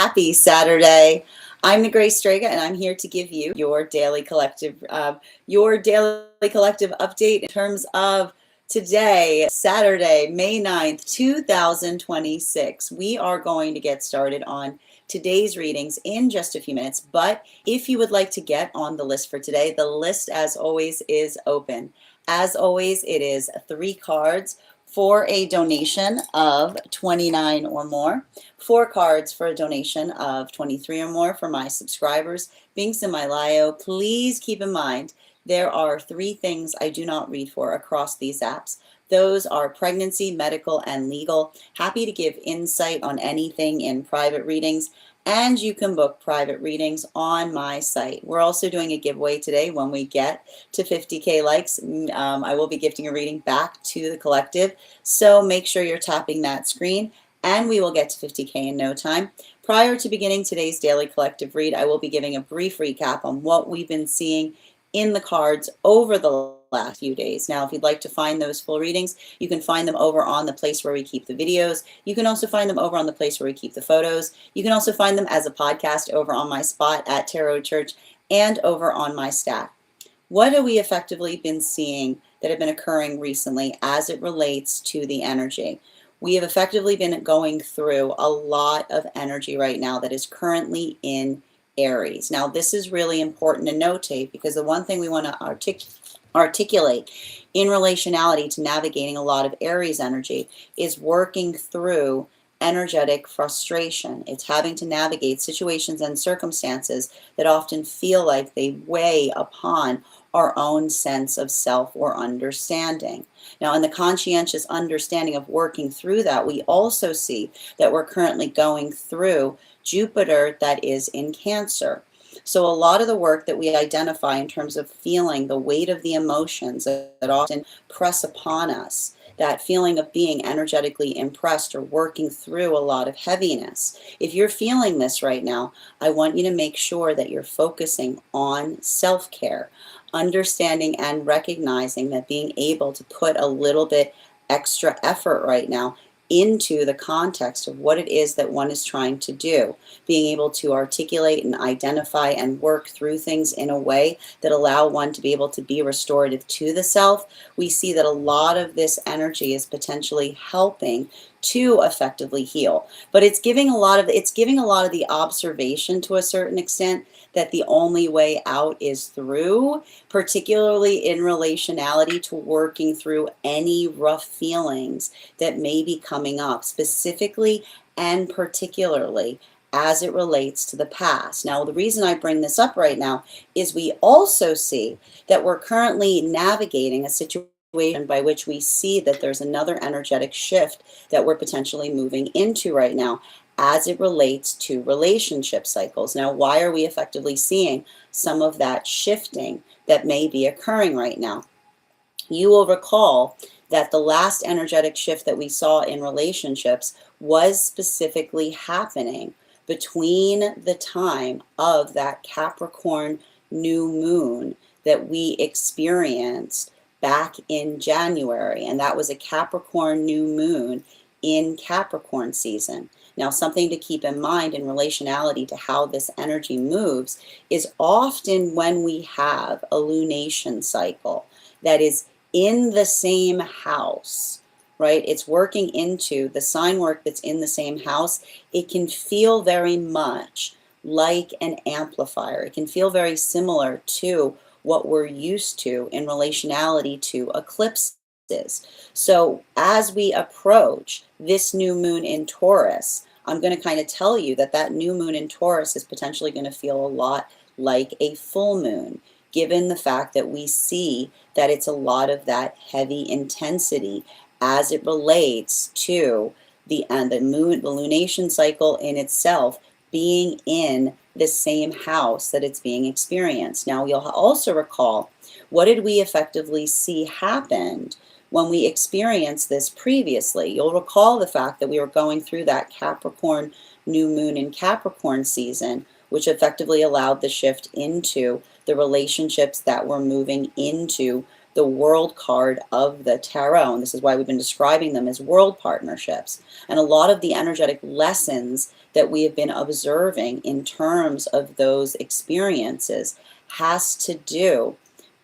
Happy Saturday. I'm the Grace Strega, and I'm here to give you your daily collective update in terms of today, Saturday, May 9th, 2026. We are going to get started on today's readings in just a few minutes, but if you would like to get on the list for today, the list, as always, is open. As always, it is 3 cards for a donation of $29 or more, 4 cards for a donation of $23 or more for my subscribers. Binks in my Lio, please keep in mind there are 3 things I do not read for across these apps. Those are pregnancy, medical, and legal. Happy to give insight on anything in private readings, and you can book private readings on my site. We're also doing a giveaway today. When we get to 50K likes, I will be gifting a reading back to the collective, so make sure you're tapping that screen, and we will get to 50K in no time. Prior to beginning today's daily collective read, I will be giving a brief recap on what we've been seeing in the cards over the last few days. Now, if you'd like to find those full readings, you can find them over on the place where we keep the videos. You can also find them over on the place where we keep the photos. You can also find them as a podcast over on my spot at Tarot Church and over on my stack. What have we effectively been seeing that have been occurring recently as it relates to the energy? We have effectively been going through a lot of energy right now that is currently in Aries. Now, this is really important to notate, because the one thing we want to articulate in relationality to navigating a lot of Aries energy is working through energetic frustration. It's having to navigate situations and circumstances that often feel like they weigh upon our own sense of self or understanding. Now, in the conscientious understanding of working through that, we also see that we're currently going through Jupiter that is in Cancer. So a lot of the work that we identify in terms of feeling the weight of the emotions that often press upon us, that feeling of being energetically impressed or working through a lot of heaviness. If you're feeling this right now, I want you to make sure that you're focusing on self-care, understanding and recognizing that being able to put a little bit extra effort right now into the context of what it is that one is trying to do, being able to articulate and identify and work through things in a way that allow one to be able to be restorative to the self. We see that a lot of this energy is potentially helping to effectively heal, but it's giving a lot of the observation to a certain extent that the only way out is through, particularly in relationality to working through any rough feelings that may be coming up, specifically and particularly as it relates to the past. Now, the reason I bring this up right now is we also see that we're currently navigating a situation by which we see that there's another energetic shift that we're potentially moving into right now as it relates to relationship cycles. Now, why are we effectively seeing some of that shifting that may be occurring right now? You will recall that the last energetic shift that we saw in relationships was specifically happening between the time of that Capricorn new moon that we experienced back in January, and that was a Capricorn new moon in Capricorn season. Now, something to keep in mind in relationality to how this energy moves is often when we have a lunation cycle that is in the same house, right? It's working into the sign work that's in the same house. It can feel very much like an amplifier. It can feel very similar to what we're used to in relationality to eclipses. So as we approach this new moon in Taurus, I'm going to kind of tell you that that new moon in Taurus is potentially going to feel a lot like a full moon, given the fact that we see that it's a lot of that heavy intensity as it relates to the lunation cycle in itself being in the same house that it's being experienced. Now, you'll also recall, what did we effectively see happened when we experienced this previously? You'll recall the fact that we were going through that Capricorn new moon in Capricorn season, which effectively allowed the shift into the relationships that were moving into the the world card of the tarot. And this is why we've been describing them as world partnerships. And a lot of the energetic lessons that we have been observing in terms of those experiences has to do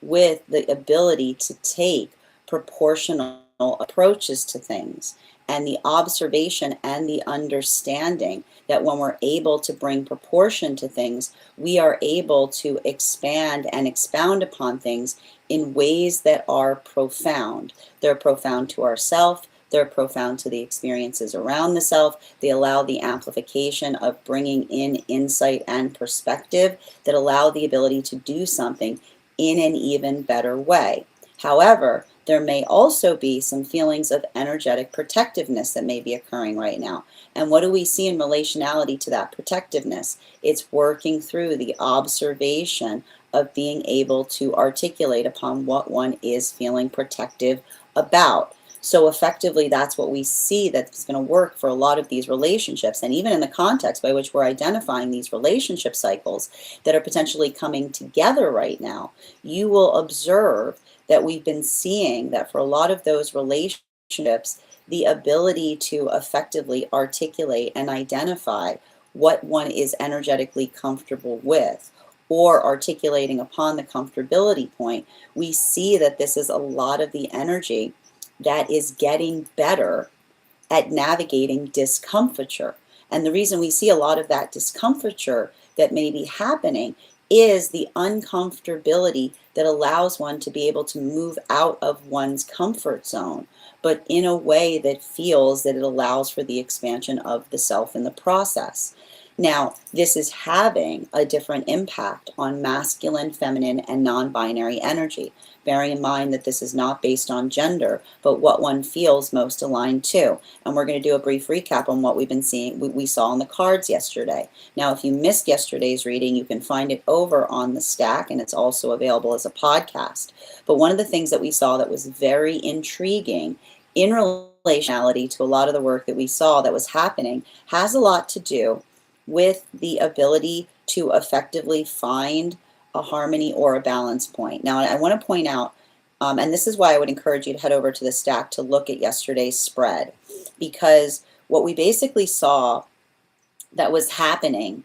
with the ability to take proportional approaches to things, and the observation and the understanding that when we're able to bring proportion to things, we are able to expand and expound upon things in ways that are profound. They're profound to ourselves, they're profound to the experiences around the self. They allow the amplification of bringing in insight and perspective that allow the ability to do something in an even better way. However, there may also be some feelings of energetic protectiveness that may be occurring right now. And what do we see in relationality to that protectiveness? It's working through the observation of being able to articulate upon what one is feeling protective about. So effectively, that's what we see that's going to work for a lot of these relationships. And even in the context by which we're identifying these relationship cycles that are potentially coming together right now, you will observe that we've been seeing that for a lot of those relationships, the ability to effectively articulate and identify what one is energetically comfortable with, or articulating upon the comfortability point, we see that this is a lot of the energy that is getting better at navigating discomfiture. And the reason we see a lot of that discomfiture that may be happening is the uncomfortability that allows one to be able to move out of one's comfort zone, but in a way that feels that it allows for the expansion of the self in the process. Now, this is having a different impact on masculine, feminine, and non-binary energy. Bearing in mind that this is not based on gender, but what one feels most aligned to. And we're going to do a brief recap on what we've been seeing, we saw on the cards yesterday. Now, if you missed yesterday's reading, you can find it over on the Stack, and it's also available as a podcast. But one of the things that we saw that was very intriguing in relationality to a lot of the work that we saw that was happening has a lot to do with the ability to effectively find a harmony or a balance point. Now, I want to point out, and this is why I would encourage you to head over to the Stack to look at yesterday's spread, because what we basically saw that was happening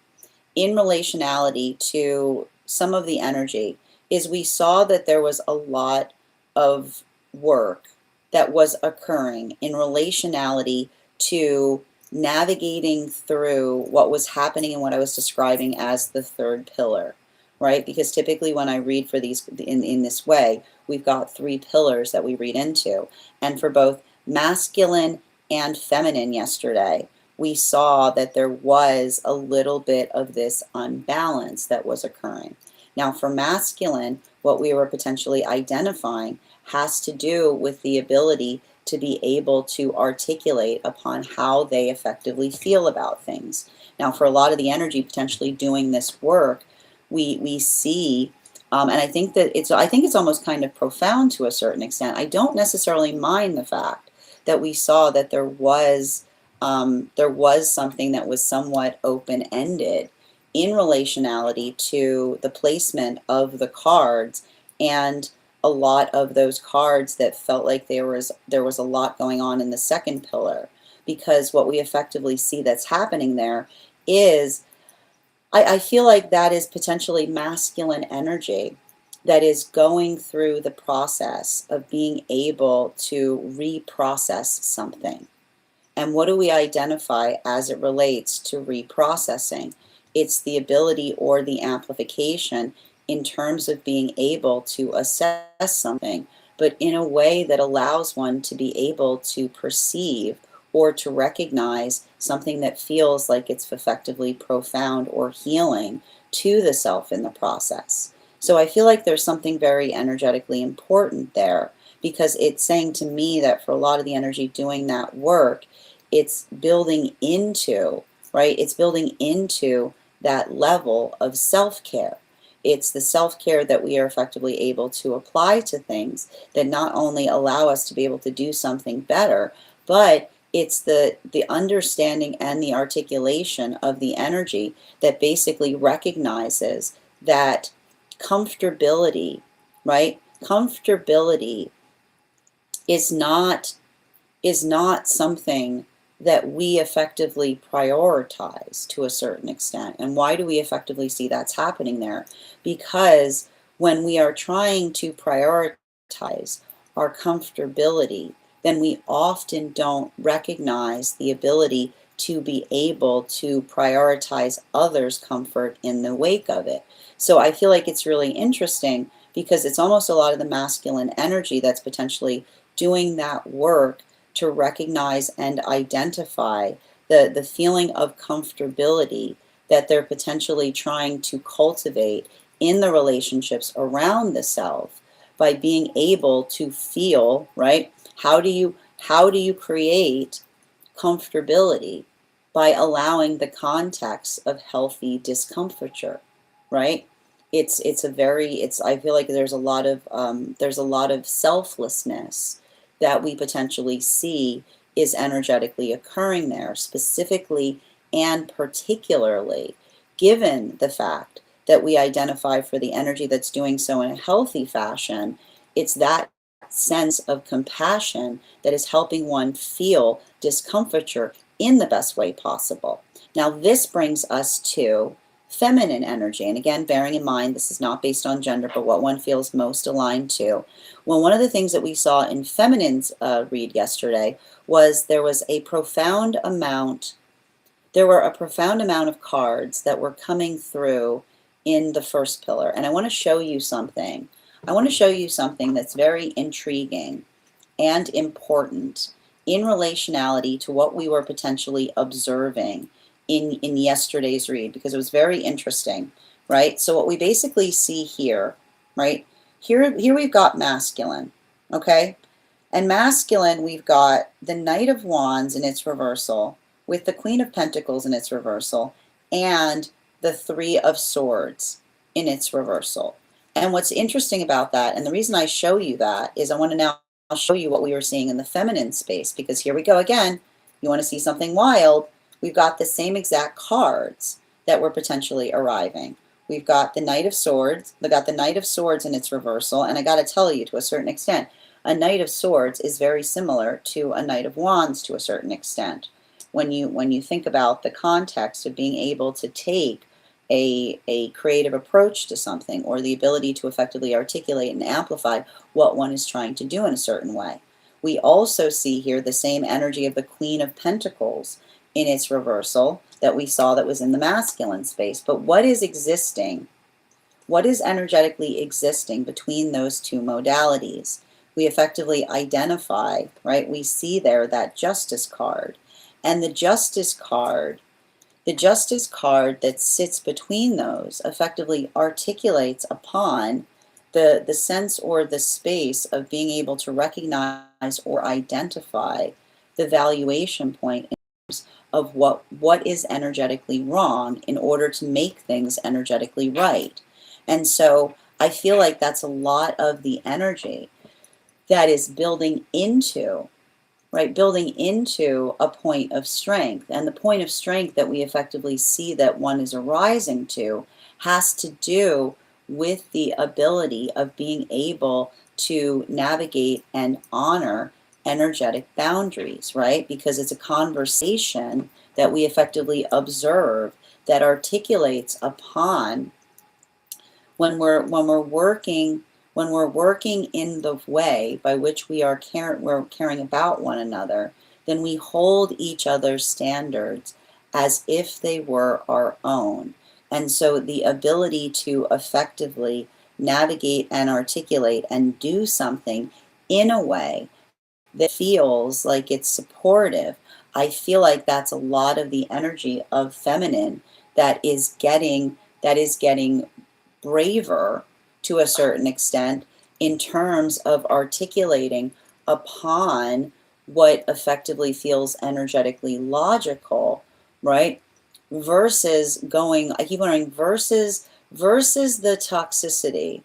in relationality to some of the energy is we saw that there was a lot of work that was occurring in relationality to navigating through what was happening and what I was describing as the third pillar, right? Because typically when I read for these in this way, we've got three pillars that we read into. And for both masculine and feminine yesterday, we saw that there was a little bit of this unbalance that was occurring. Now for masculine, what we were potentially identifying has to do with the ability to be able to articulate upon how they effectively feel about things. Now, for a lot of the energy potentially doing this work, we see, and I think it's almost kind of profound to a certain extent. I don't necessarily mind the fact that we saw that there was something that was somewhat open-ended in relationality to the placement of the cards, and a lot of those cards that felt like there was a lot going on in the second pillar, because what we effectively see that's happening there is I feel like that is potentially masculine energy that is going through the process of being able to reprocess something. And what do we identify as it relates to reprocessing? It's the ability or the amplification in terms of being able to assess something, but in a way that allows one to be able to perceive or to recognize something that feels like it's effectively profound or healing to the self in the process. So I feel like there's something very energetically important there, because it's saying to me that for a lot of the energy doing that work, it's building into, right? It's building into that level of self-care. It's the self-care that we are effectively able to apply to things that not only allow us to be able to do something better, but it's the understanding and the articulation of the energy that basically recognizes that comfortability, right? Comfortability is not something that we effectively prioritize to a certain extent. And why do we effectively see that's happening there? Because when we are trying to prioritize our comfortability, then we often don't recognize the ability to be able to prioritize others' comfort in the wake of it. So I feel like it's really interesting because it's almost a lot of the masculine energy that's potentially doing that work to recognize and identify the feeling of comfortability that they're potentially trying to cultivate in the relationships around the self by being able to feel, right? How do you create comfortability? By allowing the context of healthy discomfiture, right? I feel like there's a lot of selflessness that we potentially see is energetically occurring there, specifically and particularly given the fact that we identify for the energy that's doing so in a healthy fashion. It's that sense of compassion that is helping one feel discomfiture in the best way possible. Now, this brings us to feminine energy. And again, bearing in mind, this is not based on gender, but what one feels most aligned to. Well, one of the things that we saw in feminine's read yesterday was there were a profound amount of cards that were coming through in the first pillar. And I want to show you something. I want to show you something that's very intriguing and important in relationality to what we were potentially observing in yesterday's read, because it was very interesting, right? So what we basically see here, right? Here we've got masculine, okay? And masculine, we've got the Knight of Wands in its reversal, with the Queen of Pentacles in its reversal, and the Three of Swords in its reversal. And what's interesting about that, and the reason I show you that, is I want to now show you what we were seeing in the feminine space, because here we go again. You want to see something wild? We've got the same exact cards that were potentially arriving. We've got the Knight of Swords. We got the Knight of Swords in its reversal, and I got to tell you, to a certain extent, a Knight of Swords is very similar to a Knight of Wands to a certain extent. When you think about the context of being able to take a creative approach to something, or the ability to effectively articulate and amplify what one is trying to do in a certain way. We also see here the same energy of the Queen of Pentacles in its reversal that we saw that was in the masculine space. But what is existing? What is energetically existing between those two modalities? We effectively identify, right? We see there that Justice card. And the Justice card that sits between those effectively articulates upon the sense or the space of being able to recognize or identify the valuation point of what is energetically wrong in order to make things energetically right. And so I feel like that's a lot of the energy that is building into, right, building into a point of strength. And the point of strength that we effectively see that one is arising to has to do with the ability of being able to navigate and honor energetic boundaries, right? Because it's a conversation that we effectively observe that articulates upon when we're working in the way by which we're caring about one another, then we hold each other's standards as if they were our own. And so the ability to effectively navigate and articulate and do something in a way that feels like it's supportive, I feel like that's a lot of the energy of feminine that is getting braver to a certain extent in terms of articulating upon what effectively feels energetically logical, right? Versus going, I keep wondering, versus the toxicity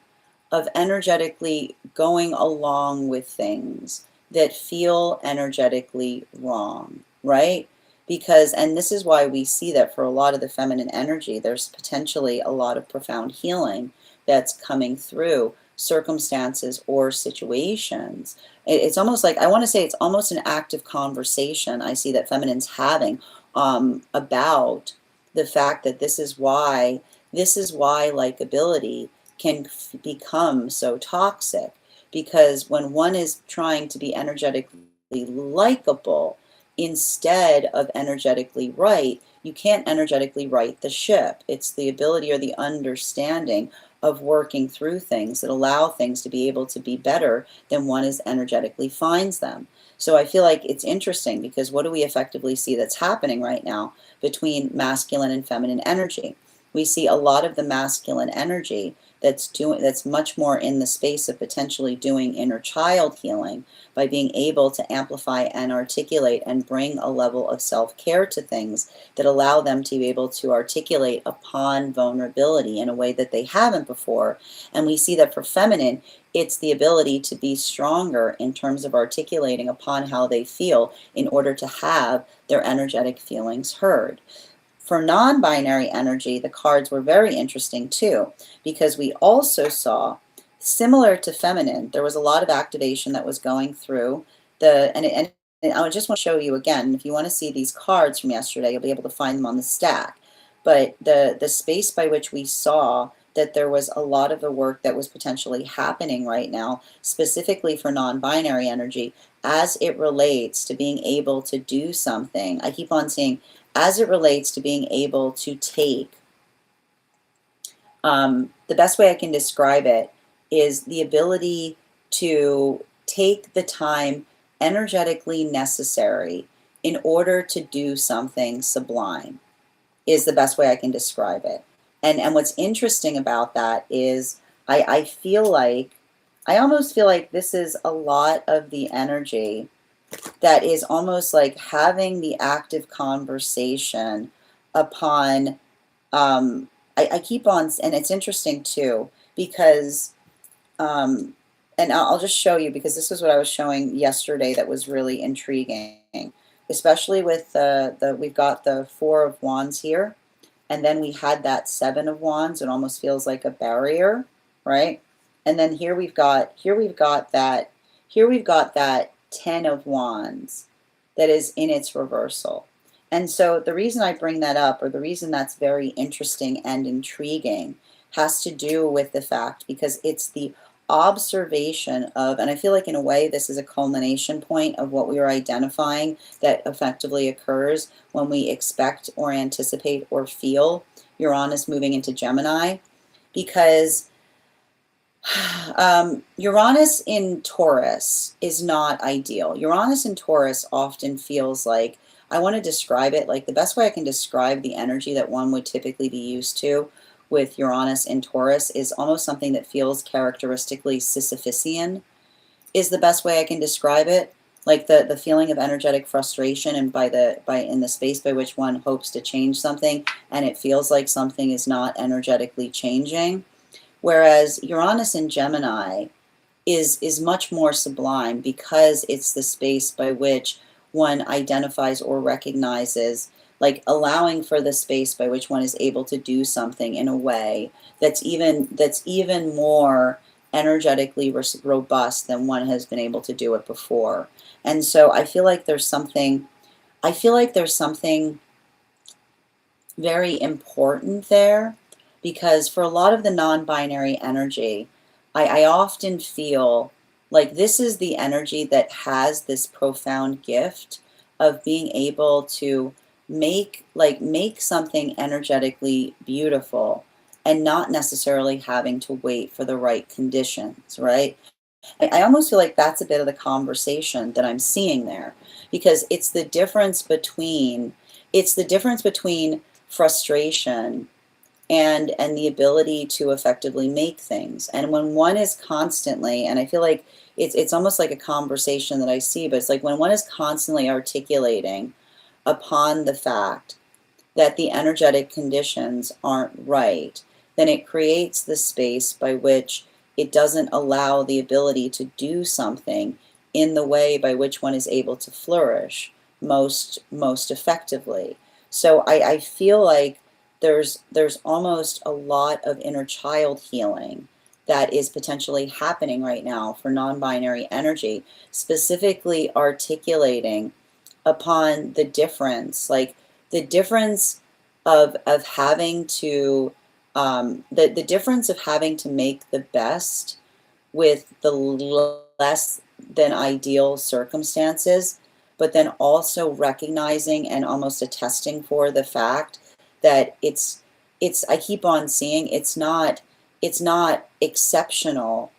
of energetically going along with things that feel energetically wrong, right? Because, and this is why we see that for a lot of the feminine energy, there's potentially a lot of profound healing that's coming through circumstances or situations. It's almost like, I want to say it's almost an active conversation I see that feminine's having about the fact that this is why likability can become so toxic, because when one is trying to be energetically likable instead of energetically right, you can't energetically right the ship. It's the ability or the understanding of working through things that allow things to be able to be better than one is energetically finds them. So I feel like it's interesting, because what do we effectively see that's happening right now between masculine and feminine energy? We see a lot of the masculine energy that's much more in the space of potentially doing inner child healing by being able to amplify and articulate and bring a level of self-care to things that allow them to be able to articulate upon vulnerability in a way that they haven't before. And we see that for feminine, it's the ability to be stronger in terms of articulating upon how they feel in order to have their energetic feelings heard. For non-binary energy, the cards were very interesting too, because we also saw, similar to feminine, there was a lot of activation that was going through and I just want to show you again. If you want to see these cards from yesterday, you'll be able to find them on the stack. But the space by which we saw that there was a lot of the work that was potentially happening right now, specifically for non-binary energy, as it relates to being able to do something. I keep on saying, as it relates to being able to take, the best way I can describe it is the ability to take the time energetically necessary in order to do something sublime, is the best way I can describe it. And what's interesting about that is I feel like, I almost feel like this is a lot of the energy that is almost like having the active conversation upon, I keep on, and it's interesting too, because, and I'll just show you, because this is what I was showing yesterday that was really intriguing, especially with we've got the Four of Wands here, and then we had that Seven of Wands. It almost feels like a barrier, right? And then here we've got that Ten of Wands that is in its reversal. And so the reason I bring that up, or the reason that's very interesting and intriguing, has to do with the fact, because it's the observation of, and I feel like in a way this is a culmination point of what we are identifying that effectively occurs when we expect or anticipate or feel Uranus moving into Gemini, because Uranus in Taurus is not ideal. Uranus in Taurus often feels like, I want to describe it like, the best way I can describe the energy that one would typically be used to with Uranus in Taurus is almost something that feels characteristically Sisyphusian, is the best way I can describe it. Like the feeling of energetic frustration, and in the space by which one hopes to change something and it feels like something is not energetically changing. Whereas Uranus in Gemini is much more sublime, because it's the space by which one identifies or recognizes, like allowing for the space by which one is able to do something in a way that's even more energetically robust than one has been able to do it before. And so I feel like there's something very important there, because for a lot of the non-binary energy, I often feel like this is the energy that has this profound gift of being able to make something energetically beautiful and not necessarily having to wait for the right conditions, right? I almost feel like that's a bit of the conversation that I'm seeing there, because it's the difference between frustration and the ability to effectively make things. And when one is constantly, and I feel like it's almost like a conversation that I see, but it's like when one is constantly articulating upon the fact that the energetic conditions aren't right, then it creates the space by which it doesn't allow the ability to do something in the way by which one is able to flourish most effectively. So I feel like there's almost a lot of inner child healing that is potentially happening right now for non-binary energy, specifically articulating upon the difference, like the difference of having to the difference of having to make the best with the less than ideal circumstances, but then also recognizing and almost attesting for the fact that it's I keep on seeing it's not exceptional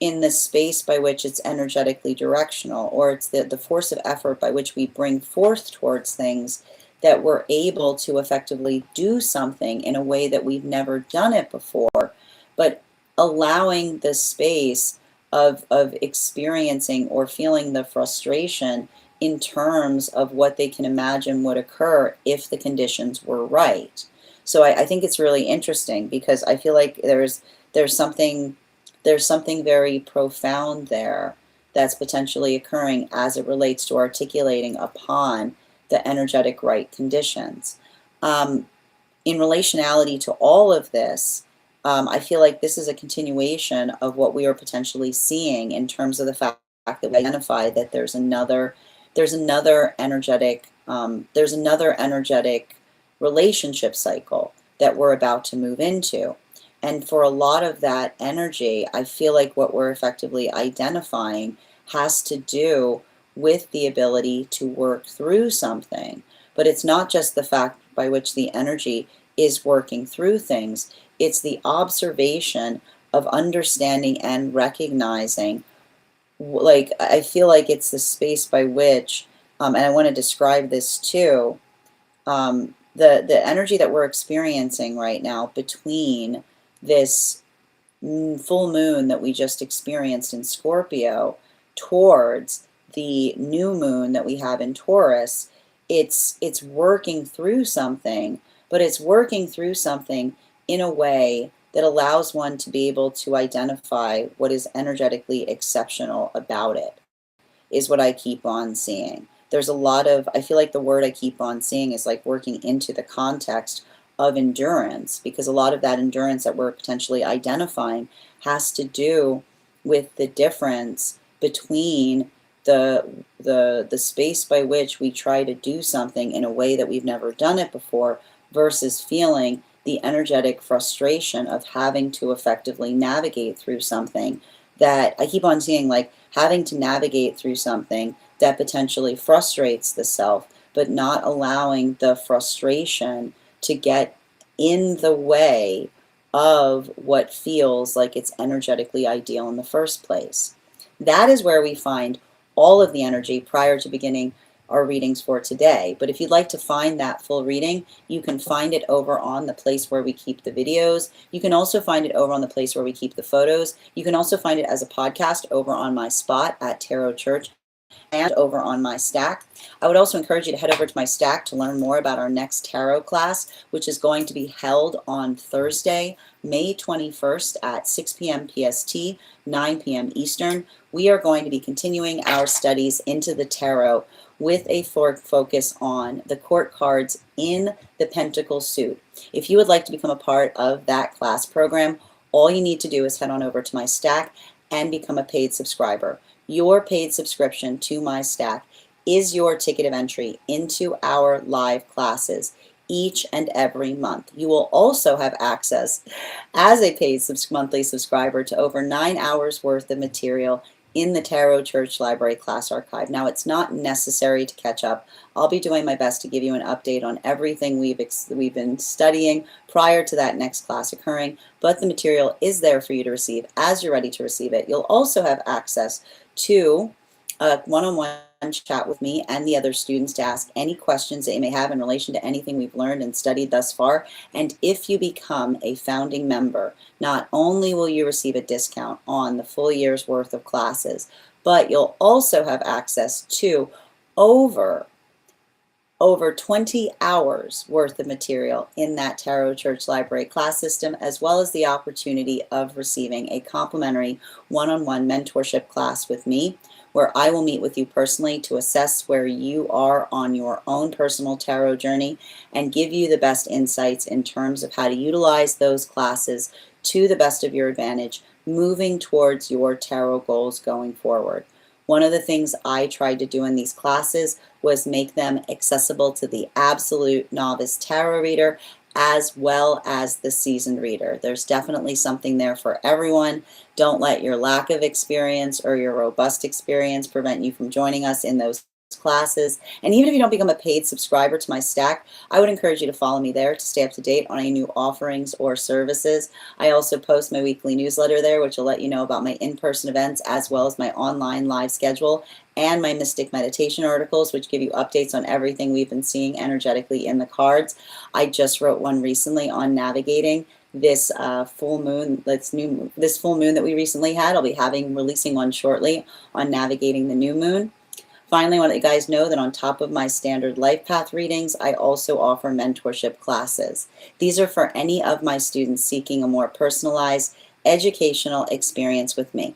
in the space by which it's energetically directional, or it's the force of effort by which we bring forth towards things, that we're able to effectively do something in a way that we've never done it before, but allowing the space of experiencing or feeling the frustration in terms of what they can imagine would occur if the conditions were right. So I think it's really interesting, because I feel like there's something there's something very profound there that's potentially occurring as it relates to articulating upon the energetic right conditions. In relationality to all of this, I feel like this is a continuation of what we are potentially seeing in terms of the fact that we identify that there's another energetic relationship cycle that we're about to move into. And for a lot of that energy, I feel like what we're effectively identifying has to do with the ability to work through something. But it's not just the fact by which the energy is working through things, it's the observation of understanding and recognizing. Like, I feel like it's the space by which, and I want to describe this too, the energy that we're experiencing right now between this full moon that we just experienced in Scorpio towards the new moon that we have in Taurus. It's working through something, but it's working through something in a way that allows one to be able to identify what is energetically exceptional about it, is what I keep on seeing. There's a lot of, I feel like the word I keep on seeing is like working into the context of endurance, because a lot of that endurance that we're potentially identifying has to do with the difference between the space by which we try to do something in a way that we've never done it before, versus feeling the energetic frustration of having to effectively navigate through something that I keep on seeing, like having to navigate through something that potentially frustrates the self, but not allowing the frustration to get in the way of what feels like it's energetically ideal in the first place. That is where we find all of the energy prior to beginning our readings for today. But if you'd like to find that full reading, you can find it over on the place where we keep the videos. You can also find it over on the place where we keep the photos. You can also find it as a podcast over on my spot at Tarot Church and over on my Stack. I would also encourage you to head over to my Stack to learn more about our next tarot class, which is going to be held on Thursday, May 21st at 6 p.m. PST, 9 p.m. Eastern. We are going to be continuing our studies into the tarot with a focus on the court cards in the Pentacle suit. If you would like to become a part of that class program, all you need to do is head on over to my Stack and become a paid subscriber. Your paid subscription to my Stack is your ticket of entry into our live classes each and every month. You will also have access as a paid monthly subscriber to over 9 hours worth of material in the Tarot Church Library Class Archive. Now, it's not necessary to catch up. I'll be doing my best to give you an update on everything we've been studying prior to that next class occurring, but the material is there for you to receive as you're ready to receive it. You'll also have access to a one-on-one chat with me and the other students to ask any questions that you may have in relation to anything we've learned and studied thus far. And if you become a founding member, not only will you receive a discount on the full year's worth of classes, but you'll also have access to over 20 hours worth of material in that Tarot Church Library class system, as well as the opportunity of receiving a complimentary one-on-one mentorship class with me, where I will meet with you personally to assess where you are on your own personal tarot journey and give you the best insights in terms of how to utilize those classes to the best of your advantage moving towards your tarot goals going forward. One of the things I tried to do in these classes was make them accessible to the absolute novice tarot reader as well as the seasoned reader. There's definitely something there for everyone. Don't let your lack of experience or your robust experience prevent you from joining us in those classes. And even if you don't become a paid subscriber to my stack, I would encourage you to follow me there to stay up to date on any new offerings or services. I also post my weekly newsletter there, which will let you know about my in-person events as well as my online live schedule and my mystic meditation articles, which give you updates on everything we've been seeing energetically in the cards. I just wrote one recently on navigating this full moon. This full moon that we recently had. I'll be releasing one shortly on navigating the new moon. Finally, I want to let you guys know that on top of my standard life path readings, I also offer mentorship classes. These are for any of my students seeking a more personalized educational experience with me.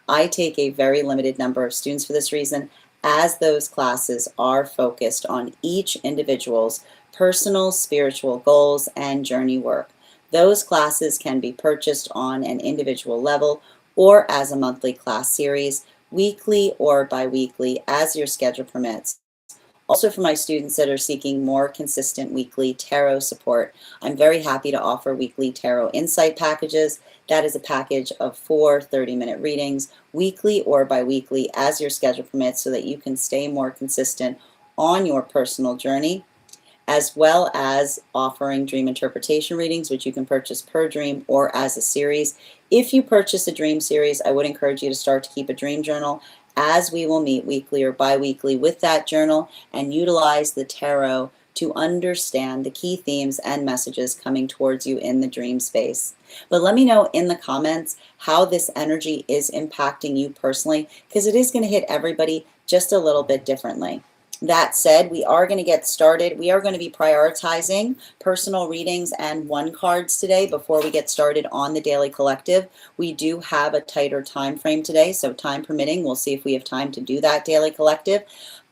I take a very limited number of students for this reason, as those classes are focused on each individual's personal spiritual goals and journey work. Those classes can be purchased on an individual level or as a monthly class series, weekly or bi-weekly, as your schedule permits. Also, for my students that are seeking more consistent weekly tarot support, I'm very happy to offer weekly tarot insight packages. That is a package of 4 30-minute readings, weekly or bi-weekly, as your schedule permits, so that you can stay more consistent on your personal journey, as well as offering dream interpretation readings, which you can purchase per dream or as a series. If you purchase a dream series, I would encourage you to start to keep a dream journal, as we will meet weekly or bi-weekly with that journal and utilize the tarot to understand the key themes and messages coming towards you in the dream space. But let me know in the comments how this energy is impacting you personally, because it is going to hit everybody just a little bit differently. That said, we are going to get started. We are going to be prioritizing personal readings and one cards today before we get started on the daily collective. We do have a tighter time frame today, so time permitting, we'll see if we have time to do that daily collective.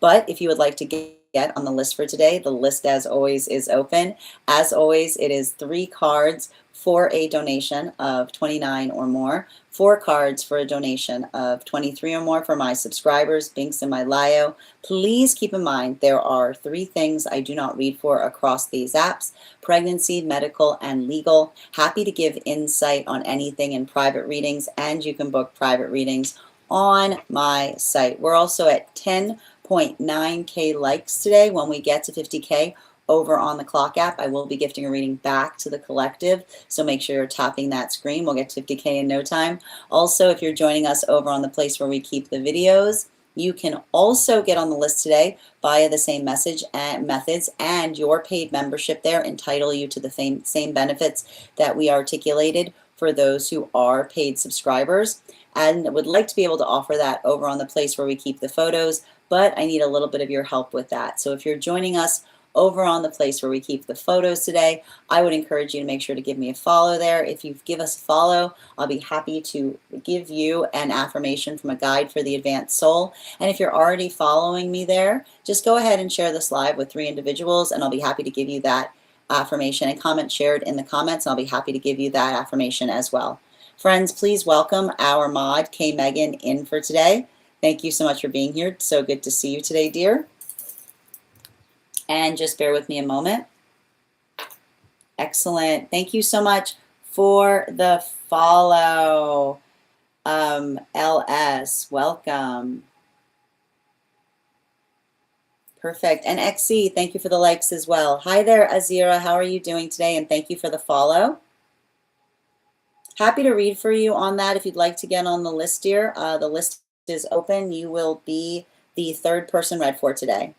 But if you would like to get on the list for today, the list as always is open. As always, it is 3 cards for a donation of $29 or more, 4 cards for a donation of $23 or more for my subscribers, Binks and my Lio. Please keep in mind there are 3 things I do not read for across these apps: pregnancy, medical, and legal. Happy to give insight on anything in private readings, and you can book private readings on my site. We're also at 10.9K likes today. When we get to 50K, over on the Clock app, I will be gifting a reading back to the collective, so make sure you're tapping that screen. We'll get to 50K in no time. Also, if you're joining us over on the place where we keep the videos, you can also get on the list today via the same message and methods, and your paid membership there entitle you to the same benefits that we articulated for those who are paid subscribers. And would like to be able to offer that over on the place where we keep the photos, but I need a little bit of your help with that. So if you're joining us over on the place where we keep the photos today, I would encourage you to make sure to give me a follow there. If you give us a follow, I'll be happy to give you an affirmation from a guide for the advanced soul. And if you're already following me there, just go ahead and share this live with 3 individuals, and I'll be happy to give you that affirmation. And comment shared in the comments, and I'll be happy to give you that affirmation as well. Friends, please welcome our mod, K. Megan, in for today. Thank you so much for being here. So good to see you today, dear. And just bear with me a moment. Excellent. Thank you so much for the follow. LS, welcome. Perfect. And XC, thank you for the likes as well. Hi there, Azira. How are you doing today? And thank you for the follow. Happy to read for you on that if you'd like to get on the list here. The list is open. You will be the 3rd person read for today.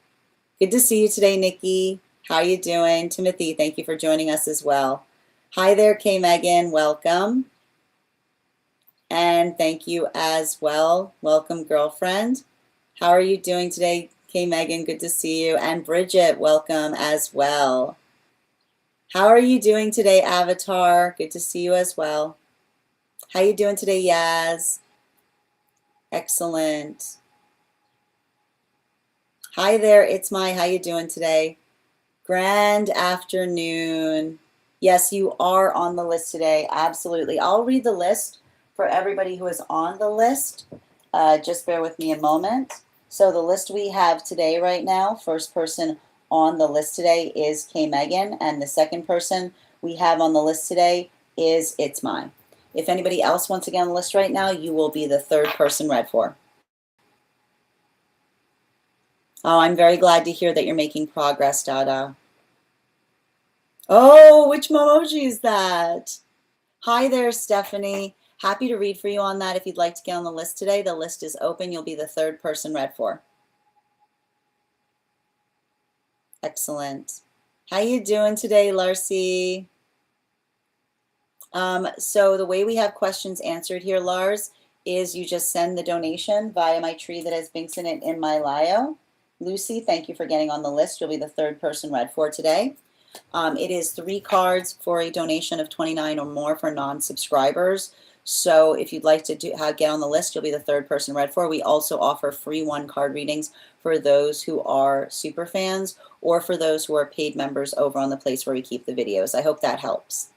Good to see you today, Nikki. How you doing? Timothy, thank you for joining us as well. Hi there, K. Megan. Welcome. And thank you as well. Welcome, girlfriend. How are you doing today, K. Megan? Good to see you. And Bridget, welcome as well. How are you doing today, Avatar? Good to see you as well. How you doing today, Yaz? Excellent. Hi there, it's my. How you doing today? Grand afternoon. Yes, you are on the list today. Absolutely. I'll read the list for everybody who is on the list, just bear with me a moment. So the list we have today right now, first person on the list today is K. Megan, and the second person we have on the list today is It's Mine. If anybody else wants to get on the list right now, you will be the third person read for. Oh, I'm very glad to hear that you're making progress, Dada. Oh, which emoji is that? Hi there, Stephanie. Happy to read for you on that if you'd like to get on the list today. The list is open. You'll be the third person read for. Excellent. How you doing today, Larcy? So the way we have questions answered here, Lars, is you just send the donation via my tree that has Binks in it in my bio. Lucy, thank you for getting on the list. You'll be the third person read for today. It is 3 cards for a donation of $29 or more for non-subscribers. So if you'd like to get on the list, you'll be the third person read for. We also offer free 1-card readings for those who are super fans or for those who are paid members over on the place where we keep the videos. I hope that helps.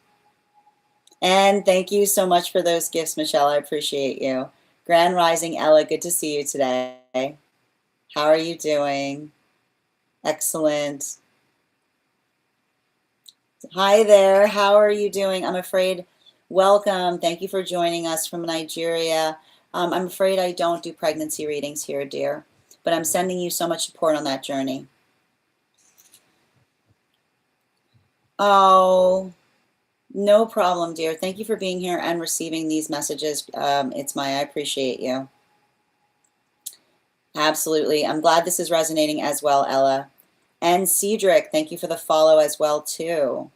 And thank you so much for those gifts, Michelle. I appreciate you. Grand Rising, Ella, good to see you today. How are you doing? Excellent. Hi there. How are you doing? I'm afraid, welcome. Thank you for joining us from Nigeria. I'm afraid I don't do pregnancy readings here, dear, but I'm sending you so much support on that journey. Oh, no problem, dear. Thank you for being here and receiving these messages. It's I appreciate you. Absolutely. I'm glad this is resonating as well, Ella. And Cedric, thank you for the follow as well, too.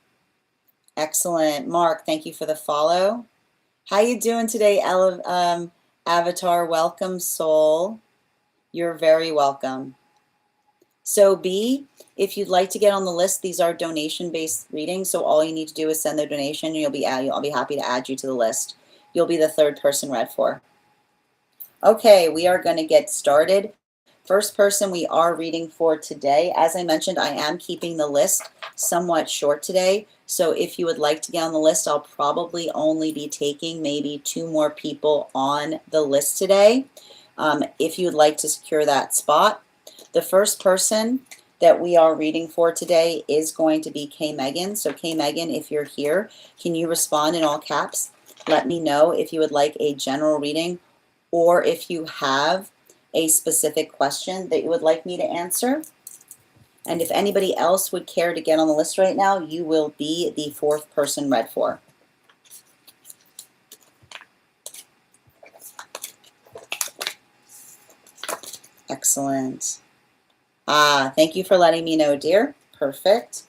Excellent. Mark, thank you for the follow. How you doing today, Ella, Avatar? Welcome, soul. You're very welcome. So B, if you'd like to get on the list, these are donation-based readings, so all you need to do is send the donation, and I'll be happy to add you to the list. You'll be the third person read for. Okay, we are going to get started. First person we are reading for today. As I mentioned, I am keeping the list somewhat short today. So if you would like to get on the list, I'll probably only be taking maybe 2 more people on the list today. If you would like to secure that spot. The first person that we are reading for today is going to be K. Megan. So K. Megan, if you're here, can you respond in all caps? Let me know if you would like a general reading or if you have a specific question that you would like me to answer. And if anybody else would care to get on the list right now, you will be the 4th person read for. Excellent. Thank you for letting me know, dear. Perfect.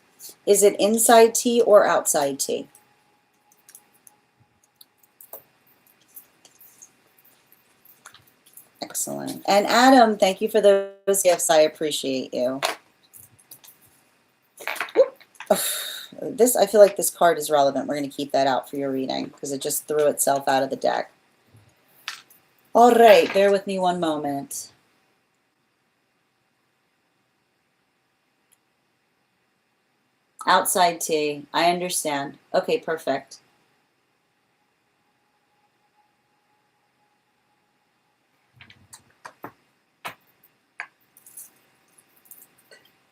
Is it inside T or outside T? Excellent. And Adam, thank you for those gifts. I appreciate you. I feel like this card is relevant. We're going to keep that out for your reading because it just threw itself out of the deck. All right, bear with me one moment. Outside T, I understand. Okay, perfect.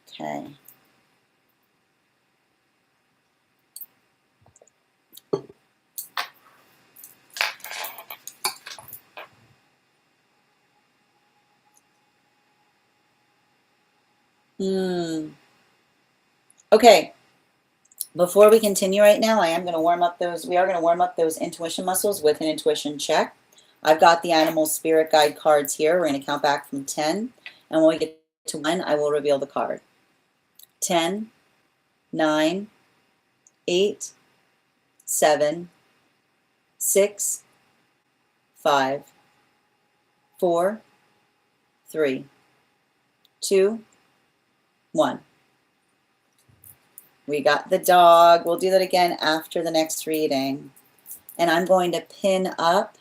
Okay. Okay. Before we continue right now, we are going to warm up those intuition muscles with an intuition check. I've got the animal spirit guide cards here. We're going to count back from 10. And when we get to 1, I will reveal the card. 10, 9, 8, 7, 6, 5, 4, 3, 2, 1. We got the dog. We'll do that again after the next reading. And I'm going to pin up.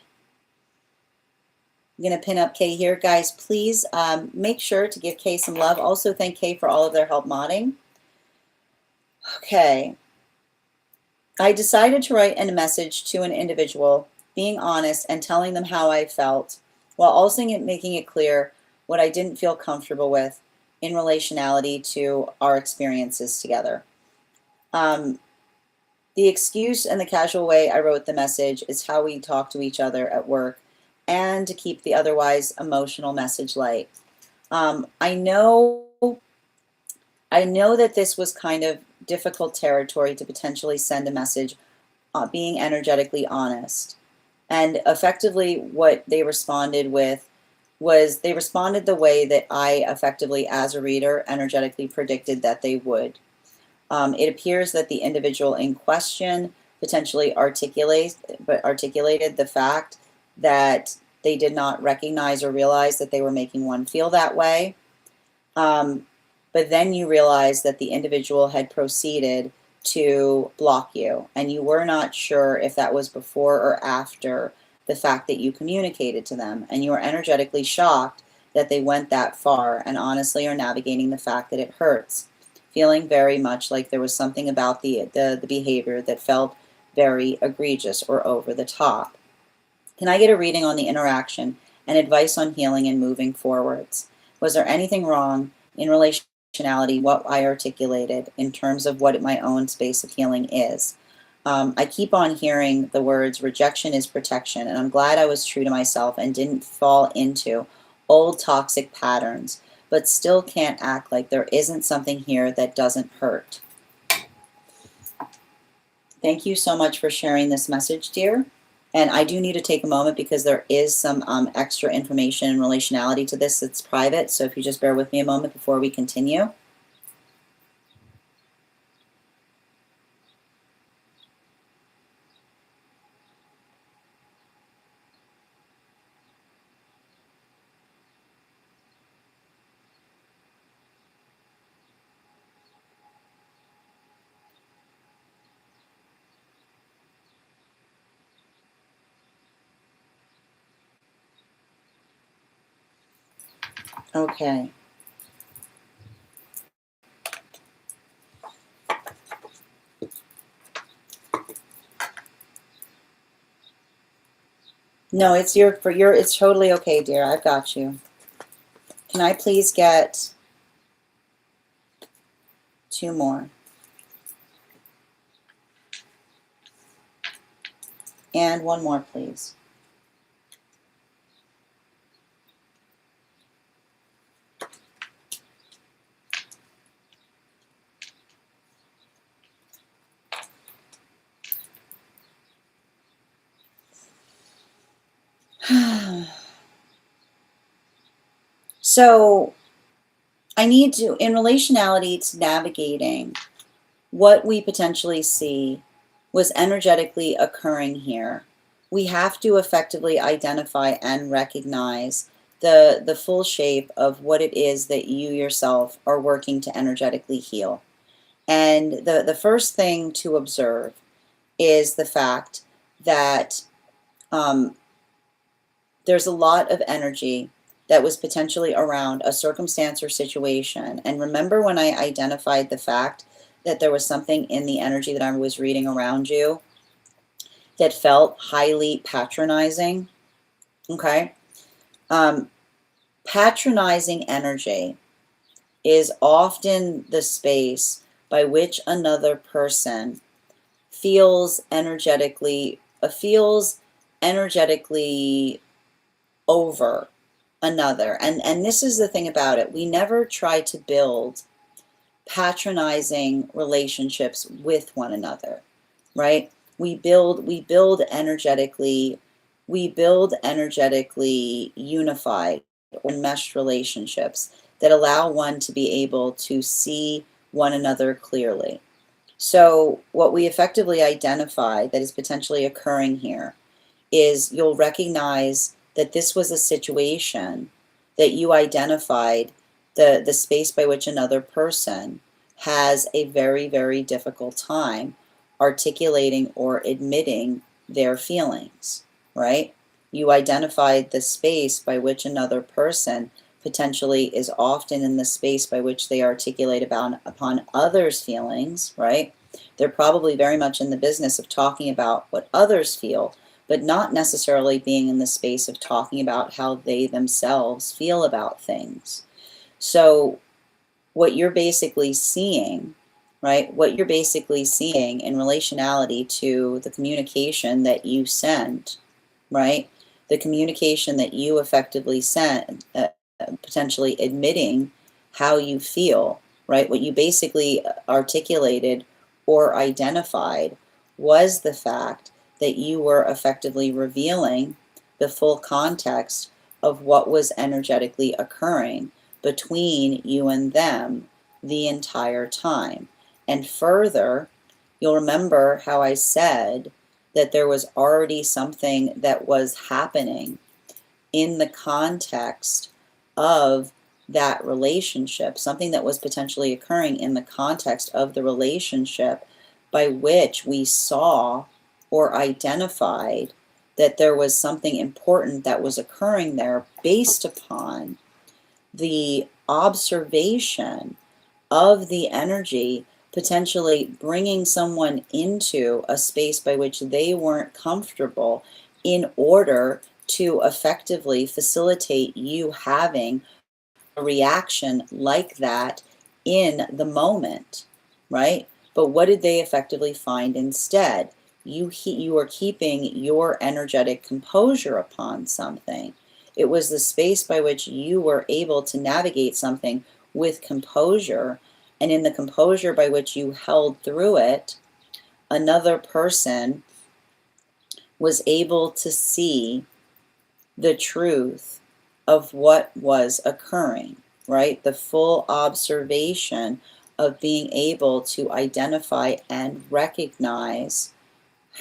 I'm going to pin up Kay here. Guys, please make sure to give Kay some love. Also, thank Kay for all of their help modding. Okay. I decided to write a message to an individual being honest and telling them how I felt, while also making it clear what I didn't feel comfortable with in relationality to our experiences together. The excuse and the casual way I wrote the message is how we talk to each other at work and to keep the otherwise emotional message light. I know that this was kind of difficult territory to potentially send a message being energetically honest. And effectively what they responded with was they responded the way that I effectively, as a reader, energetically predicted that they would. It appears that the individual in question potentially articulated the fact that they did not recognize or realize that they were making one feel that way. But then you realize that the individual had proceeded to block you, and you were not sure if that was before or after the fact that you communicated to them, and you were energetically shocked that they went that far and honestly are navigating the fact that it hurts, feeling very much like there was something about the behavior that felt very egregious or over the top. Can I get a reading on the interaction and advice on healing and moving forwards? Was there anything wrong in relationality, what I articulated in terms of what my own space of healing is? I keep on hearing the words rejection is protection, and I'm glad I was true to myself and didn't fall into old toxic patterns, but still can't act like there isn't something here that doesn't hurt. Thank you so much for sharing this message, dear. And I do need to take a moment because there is some extra information and relationality to this that's private. So if you just bear with me a moment before we continue. Okay. No, it's it's totally okay, dear. I've got you. Can I please get 2 more? And 1 more, please. So I need to, in relationality to navigating what we potentially see was energetically occurring here, we have to effectively identify and recognize the full shape of what it is that you yourself are working to energetically heal. And the first thing to observe is the fact that there's a lot of energy that was potentially around a circumstance or situation. And remember when I identified the fact that there was something in the energy that I was reading around you that felt highly patronizing? Okay. Patronizing energy is often the space by which another person feels energetically over another. And this is the thing about it. We never try to build patronizing relationships with one another, right? We build energetically unified or meshed relationships that allow one to be able to see one another clearly. So what we effectively identify that is potentially occurring here is you'll recognize that this was a situation that you identified the space by which another person has a very, very difficult time articulating or admitting their feelings, right? You identified the space by which another person potentially is often in the space by which they articulate upon others' feelings, right? They're probably very much in the business of talking about what others feel, but not necessarily being in the space of talking about how they themselves feel about things. So what you're basically seeing, right? What you're basically seeing in relationality to the communication that you sent, right? The communication that you effectively sent, potentially admitting how you feel, right? What you basically articulated or identified was the fact that you were effectively revealing the full context of what was energetically occurring between you and them the entire time. And further, you'll remember how I said that there was already something that was happening in the context of that relationship, something that was potentially occurring in the context of the relationship by which we saw or identified that there was something important that was occurring there based upon the observation of the energy potentially bringing someone into a space by which they weren't comfortable in order to effectively facilitate you having a reaction like that in the moment, right? But what did they effectively find instead? You are keeping your energetic composure upon something. It was the space by which you were able to navigate something with composure, and in the composure by which you held through it, another person was able to see the truth of what was occurring, right? The full observation of being able to identify and recognize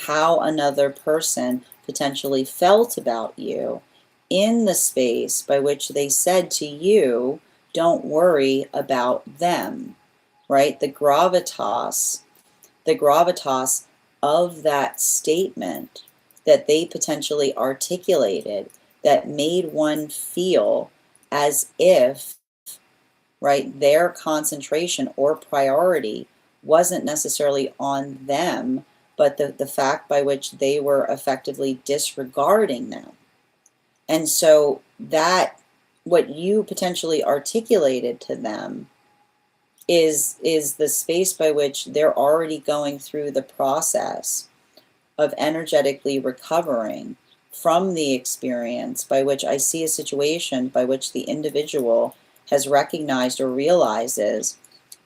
how another person potentially felt about you in the space by which they said to you, don't worry about them, right? The gravitas of that statement that they potentially articulated that made one feel as if, right, their concentration or priority wasn't necessarily on them, but the fact by which they were effectively disregarding them. And so that what you potentially articulated to them is the space by which they're already going through the process of energetically recovering from the experience by which I see a situation by which the individual has recognized or realizes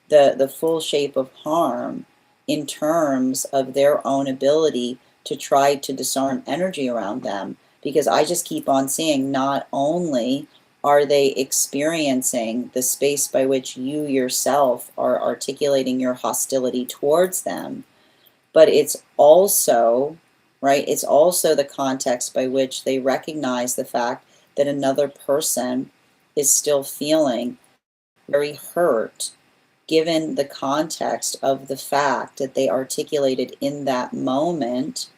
the full shape of harm in terms of their own ability to try to discern energy around them. Because I just keep on seeing not only are they experiencing the space by which you yourself are articulating your hostility towards them, but it's also, right, it's also the context by which they recognize the fact that another person is still feeling very hurt given the context of the fact that they articulated in that moment,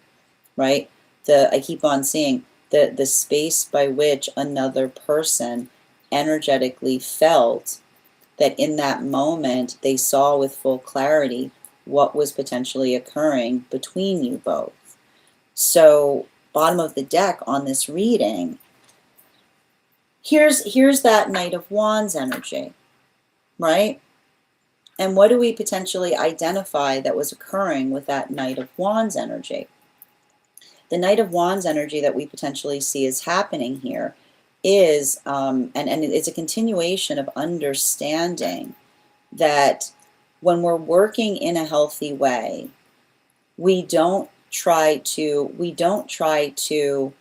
right? I keep on seeing the space by which another person energetically felt that in that moment they saw with full clarity what was potentially occurring between you both. So, bottom of the deck on this reading, here's that Knight of Wands energy, right? And what do we potentially identify that was occurring with that Knight of Wands energy? The Knight of Wands energy that we potentially see is happening here is, and it's a continuation of understanding that when we're working in a healthy way, we don't try to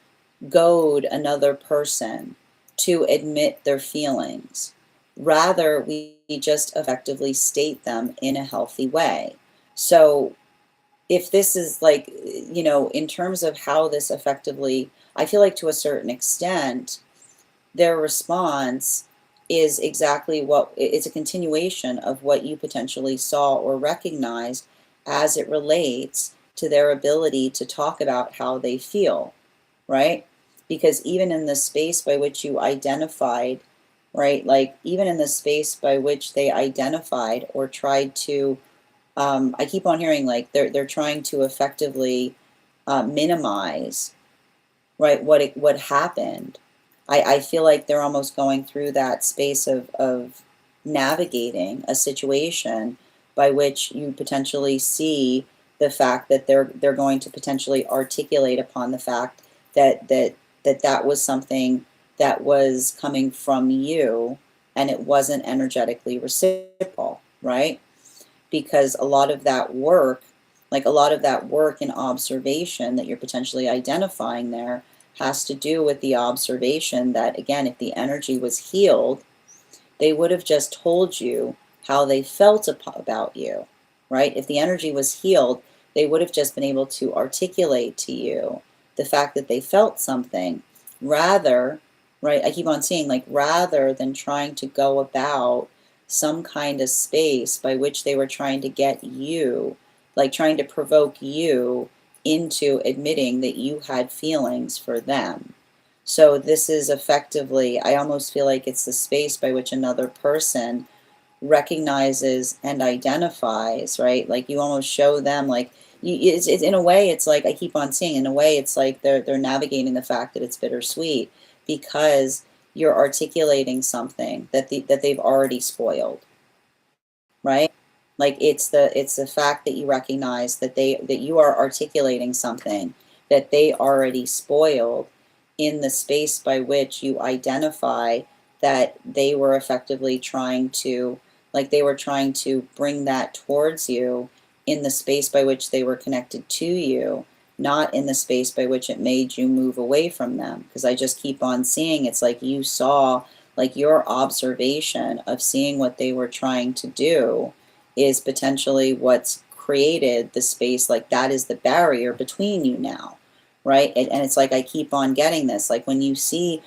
goad another person to admit their feelings. Rather, we just effectively state them in a healthy way. So if this is like, in terms of how this effectively, I feel like to a certain extent, their response is exactly it's a continuation of what you potentially saw or recognized as it relates to their ability to talk about how they feel, right? Because even in the space by which you identified, right, like even in the space by which they identified or tried to, I keep on hearing like they're trying to effectively minimize right? What happened. I feel like they're almost going through that space of navigating a situation by which you potentially see the fact that they're going to potentially articulate upon the fact that was something that was coming from you, and it wasn't energetically reciprocal, right? Because a lot of that work, like a lot of that work and observation that you're potentially identifying there, has to do with the observation that, again, if the energy was healed, they would have just told you how they felt about you, right? If the energy was healed, they would have just been able to articulate to you the fact that they felt something, rather, right? I keep on seeing, like, rather than trying to go about some kind of space by which they were trying to get you, like trying to provoke you into admitting that you had feelings for them. So this is effectively, I almost feel like it's the space by which another person recognizes and identifies, right? Like you almost show them, like, it's in a way, it's like, I keep on seeing, in a way, it's like they're navigating the fact that it's bittersweet because you're articulating something that they've already spoiled, right? Like it's the fact that you recognize that you are articulating something that they already spoiled in the space by which you identify that they were effectively trying to, like they were trying to bring that towards you in the space by which they were connected to you, not in the space by which it made you move away from them. Because I just keep on seeing, it's like you saw, like your observation of seeing what they were trying to do is potentially what's created the space, like that is the barrier between you now, right? And it's like I keep on getting this, like when you see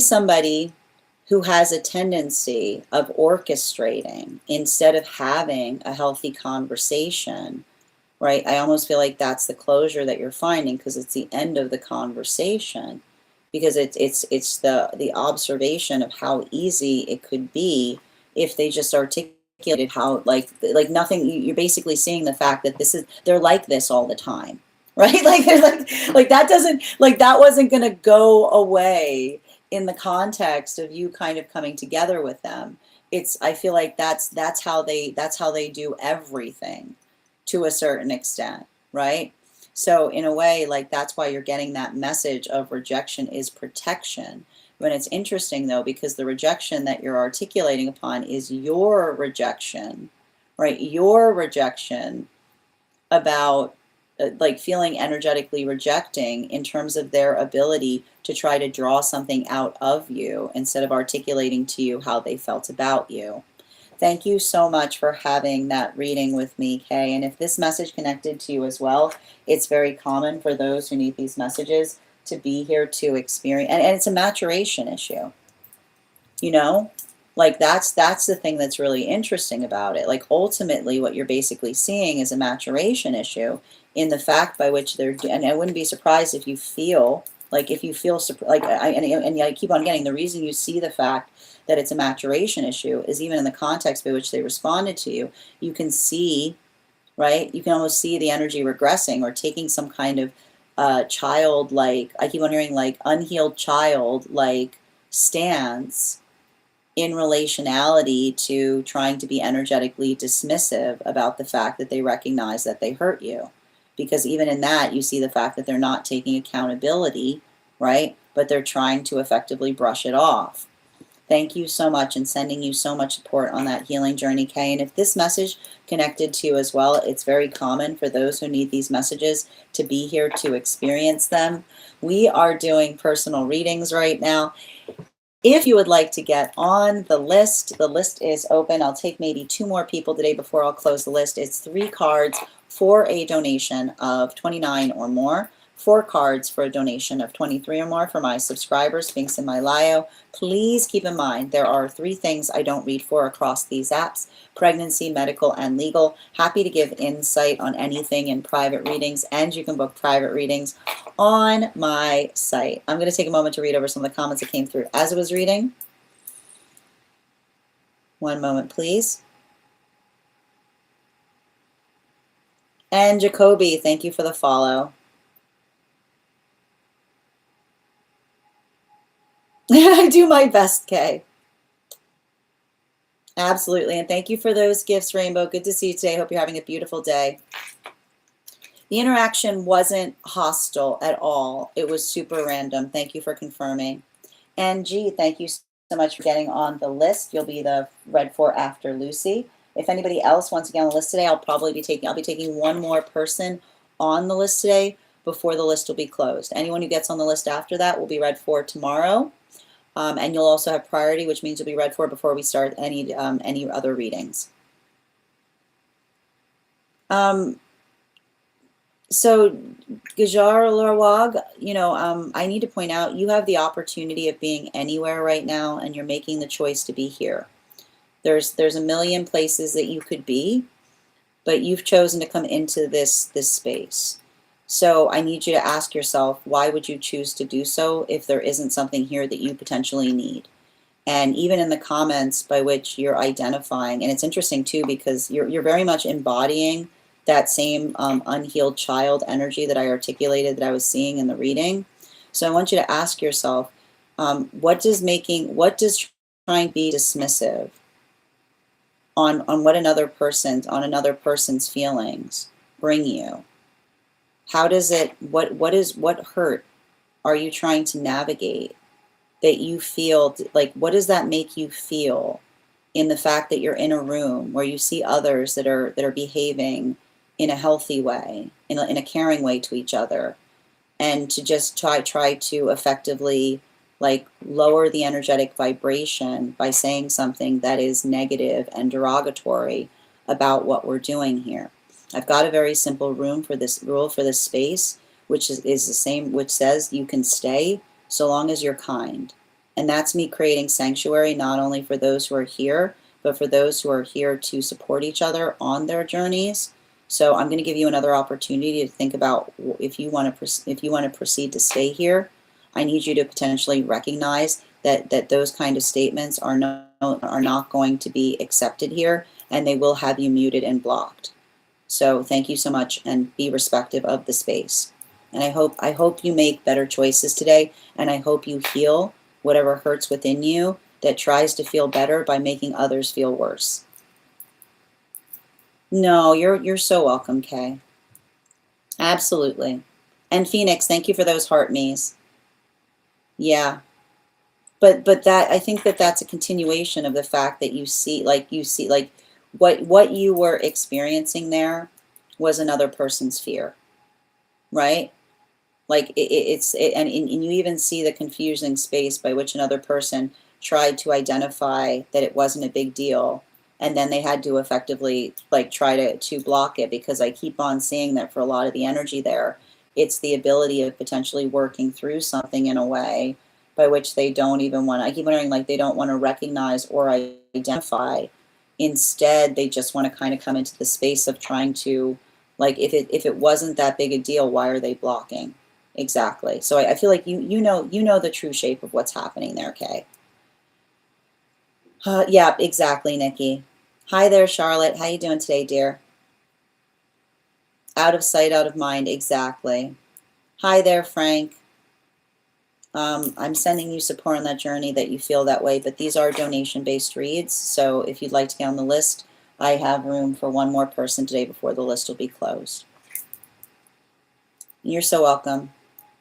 somebody who has a tendency of orchestrating instead of having a healthy conversation, right? I almost feel like that's the closure that you're finding, because it's the end of the conversation, because it's the observation of how easy it could be if they just articulated how, like nothing. You're basically seeing the fact that they're like this all the time, right? Like they're like that doesn't, like that wasn't going to go away in the context of you kind of coming together with them. I feel like that's how they do everything to a certain extent, right? So in a way, like that's why you're getting that message of rejection is protection. When it's interesting though, because the rejection that you're articulating upon is your rejection, right? Your rejection about like feeling energetically rejecting in terms of their ability to try to draw something out of you instead of articulating to you how they felt about you. Thank you so much for having that reading with me, Kay. And if this message connected to you as well, it's very common for those who need these messages to be here to experience, and it's a maturation issue, you know? Like that's the thing that's really interesting about it. Like ultimately what you're basically seeing is a maturation issue in the fact by which and I wouldn't be surprised if you feel like, like and I keep on getting, the reason you see the fact that it's a maturation issue is even in the context by which they responded to you. You can see, right? You can almost see the energy regressing or taking some kind of child, like I keep on hearing, like unhealed child like stance in relationality to trying to be energetically dismissive about the fact that they recognize that they hurt you. Because even in that, you see the fact that they're not taking accountability, right? But they're trying to effectively brush it off. Thank you so much, and sending you so much support on that healing journey, Kay. And if this message connected to you as well, it's very common for those who need these messages to be here to experience them. We are doing personal readings right now. If you would like to get on the list is open. I'll take maybe 2 more people today before I'll close the list. It's 3 cards for a donation of $29 or more. 4 cards for a donation of $23 or more for my subscribers, Sphinx in my Lio. Please keep in mind there are 3 things I don't read for across these apps: pregnancy, medical, and legal. Happy to give insight on anything in private readings, and you can book private readings on my site. I'm going to take a moment to read over some of the comments that came through as I was reading. One moment, please. And Jacoby, thank you for the follow. I do my best, Kay. Absolutely. And thank you for those gifts, Rainbow. Good to see you today. Hope you're having a beautiful day. The interaction wasn't hostile at all. It was super random. Thank you for confirming. And G, thank you so much for getting on the list. You'll be the read for after Lucy. If anybody else wants to get on the list today, I'll be taking one more person on the list today before the list will be closed. Anyone who gets on the list after that will be read for tomorrow. And you'll also have priority, which means you'll be read for before we start any other readings. So, Gajar Larwag, I need to point out you have the opportunity of being anywhere right now, and you're making the choice to be here. There's a million places that you could be, but you've chosen to come into this space. So I need you to ask yourself, why would you choose to do so if there isn't something here that you potentially need? And even in the comments by which you're identifying, and it's interesting too, because you're very much embodying that same unhealed child energy that I articulated that I was seeing in the reading. So I want you to ask yourself, what does trying to be dismissive on another person's feelings bring you? How does it, what hurt are you trying to navigate that you feel, like, what does that make you feel in the fact that you're in a room where you see others that are behaving in a healthy way, in a caring way to each other, and to just try to effectively, like, lower the energetic vibration by saying something that is negative and derogatory about what we're doing here? I've got a very simple rule for this space, which is the same, which says you can stay so long as you're kind. And that's me creating sanctuary, not only for those who are here, but for those who are here to support each other on their journeys. So I'm going to give you another opportunity to think about if you want to proceed to stay here. I need you to potentially recognize that those kind of statements are not going to be accepted here, and they will have you muted and blocked. So thank you so much, and be respectful of the space. And I hope you make better choices today, and I hope you heal whatever hurts within you that tries to feel better by making others feel worse. No, you're so welcome, Kay. Absolutely. And Phoenix, thank you for those heart me's. Yeah. But that, I think that's a continuation of the fact that you see what you were experiencing there was another person's fear, right? Like and you even see the confusing space by which another person tried to identify that it wasn't a big deal, and then they had to effectively, like, try to block it, because I keep on seeing that for a lot of the energy there, it's the ability of potentially working through something in a way by which they don't even want to, I keep wondering, like, they don't want to recognize or identify. Instead, they just want to kind of come into the space of trying to, like, if it wasn't that big a deal, why are they blocking? Exactly. So I feel like you know the true shape of what's happening there, Kay. Yeah, exactly, Nikki. Hi there, Charlotte. How you doing today, dear? Out of sight, out of mind. Exactly. Hi there, Frank. I'm sending you support on that journey that you feel that way, but these are donation-based reads, so if you'd like to get on the list, I have room for one more person today before the list will be closed. You're so welcome.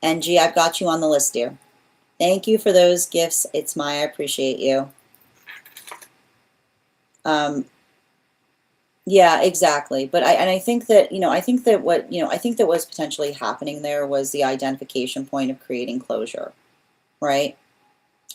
And G, I've got you on the list, dear. Thank you for those gifts. It's I appreciate you. Yeah, exactly. But I think that, I think that what's potentially happening there was the identification point of creating closure, right?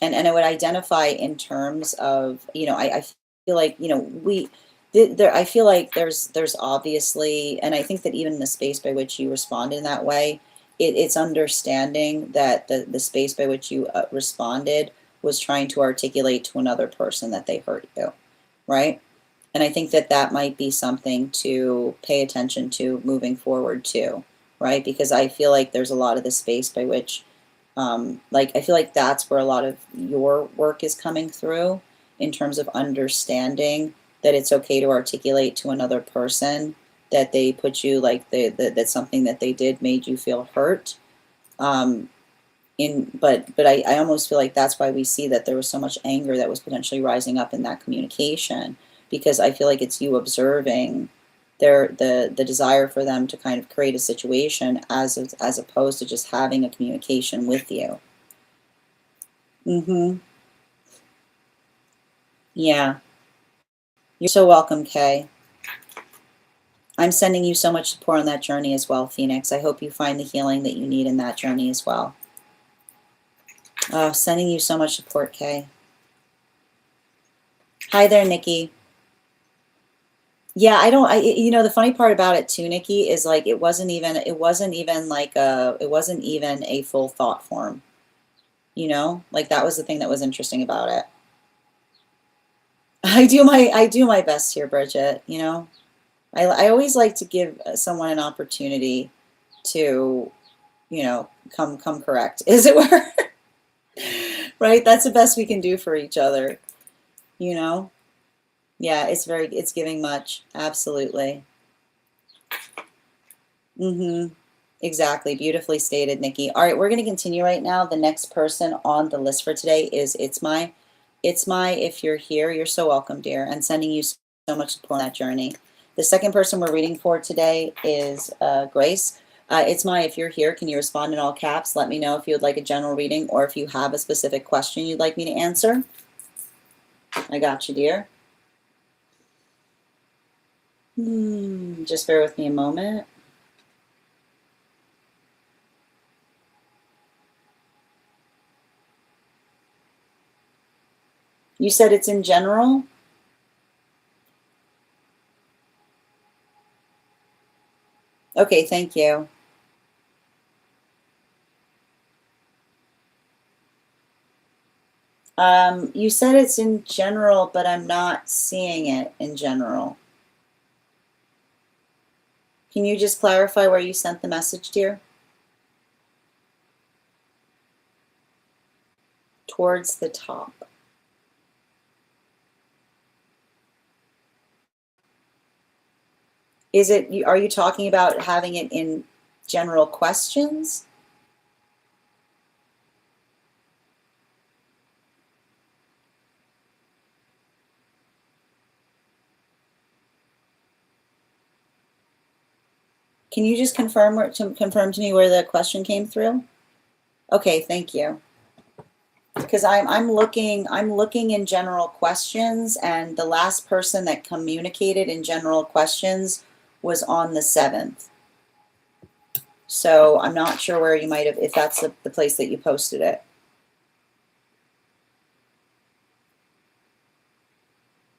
And I would identify in terms of, I feel like, I feel like there's obviously, and I think that even the space by which you respond in that way, it's understanding that the space by which you responded was trying to articulate to another person that they hurt you, right? And I think that might be something to pay attention to moving forward too, right? Because I feel like there's a lot of the space by which, I feel like that's where a lot of your work is coming through, in terms of understanding that it's okay to articulate to another person that they put you, like, that something that they did made you feel hurt. But I almost feel like that's why we see that there was so much anger that was potentially rising up in that communication, because I feel like it's you observing the desire for them to kind of create a situation as opposed to just having a communication with you. Yeah. You're so welcome, Kay. I'm sending you so much support on that journey as well, Phoenix. I hope you find the healing that you need in that journey as well. Oh, sending you so much support, Kay. Hi there, Nikki. Yeah, you know, the funny part about it too, Nikki, is like it wasn't even a full thought form. You know? Like that was the thing that was interesting about it. I do my best here, Bridget, you know? I always like to give someone an opportunity to, you know, come correct, as it were. Right? That's the best we can do for each other, you know? Yeah, it's giving much. Absolutely. Exactly. Beautifully stated, Nikki. All right, we're going to continue right now. The next person on the list for today is It's My. If you're here, you're so welcome, dear, and sending you so much support on that journey. The second person we're reading for today is Grace. It's My. If you're here, can you respond in all caps? Let me know if you would like a general reading or if you have a specific question you'd like me to answer. I got you, dear. Just bear with me a moment. You said it's in general? Okay, thank you. You said it's in general, but I'm not seeing it in general. Can you just clarify where you sent the message, dear? Towards the top. Are you talking about having it in general questions? Can you just confirm to me where the question came through? Okay, thank you. Because I'm looking in general questions, and the last person that communicated in general questions was on the 7th. So I'm not sure where you might have, if that's the place that you posted it.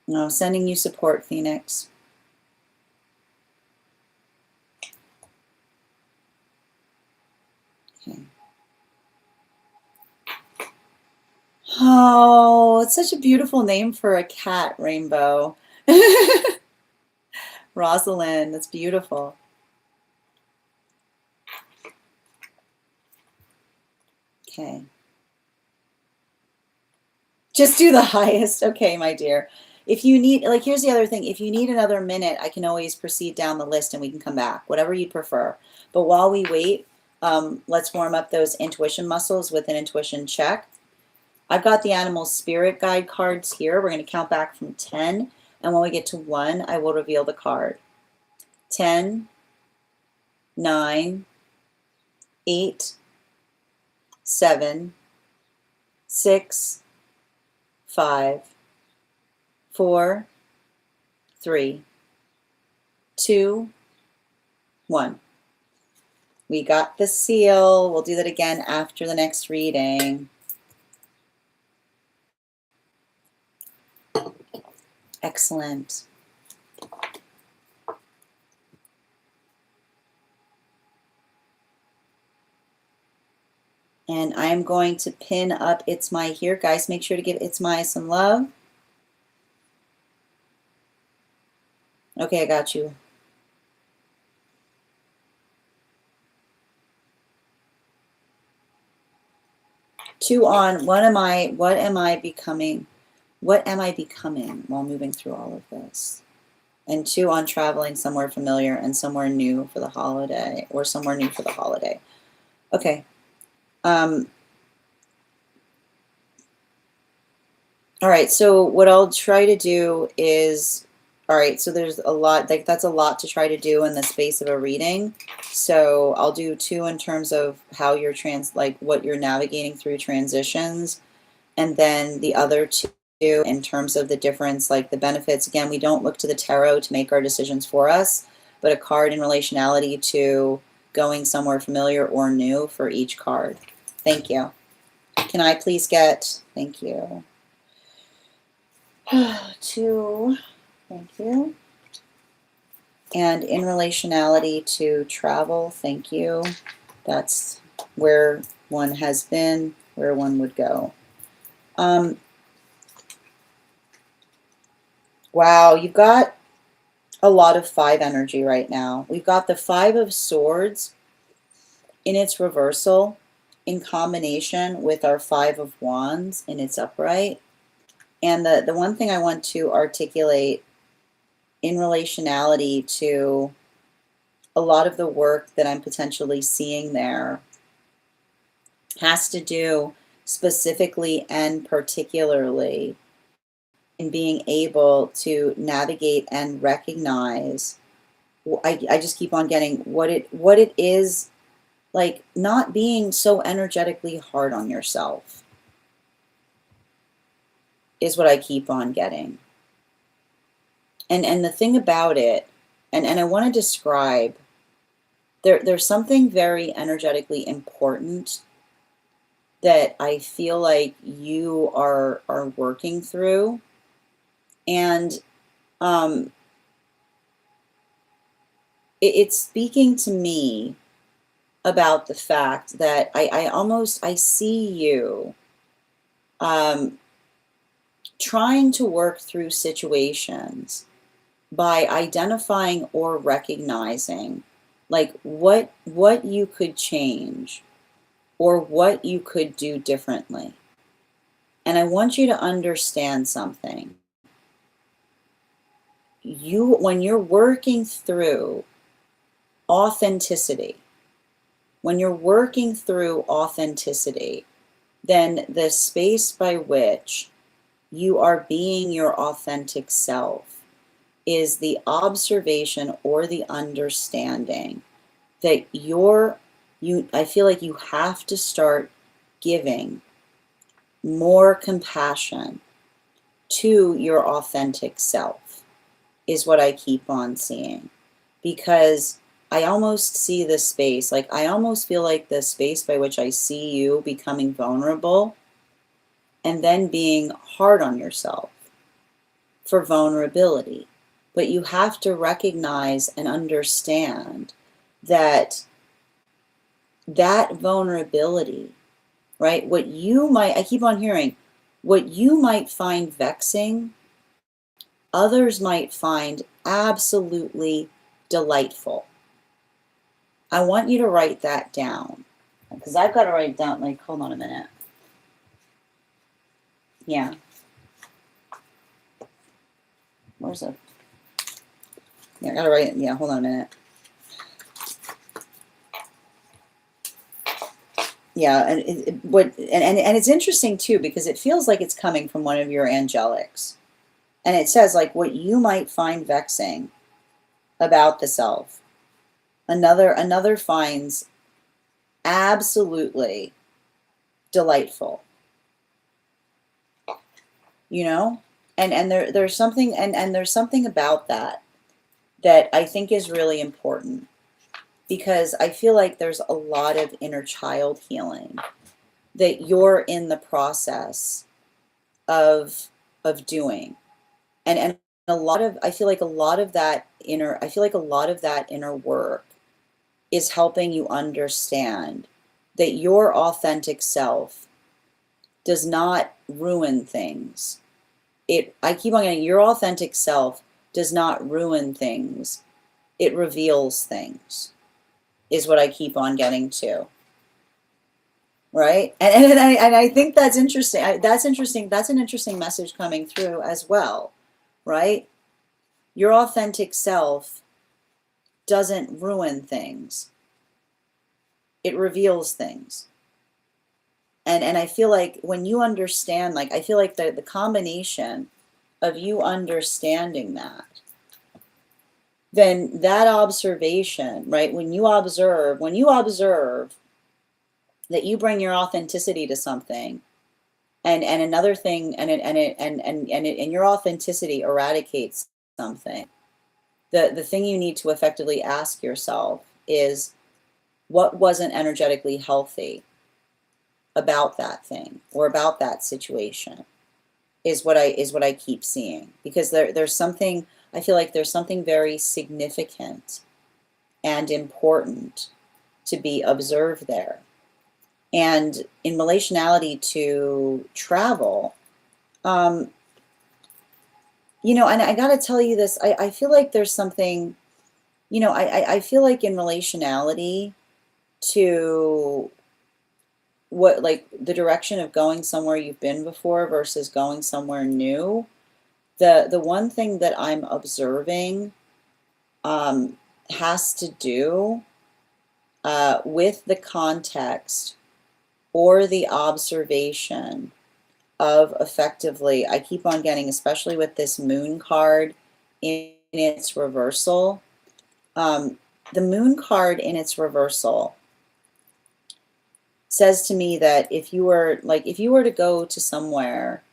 No, sending you support, Phoenix. Okay. Oh, it's such a beautiful name for a cat, Rainbow. Rosalind, that's beautiful. Okay. Just do the highest. Okay, my dear. If you need, like, here's the other thing. If you need another minute, I can always proceed down the list and we can come back, whatever you prefer. But while we wait, let's warm up those intuition muscles with an intuition check. I've got the animal spirit guide cards here. We're going to count back from 10. And when we get to 1, I will reveal the card. 10, 9, 8, 7, 6, 5, 4, 3, 2, 1. We got the seal. We'll do that again after the next reading. Excellent. And I'm going to pin up It's My here. Guys, make sure to give It's My some love. Okay, I got you. Two on, what am I becoming? What am I becoming while moving through all of this? And 2 on traveling somewhere familiar and somewhere new for the holiday, or somewhere new for the holiday. Okay. All right, so what I'll try to do is, all right, so there's a lot, like that's a lot to try to do in the space of a reading. So I'll do 2 in terms of how you're like what you're navigating through transitions, and then the other 2 in terms of the difference, like the benefits. Again, we don't look to the tarot to make our decisions for us, but a card in relationality to going somewhere familiar or new for each card. Thank you. Can I please get, thank you. 2, thank you. And in relationality to travel, thank you. That's where one has been, where one would go. Wow, you've got a lot of 5 energy right now. We've got the 5 of Swords in its reversal in combination with our 5 of Wands in its upright. And the one thing I want to articulate in relationality to a lot of the work that I'm potentially seeing there has to do specifically and particularly in being able to navigate and recognize. I just keep on getting what it is, like not being so energetically hard on yourself is what I keep on getting. And the thing about it, and I want to describe, there's something very energetically important that I feel like you are working through. And it's speaking to me about the fact that I see you trying to work through situations by identifying or recognizing like what you could change or what you could do differently. And I want you to understand something. When you're working through authenticity, then the space by which you are being your authentic self is the observation or the understanding that I feel like you have to start giving more compassion to your authentic self is what I keep on seeing. Because I almost see the space, like I almost feel like the space by which I see you becoming vulnerable and then being hard on yourself for vulnerability. But you have to recognize and understand that vulnerability, right? I keep on hearing, what you might find vexing, others might find absolutely delightful. I want you to write that down, because I've got to write down, like, hold on a minute. Yeah. Where's it? Yeah, I got to write it. Yeah, hold on a minute. Yeah, and it's interesting too, because it feels like it's coming from one of your angelics. And it says like what you might find vexing about the self, another finds absolutely delightful. You know? And there's something and there's something about that I think is really important, because I feel like there's a lot of inner child healing that you're in the process of doing. And a lot of I feel like a lot of that inner work is helping you understand that your authentic self does not ruin things. I keep on getting, your authentic self does not ruin things. It reveals things, is what I keep on getting to. Right? And I think that's interesting. That's interesting. That's an interesting message coming through as well. Right? Your authentic self doesn't ruin things. It reveals things. And I feel like when you understand, like, I feel like the combination of you understanding that, then that observation, right? When you observe that you bring your authenticity to something, and another thing, and your authenticity eradicates something. The thing you need to effectively ask yourself is, what wasn't energetically healthy about that thing or about that situation? Is what I keep seeing, because there's something, I feel like there's something very significant and important to be observed there. And in relationality to travel, and I got to tell you this, I feel like there's something, I feel like in relationality to what, like, the direction of going somewhere you've been before versus going somewhere new, the one thing that I'm observing has to do with the context or the observation of, effectively, I keep on getting, especially with this moon card in its reversal, the moon card in its reversal says to me that if you were to go to somewhere,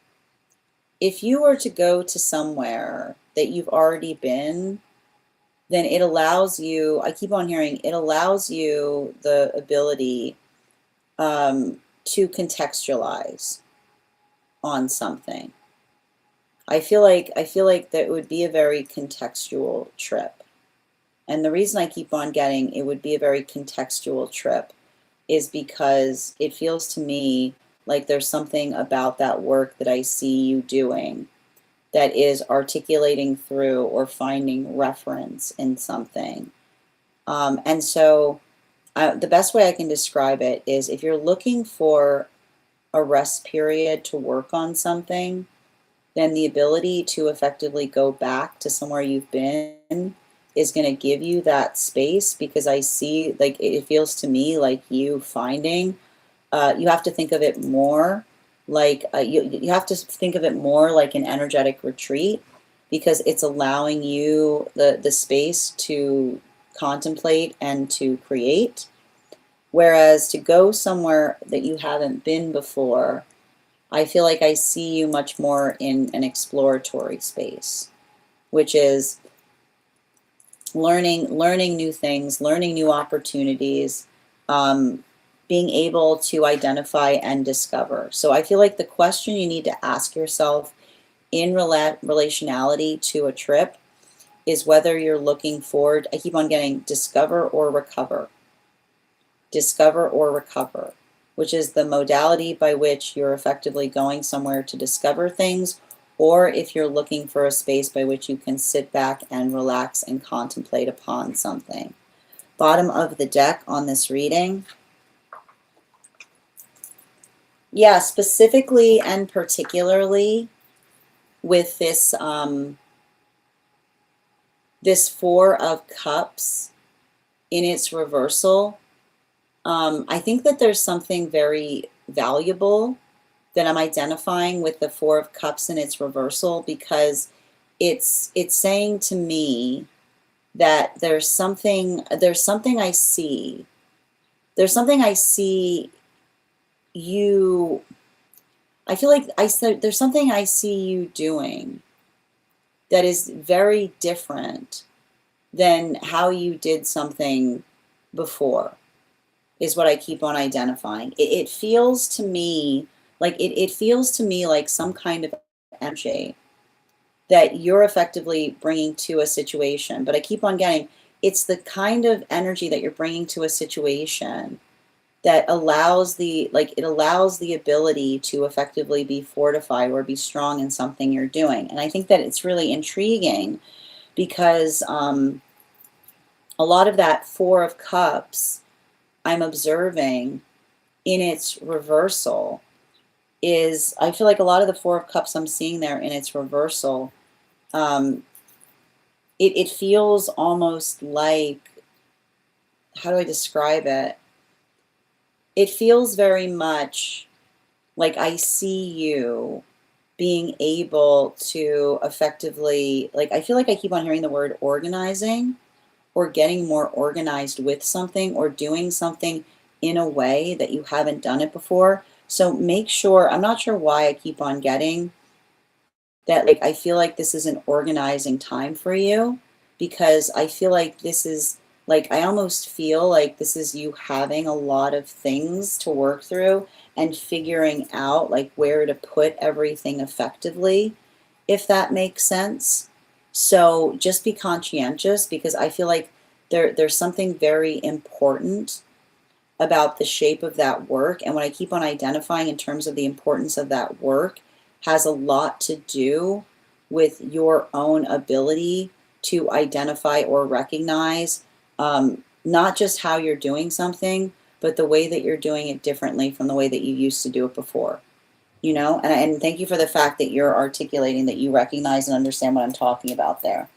that you've already been, then it allows you, I keep on hearing, it allows you the ability to contextualize on something. I feel like that would be a very contextual trip. And the reason I keep on getting it would be a very contextual trip is because it feels to me like there's something about that work that I see you doing that is articulating through or finding reference in something. And so the best way I can describe it is, if you're looking for a rest period to work on something, then the ability to effectively go back to somewhere you've been is going to give you that space, because I see, like, it feels to me like you finding, you have to think of it more like, you have to think of it more like an energetic retreat, because it's allowing you the space to contemplate and to create. Whereas to go somewhere that you haven't been before, I feel like I see you much more in an exploratory space, which is learning new things, learning new opportunities, being able to identify and discover. So I feel like the question you need to ask yourself in relationality to a trip is whether you're looking forward, I keep on getting discover or recover. Discover or recover, which is the modality by which you're effectively going somewhere to discover things, or if you're looking for a space by which you can sit back and relax and contemplate upon something. Bottom of the deck on this reading. Yeah, specifically and particularly with this this Four of Cups in its reversal, I think that there's something very valuable that I'm identifying with the Four of Cups in its reversal, because it's saying to me that there's something I see. There's something I see you, I feel like there's something I see you doing that is very different than how you did something before, is what I keep on identifying. It feels to me like it feels to me like some kind of energy that you're effectively bringing to a situation. But I keep on getting, it's the kind of energy that you're bringing to a situation that allows it allows the ability to effectively be fortified or be strong in something you're doing. And I think that it's really intriguing, because a lot of that Four of Cups I'm observing in its reversal is, I feel like a lot of the Four of Cups I'm seeing there in its reversal, it feels almost like, how do I describe it? It feels very much like I see you being able to effectively, like I feel like I keep on hearing the word organizing, or getting more organized with something, or doing something in a way that you haven't done it before. So make sure, I'm not sure why I keep on getting that, like I feel like this is an organizing time for you, because I feel like this is, like I almost feel like this is you having a lot of things to work through and figuring out like where to put everything effectively, if that makes sense. So just be conscientious, because I feel like there's something very important about the shape of that work. And what I keep on identifying in terms of the importance of that work has a lot to do with your own ability to identify or recognize not just how you're doing something, but the way that you're doing it differently from the way that you used to do it before. You know, and thank you for the fact that you're articulating that you recognize and understand what I'm talking about there.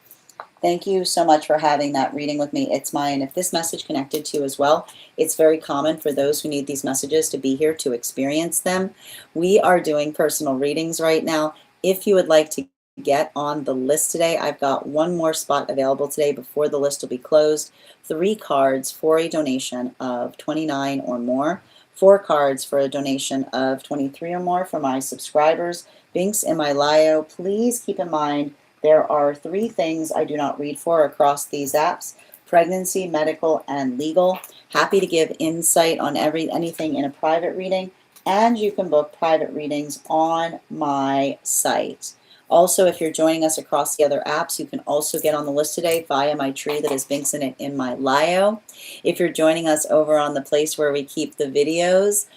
Thank you so much for having that reading with me. It's mine. If this message connected to you as well, it's very common for those who need these messages to be here to experience them. We are doing personal readings right now. If you would like to get on the list today, I've got one more spot available today before the list will be closed. 3 cards for a donation of $29 or more. 4 cards for a donation of $23 or more for my subscribers. Links in my bio. Please keep in mind, there are 3 things I do not read for across these apps: pregnancy, medical, and legal. Happy to give insight on anything in a private reading, and you can book private readings on my site. Also, if you're joining us across the other apps, you can also get on the list today via my tree that has links in it in my bio. If you're joining us over on the place where we keep the videos,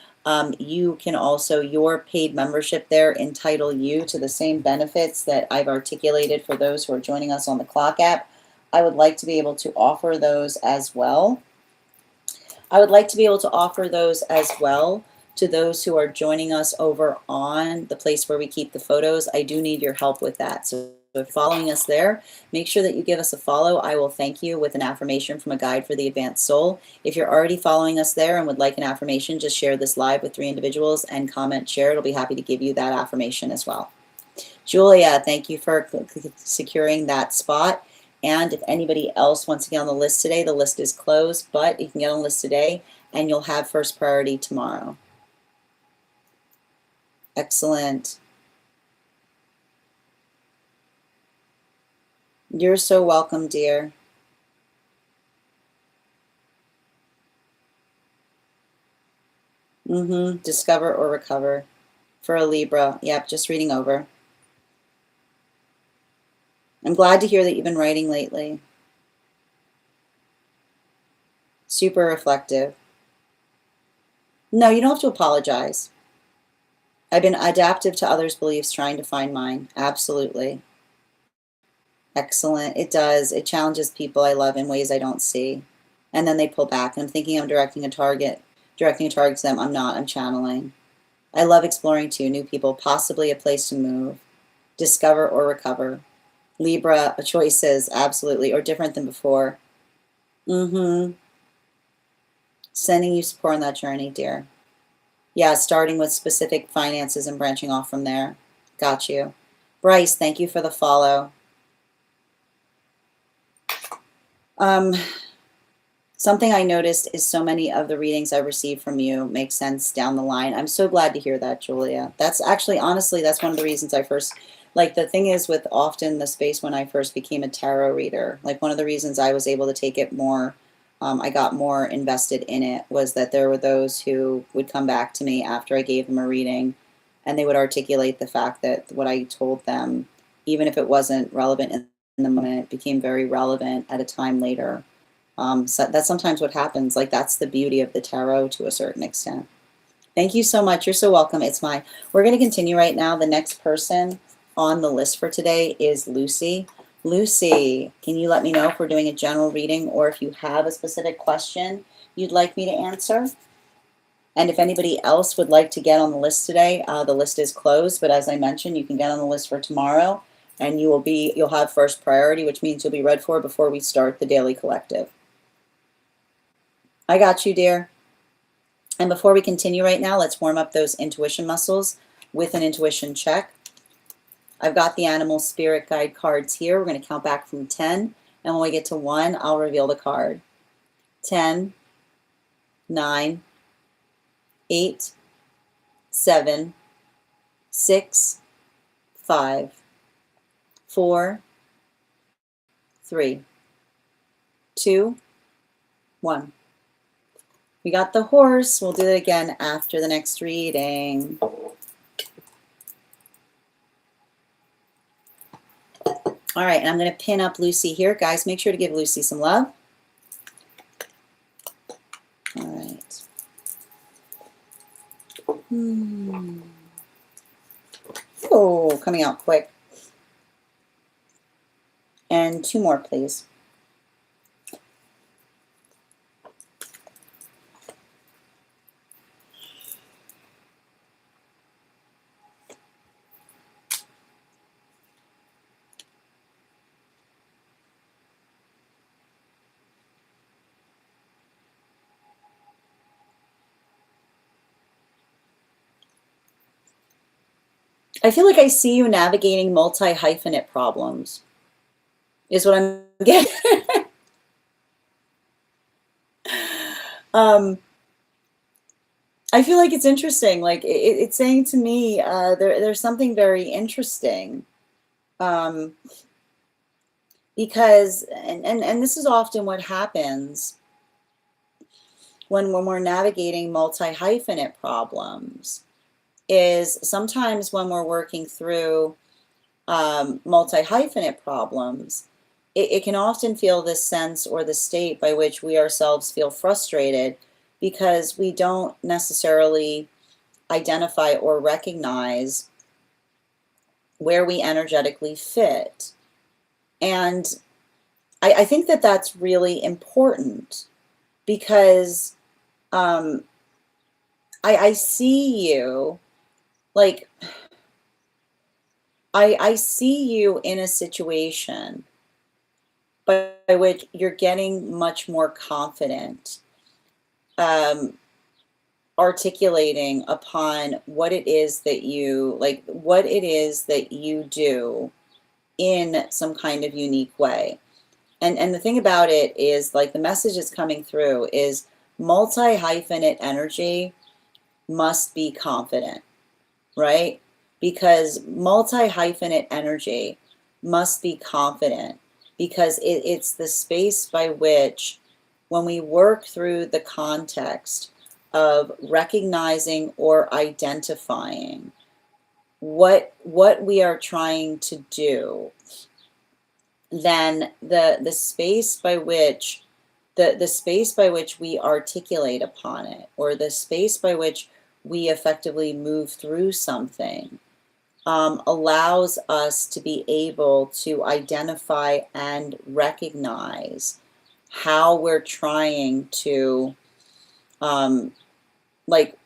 you can also, your paid membership there entitle you to the same benefits that I've articulated for those who are joining us on the Clock app. I would like to be able to offer those as well. I would like to be able to offer those as well to those who are joining us over on the place where we keep the photos. I do need your help with that. So if following us there, make sure that you give us a follow. I will thank you with an affirmation from a guide for the advanced soul. If you're already following us there and would like an affirmation, just share this live with 3 individuals and comment share. It'll be happy to give you that affirmation as well. Julia, thank you for securing that spot. And if anybody else wants to get on the list today, the list is closed, but you can get on the list today and you'll have first priority tomorrow. Excellent. You're so welcome, dear. Discover or recover. For a Libra. Yep, just reading over. I'm glad to hear that you've been writing lately. Super reflective. No, you don't have to apologize. I've been adaptive to others' beliefs, trying to find mine. Absolutely. Excellent. It does. It challenges people I love in ways I don't see. And then they pull back. And I'm thinking I'm directing a target to them. I'm not. I'm channeling. I love exploring too. New people, possibly a place to move. Discover or recover. Libra choices, absolutely, or different than before. Sending you support on that journey, dear. Yeah, starting with specific finances and branching off from there. Got you. Bryce, thank you for the follow. Something I noticed is so many of the readings I received from you make sense down the line. I'm so glad to hear that, Julia. That's actually, honestly, that's one of the reasons I first, like the thing is with often the space when I first became a tarot reader, like one of the reasons I was able to take it more, I got more invested in it, was that there were those who would come back to me after I gave them a reading and they would articulate the fact that what I told them, even if it wasn't relevant in the moment, became very relevant at a time later. So that's sometimes what happens. Like that's the beauty of the tarot to a certain extent. Thank you so much. You're so welcome. We're going to continue right now. The next person on the list for today is Lucy. Lucy, can you let me know if we're doing a general reading or if you have a specific question you'd like me to answer? And if anybody else would like to get on the list today, the list is closed, but as I mentioned, you can get on the list for tomorrow and you'll have first priority, which means you'll be read for before we start the daily collective. I got you, dear. And before we continue right now, let's warm up those intuition muscles with an intuition check. I've got the animal spirit guide cards here. We're going to count back from 10. And when we get to 1, I'll reveal the card. 10, 9, 8, 7, 6, 5, 4, 3, 2, 1. We got the horse. We'll do it again after the next reading. All right, and I'm going to pin up Lucy here. Guys, make sure to give Lucy some love. All right. Oh, coming out quick. And 2 more, please. I feel like I see you navigating multi-hyphenate problems, is what I'm getting. I feel like it's interesting. Like it's saying to me, there's something very interesting. Because, and this is often what happens when we're navigating multi-hyphenate problems, is sometimes when we're working through multi-hyphenate problems, it can often feel this sense or the state by which we ourselves feel frustrated because we don't necessarily identify or recognize where we energetically fit. And I think that that's really important because I see you, like, I see you in a situation by which you're getting much more confident, articulating upon what it is that you, like, what it is that you do in some kind of unique way. And the thing about it is, like, the message is coming through is multi-hyphenate energy must be confident, right? Because multi-hyphenate energy must be confident because it's the space by which, when we work through the context of recognizing or identifying what we are trying to do, then the space by which the space by which we articulate upon it, or the space by which we effectively move through something, allows us to be able to identify and recognize how we're trying to, like,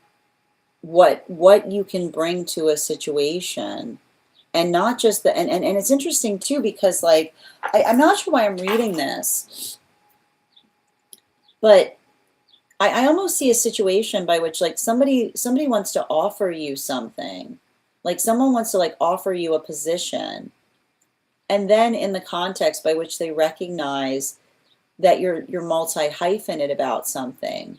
what you can bring to a situation. And not just the, and it's interesting too, because, like, I'm not sure why I'm reading this, but I almost see a situation by which, like, somebody wants to offer you something, like someone wants to, like, offer you a position, and then in the context by which they recognize that you're multi-hyphenate about something,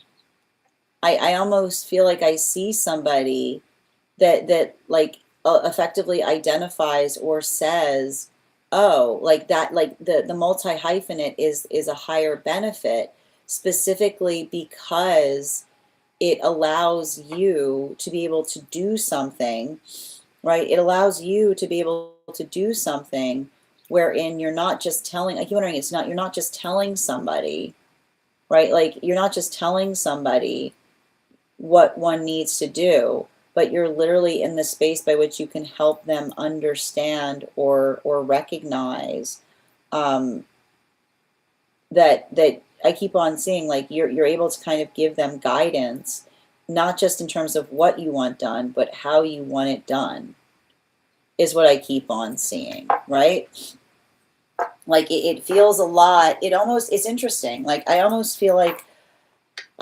I almost feel like I see somebody that like effectively identifies or says, oh, like that, like the multi-hyphenate is a higher benefit, specifically because it allows you to be able to do something, right? It allows you to be able to do something wherein you're not just telling, like, you're wondering, you're not just telling somebody, right? Like, you're not just telling somebody what one needs to do, but you're literally in the space by which you can help them understand or recognize that I keep on seeing, like, you're able to kind of give them guidance, not just in terms of what you want done, but how you want it done, is what I keep on seeing, right? Like, it feels a lot, it's interesting. Like, I almost feel like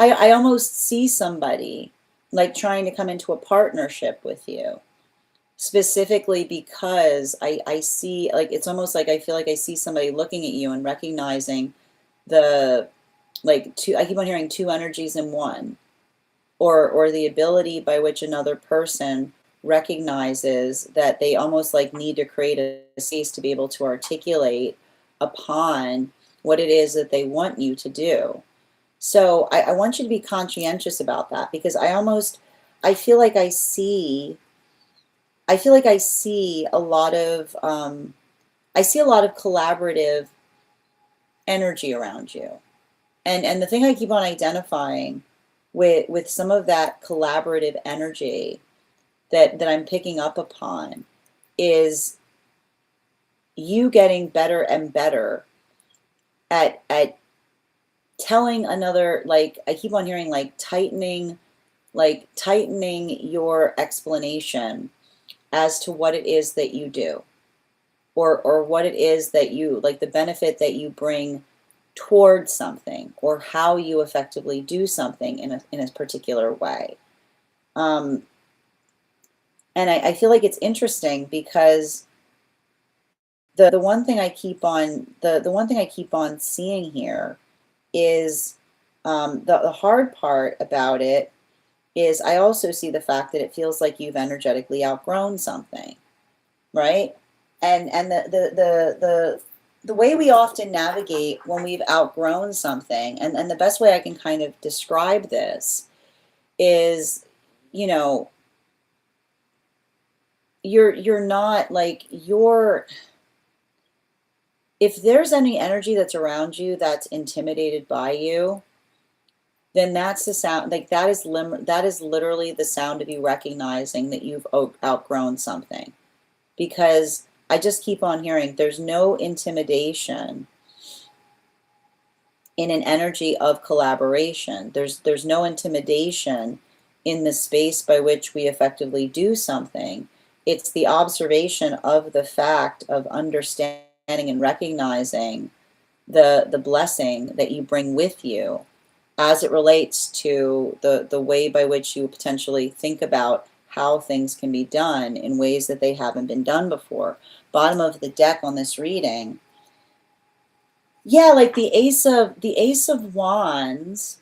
I almost see somebody like trying to come into a partnership with you, specifically because I see, like, it's almost like I feel like I see somebody looking at you and recognizing the, like, two, I keep on hearing two energies in one, or the ability by which another person recognizes that they almost like need to create a space to be able to articulate upon what it is that they want you to do. So I want you to be conscientious about that, because I feel like I see a lot of I see a lot of collaborative energy around you. And the thing I keep on identifying with some of that collaborative energy that I'm picking up upon is you getting better and better at telling another, like, I keep on hearing like tightening your explanation as to what it is that you do, or what it is that you, like, the benefit that you bring towards something, or how you effectively do something in a particular way. And I feel like it's interesting because the one thing I keep on the one thing I keep on seeing here is the hard part about it is I also see the fact that it feels like you've energetically outgrown something, right? And the way we often navigate when we've outgrown something, and the best way I can kind of describe this is, you know, you're not like if there's any energy that's around you that's intimidated by you, then that's the sound, like that is literally the sound of you recognizing that you've outgrown something. Because I just keep on hearing there's no intimidation in an energy of collaboration. There's no intimidation in the space by which we effectively do something. It's the observation of the fact of understanding and recognizing the blessing that you bring with you as it relates to the way by which you potentially think about how things can be done in ways that they haven't been done before. Bottom of the deck on this reading, yeah, like the Ace of Wands,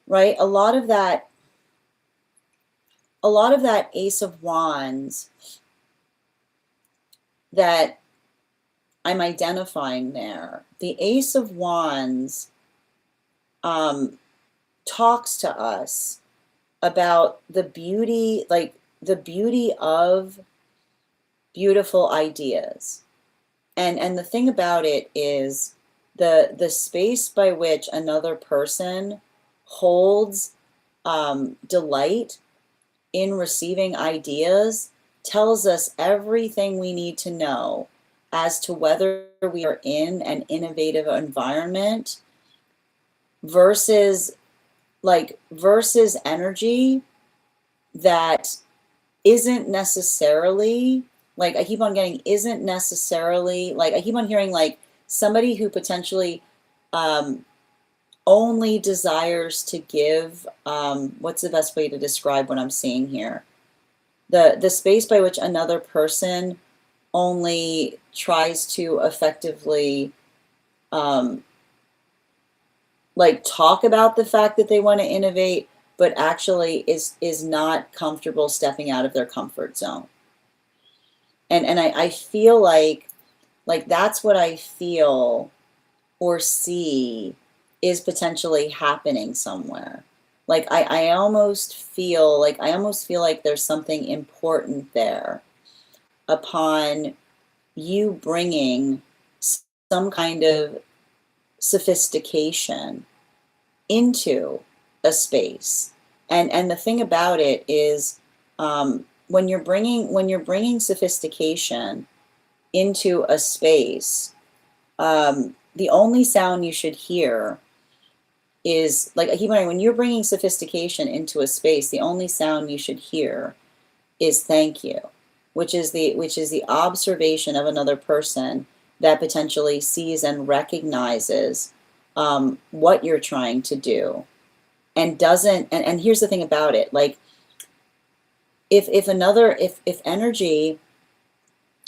right? A lot of that Ace of Wands that I'm identifying there. The Ace of Wands talks to us about the beauty, like the beauty of beautiful ideas. And the thing about it is the space by which another person holds delight in receiving ideas tells us everything we need to know as to whether we are in an innovative environment versus energy that isn't necessarily, like, I keep on getting isn't necessarily, like, I keep on hearing like somebody who potentially only desires to give, what's the best way to describe what I'm seeing here? The space by which another person only tries to effectively like talk about the fact that they want to innovate, but actually is not comfortable stepping out of their comfort zone. And I feel like that's what I feel or see is potentially happening somewhere. Like I almost feel like there's something important there upon you bringing some kind of sophistication into a space. And the thing about it is, when you're bringing sophistication into a space, the only sound you should hear is, like, I keep wondering, when you're bringing sophistication into a space, the only sound you should hear is thank you, which is the observation of another person that potentially sees and recognizes what you're trying to do, and doesn't, and here's the thing about it, like if energy,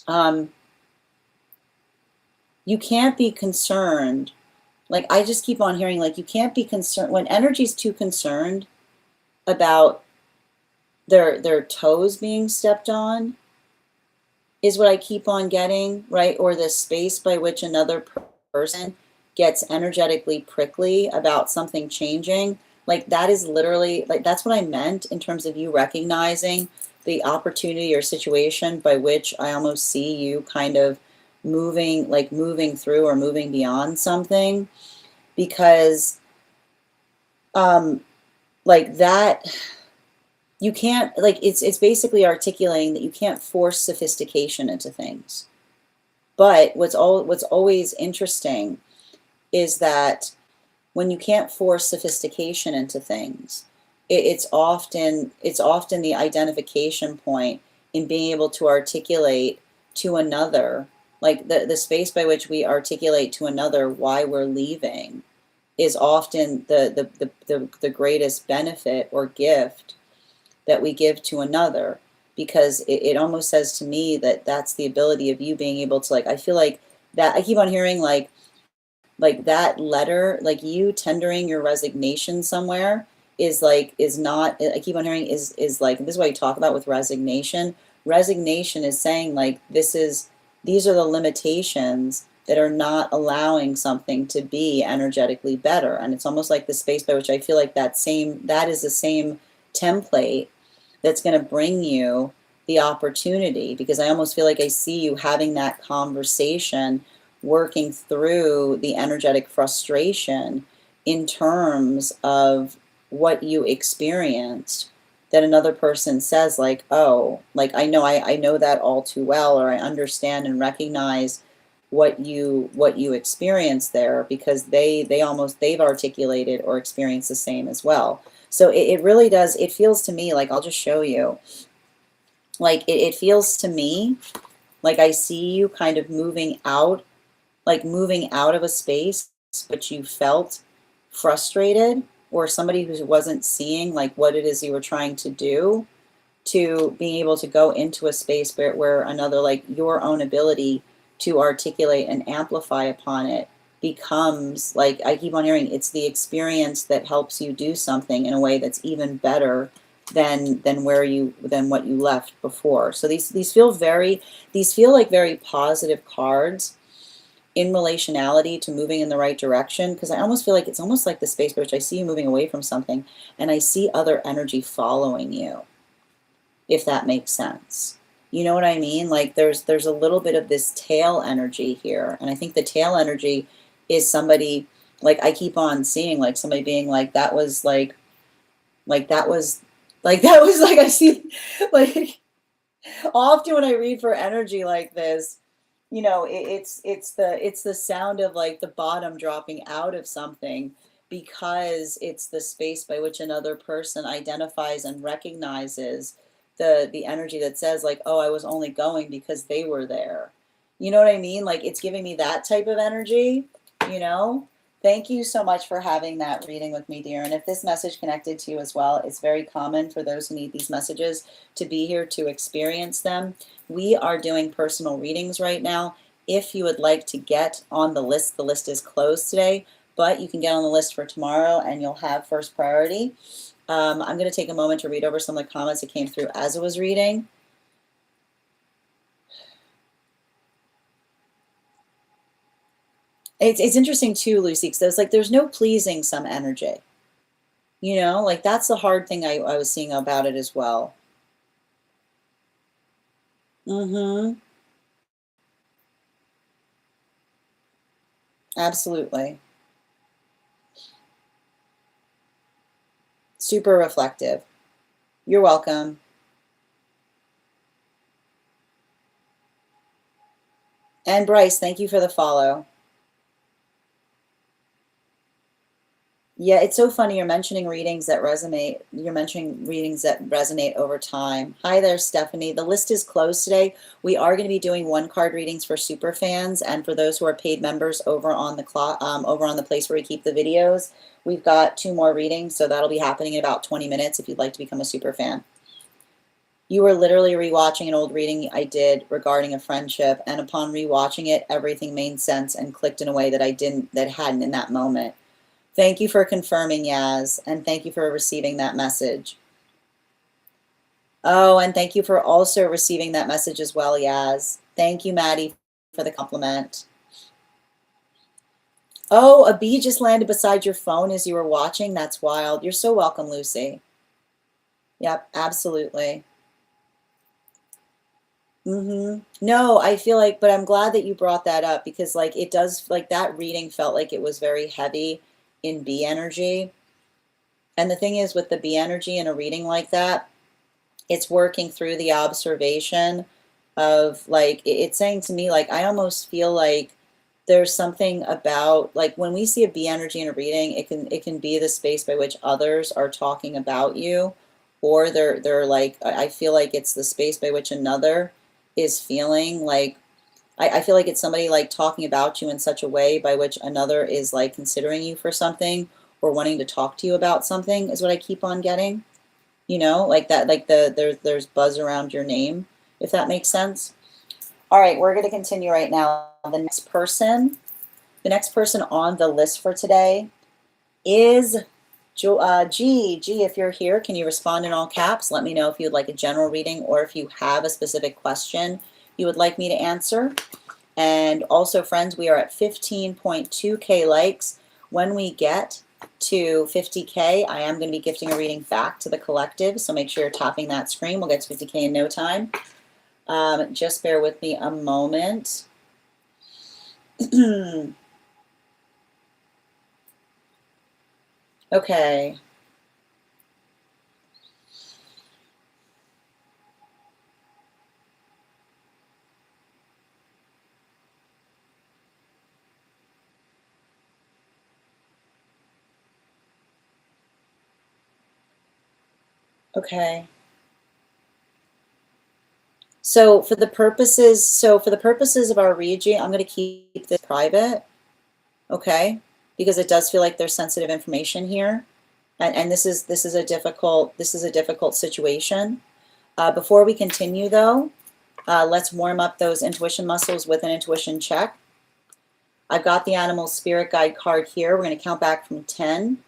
um, you can't be concerned. Like I just keep on hearing, like you can't be concerned when energy's too concerned about their toes being stepped on, is what I keep on getting, right? Or the space by which another person gets energetically prickly about something changing. Like that is literally, like that's what I meant in terms of you recognizing the opportunity or situation by which I almost see you kind of moving, like moving through or moving beyond something. Because like that, you can't, like it's basically articulating that you can't force sophistication into things. But what's always interesting is that when you can't force sophistication into things, it's often the identification point in being able to articulate to another, like the space by which we articulate to another why we're leaving is often the greatest benefit or gift that we give to another, because it almost says to me that that's the ability of you being able to, like, I feel like that I keep on hearing like that letter, like you tendering your resignation somewhere is not, I keep on hearing is like, this is what you talk about with resignation. Resignation is saying like these are the limitations that are not allowing something to be energetically better. And it's almost like the space by which I feel like that is the same template that's going to bring you the opportunity, because I almost feel like I see you having that conversation, working through the energetic frustration in terms of what you experienced, that another person says like, oh, like I know that all too well, or I understand and recognize what you experienced there, because they've articulated or experienced the same as well. So it really does, it feels to me like, I'll just show you, like it feels to me like I see you kind of moving out, like moving out of a space but you felt frustrated, or somebody who wasn't seeing like what it is you were trying to do, to being able to go into a space where another, like your own ability to articulate and amplify upon it becomes, like I keep on hearing, it's the experience that helps you do something in a way that's even better than what you left before. So these feel like very positive cards in relationality to moving in the right direction, because I almost feel like it's almost like the space by which I see you moving away from something and I see other energy following you, if that makes sense. You know what I mean? Like there's a little bit of this tail energy here, and I think the tail energy is somebody, like I keep on seeing like somebody being like, that was like that was that was like, I see like often when I read for energy like this, you know, it's the sound of like the bottom dropping out of something, because it's the space by which another person identifies and recognizes the energy that says like, oh, I was only going because they were there. You know what I mean? Like it's giving me that type of energy, you know? Thank you so much for having that reading with me, dear. And if this message connected to you as well, it's very common for those who need these messages to be here to experience them. We are doing personal readings right now. If you would like to get on the list is closed today, but you can get on the list for tomorrow and you'll have first priority. I'm going to take a moment to read over some of the comments that came through as I was reading. It's interesting too, Lucy, because there's no pleasing some energy. You know, like that's the hard thing I was seeing about it as well. Mm-hmm. Absolutely. Super reflective. You're welcome. And Bryce, thank you for the follow. Yeah, it's so funny you're mentioning readings that resonate. You're mentioning readings that resonate over time. Hi there, Stephanie. The list is closed today. We are going to be doing one card readings for super fans and for those who are paid members over on the over on the place where we keep the videos. We've got 2 more readings, so that'll be happening in about 20 minutes if you'd like to become a super fan. You were literally rewatching an old reading I did regarding a friendship, and upon rewatching it, everything made sense and clicked in a way that that hadn't in that moment. Thank you for confirming, Yaz, and thank you for receiving that message. Oh, and thank you for also receiving that message as well, Yaz. Thank you, Maddie, for the compliment. Oh, a bee just landed beside your phone as you were watching. That's wild. You're so welcome, Lucy. Yep, absolutely. No, I feel like, but I'm glad that you brought that up because like it does, like that reading felt like it was very heavy in bee energy. And the thing is with the bee energy in a reading like that, it's working through the observation of like it's saying to me like I almost feel like there's something about like when we see a bee energy in a reading, it can be the space by which others are talking about you, or they're like I feel like it's the space by which another is feeling like I feel like it's somebody like talking about you in such a way by which another is like considering you for something or wanting to talk to you about something is what I keep on getting. You know, like that, like there's buzz around your name, if that makes sense. All right, we're going to continue right now. The next person on the list for today is G. G, if you're here, can you respond in all caps? Let me know if you'd like a general reading or if you have a specific question you would like me to answer. And also, friends, we are at 15.2K likes. When we get to 50K, I am going to be gifting a reading back to the collective, so make sure you're tapping that screen. We'll get to 50K in no time. Just bear with me a moment. Okay. Okay. So for the purposes of our reading, I'm going to keep this private, okay? Because it does feel like there's sensitive information here, and this is a difficult situation. Before we continue, though, let's warm up those intuition muscles with an intuition check. I've got the animal spirit guide card here. We're going to count back from 10,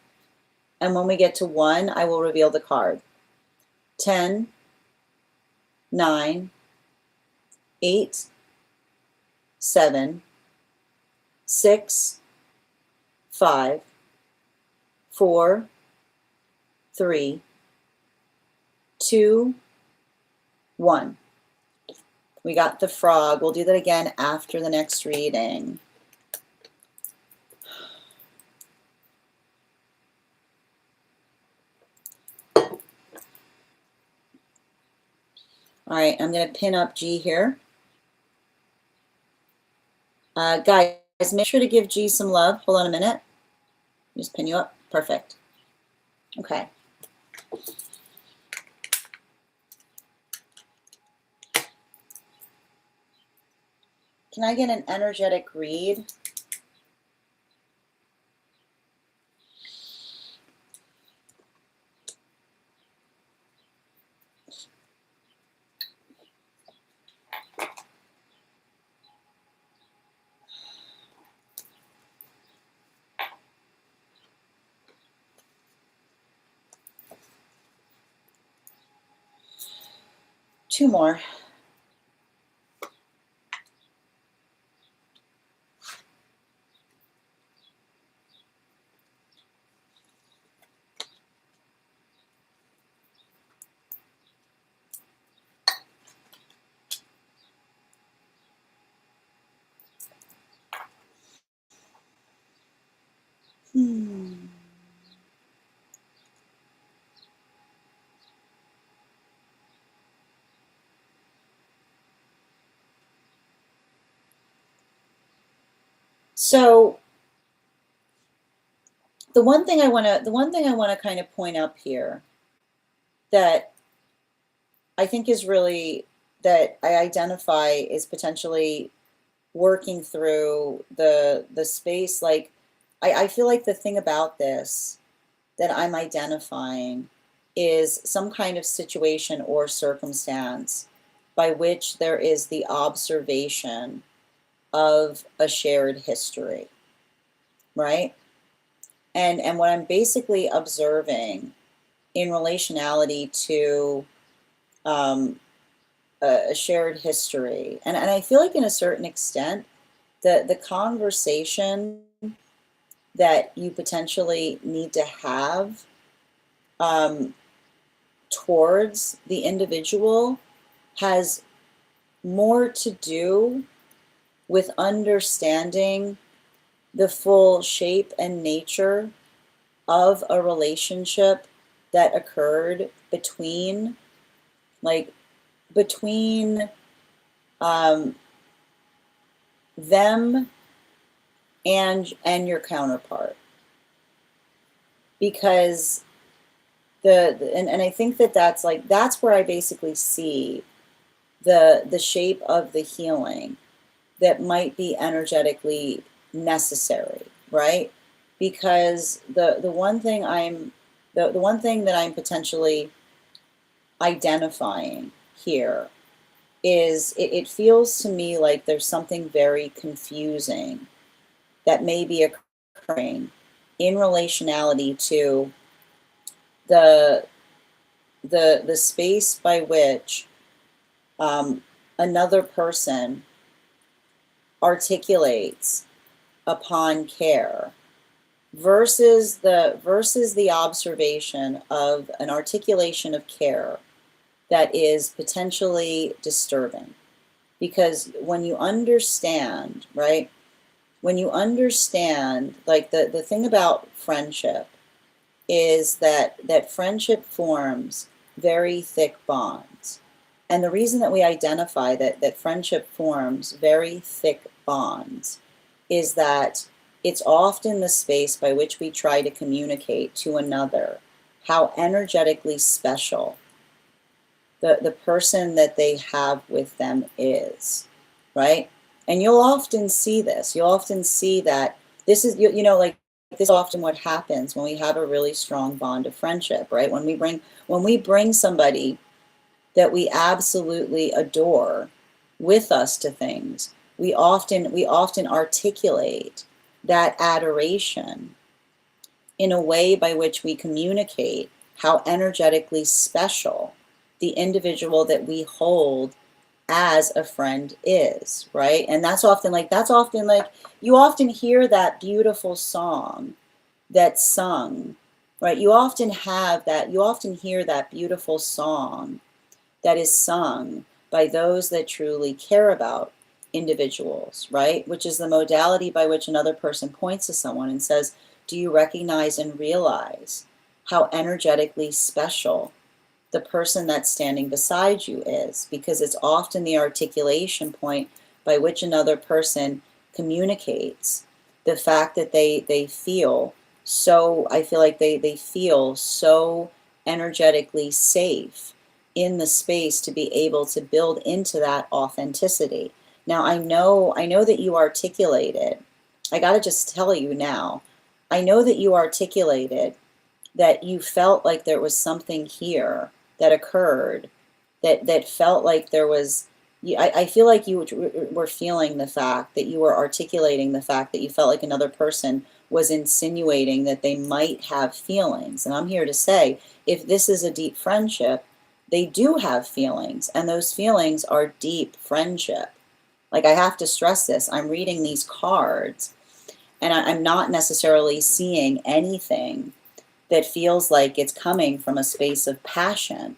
and when we get to 1, I will reveal the card. 10, 9, 8, 7, 6, 5, 4, 3, 2, 1. We got the frog. We'll do that again after the next reading. All right, I'm going to pin up G here. Guys, make sure to give G some love. Hold on a minute. Just pin you up. Perfect. Okay. Can I get an energetic read? Two more. So the one thing I want to kind of point up here that I think is really, that I identify is potentially working through the space. Like, I feel like the thing about this that I'm identifying is some kind of situation or circumstance by which there is the observation of a shared history, right? And what I'm basically observing in relationality to a shared history, and I feel like in a certain extent, the conversation that you potentially need to have towards the individual has more to do with understanding the full shape and nature of a relationship that occurred between, like, between them and your counterpart. Because and I think that's like, that's where I basically see the shape of the healing that might be energetically necessary, right? Because the one thing the one thing that I'm potentially identifying here is it feels to me like there's something very confusing that may be occurring in relationality to the space by which another person articulates upon care versus the observation of an articulation of care that is potentially disturbing. Because when you understand, right, when you understand, like, the thing about friendship is that friendship forms very thick bonds. And the reason that we identify that friendship forms very thick bonds is that it's often the space by which we try to communicate to another how energetically special the person that they have with them is, right? And you'll often see this. You'll often see that this is, you know, like, this is often what happens when we have a really strong bond of friendship, right? When we bring somebody that we absolutely adore with us to things, we often articulate that adoration in a way by which we communicate how energetically special the individual that we hold as a friend is, right? And that's often like you often hear that beautiful song that's sung, right? You often hear that beautiful song that is sung by those that truly care about individuals, right? Which is the modality by which another person points to someone and says, do you recognize and realize how energetically special the person that's standing beside you is? Because it's often the articulation point by which another person communicates the fact that they feel so, I feel like they feel so energetically safe in the space to be able to build into that authenticity. Now, I know that you articulated, I got to just tell you now, I know that you articulated that you felt like there was something here that occurred that felt like there was, I feel like you were feeling the fact that you were articulating the fact that you felt like another person was insinuating that they might have feelings. And I'm here to say, if this is a deep friendship, they do have feelings, and those feelings are deep friendship. Like, I have to stress this. I'm reading these cards, and I'm not necessarily seeing anything that feels like it's coming from a space of passion.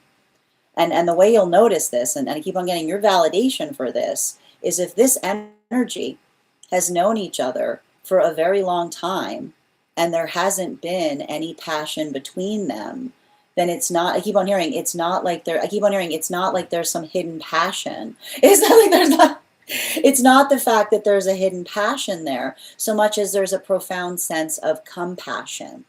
And the way you'll notice this, and I keep on getting your validation for this, is if this energy has known each other for a very long time and there hasn't been any passion between them, then it's not, I keep on hearing, it's not like there's some hidden passion. It's not like there's not, it's not the fact that there's a hidden passion there so much as there's a profound sense of compassion.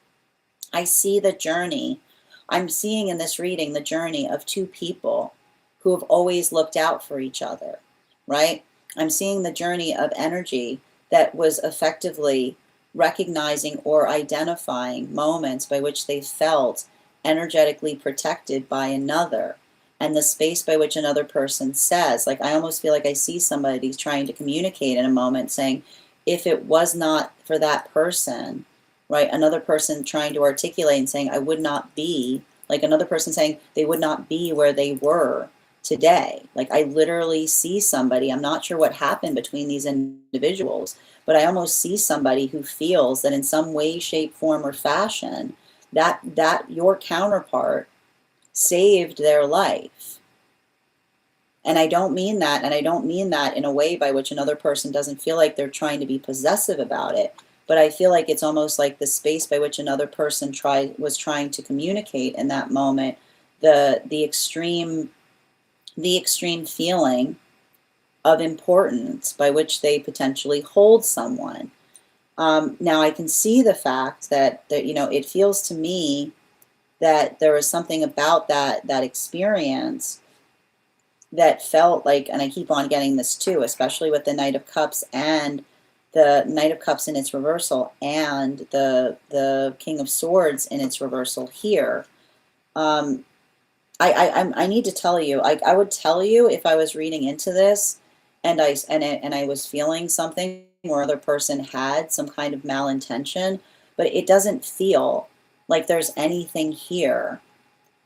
I see the journey. I'm seeing in this reading the journey of two people who have always looked out for each other, right? I'm seeing the journey of energy that was effectively recognizing or identifying moments by which they felt energetically protected by another, and the space by which another person says, like, I almost feel like I see somebody trying to communicate in a moment saying, if it was not for that person, right? Another person trying to articulate and saying, I would not be, like another person saying they would not be where they were today. Like, I literally see somebody, I'm not sure what happened between these individuals, but I almost see somebody who feels that in some way, shape, form, or fashion, that your counterpart saved their life. And I don't mean that, and I don't mean that in a way by which another person doesn't feel like they're trying to be possessive about it, but I feel like it's almost like the space by which another person was trying to communicate in that moment, the extreme feeling of importance by which they potentially hold someone. Now I can see the fact that it feels to me that there was something about that experience that felt like, and I keep on getting this too, especially with the Knight of Cups and the Knight of Cups in its reversal and the King of Swords in its reversal here. I need to tell you, I would tell you if I was reading into this and I was feeling something where other person had some kind of malintention, but it doesn't feel like there's anything here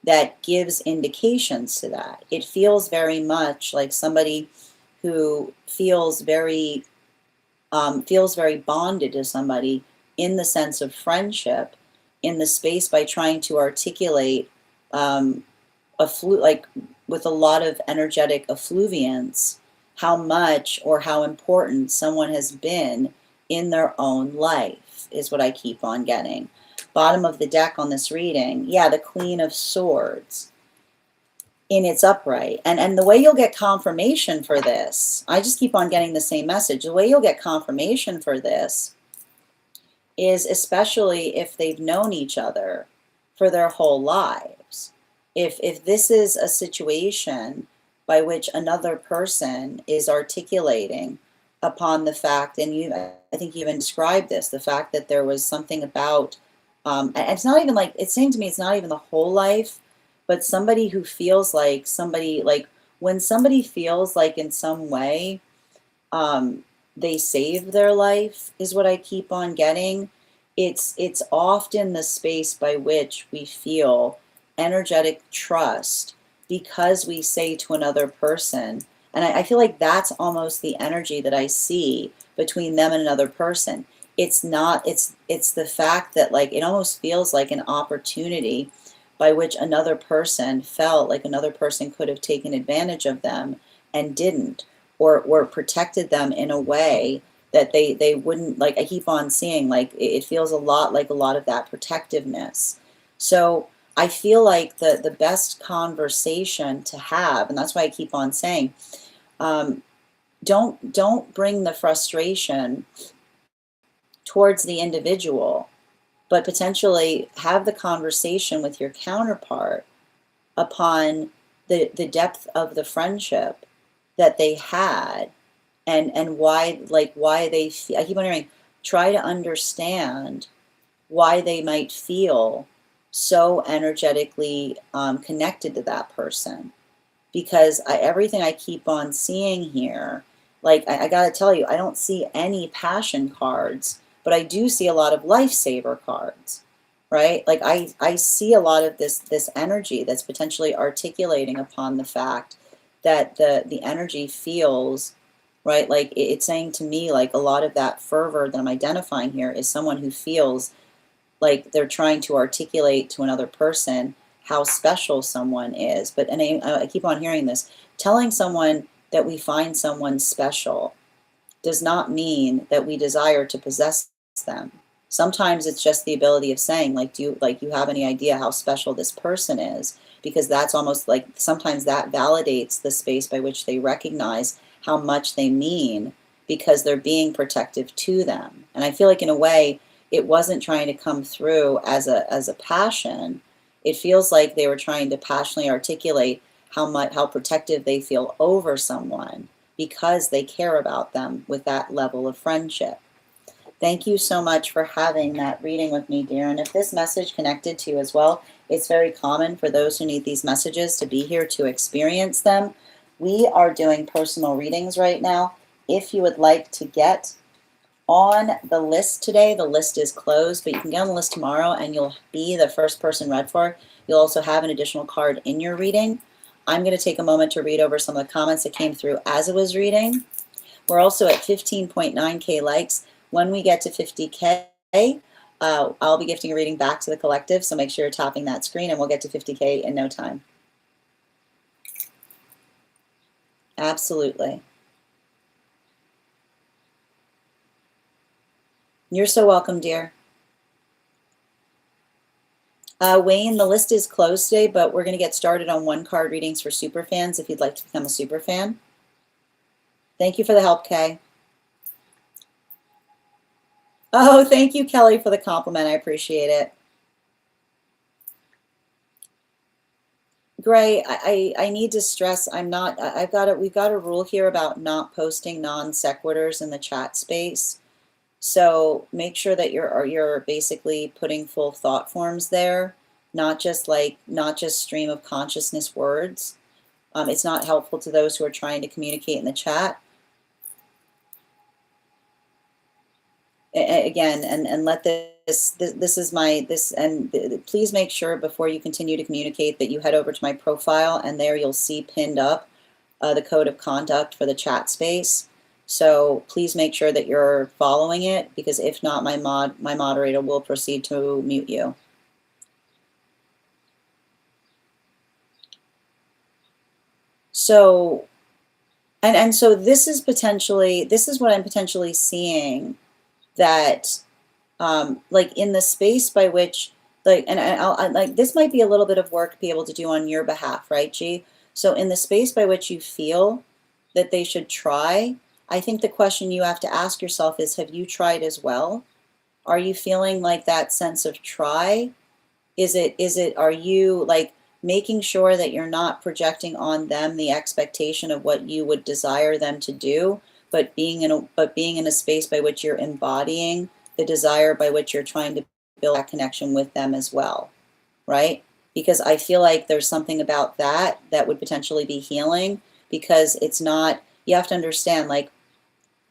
that gives indications to that. It feels very much like somebody who feels very bonded to somebody in the sense of friendship, in the space by trying to articulate like with a lot of energetic effluviance, how much or how important someone has been in their own life is what I keep on getting. Bottom of the deck on this reading, yeah, the Queen of Swords in its upright. And the way you'll get confirmation for this, I just keep on getting the same message. The way you'll get confirmation for this is especially if they've known each other for their whole lives. If this is a situation by which another person is articulating upon the fact, and I think you even described this, the fact that there was something about, and it's not even like, it's saying to me, it's not even the whole life, but somebody who feels like somebody, like when somebody feels like in some way they save their life is what I keep on getting. It's often the space by which we feel energetic trust because we say to another person, and I feel like that's almost the energy that I see between them and another person. It's the fact that, like, it almost feels like an opportunity by which another person felt like another person could have taken advantage of them and didn't, or protected them in a way that they wouldn't. Like, I keep on seeing, like, it feels a lot like a lot of that protectiveness. So I feel like the best conversation to have, and that's why I keep on saying, don't bring the frustration towards the individual, but potentially have the conversation with your counterpart upon the depth of the friendship that they had, and why, like, why they feel, I keep on hearing, try to understand why they might feel so energetically connected to that person. Because everything I keep on seeing here, like, I gotta tell you, I don't see any passion cards, but I do see a lot of lifesaver cards, right? Like, I see a lot of this energy that's potentially articulating upon the fact that the energy feels, right? Like, it's saying to me, like, a lot of that fervor that I'm identifying here is someone who feels like they're trying to articulate to another person how special someone is. But, and I keep on hearing this, telling someone that we find someone special does not mean that we desire to possess them. Sometimes it's just the ability of saying, like, do you have any idea how special this person is? Because that's almost like, sometimes that validates the space by which they recognize how much they mean, because they're being protective to them. And I feel like, in a way, it wasn't trying to come through as a passion. It feels like they were trying to passionately articulate how protective they feel over someone because they care about them with that level of friendship. Thank you so much for having that reading with me, dear. And if this message connected to you as well, it's very common for those who need these messages to be here to experience them. We are doing personal readings right now. If you would like to get on the list today, the list is closed, but you can get on the list tomorrow and you'll be the first person read for. You'll also have an additional card in your reading. I'm going to take a moment to read over some of the comments that came through as it was reading. We're also at 15.9K likes. When we get to 50K, I'll be gifting a reading back to the collective, so make sure you're tapping that screen and we'll get to 50K in no time. Absolutely. You're so welcome, dear. Wayne, the list is closed today, but we're going to get started on one-card readings for superfans if you'd like to become a superfan. Thank you for the help, Kay. Oh, thank you, Kelly, for the compliment. I appreciate it. Gray, I need to stress we've got a rule here about not posting non sequiturs in the chat space. So make sure that you're basically putting full thought forms there, not just stream of consciousness words. It's not helpful to those who are trying to communicate in the chat. Again, and let please make sure before you continue to communicate that you head over to my profile, and there you'll see pinned up the code of conduct for the chat space. So please make sure that you're following it, because if not, my moderator will proceed to mute you. So, and so this is what I'm potentially seeing, that like in the space by which, like, and like this might be a little bit of work to be able to do on your behalf, right, G? So in the space by which you feel that they should try, I think the question you have to ask yourself is, have you tried as well? Are you feeling like that sense of try? Are you like making sure that you're not projecting on them the expectation of what you would desire them to do, but being in a space by which you're embodying the desire by which you're trying to build that connection with them as well, right? Because I feel like there's something about that would potentially be healing, because it's not, you have to understand, like,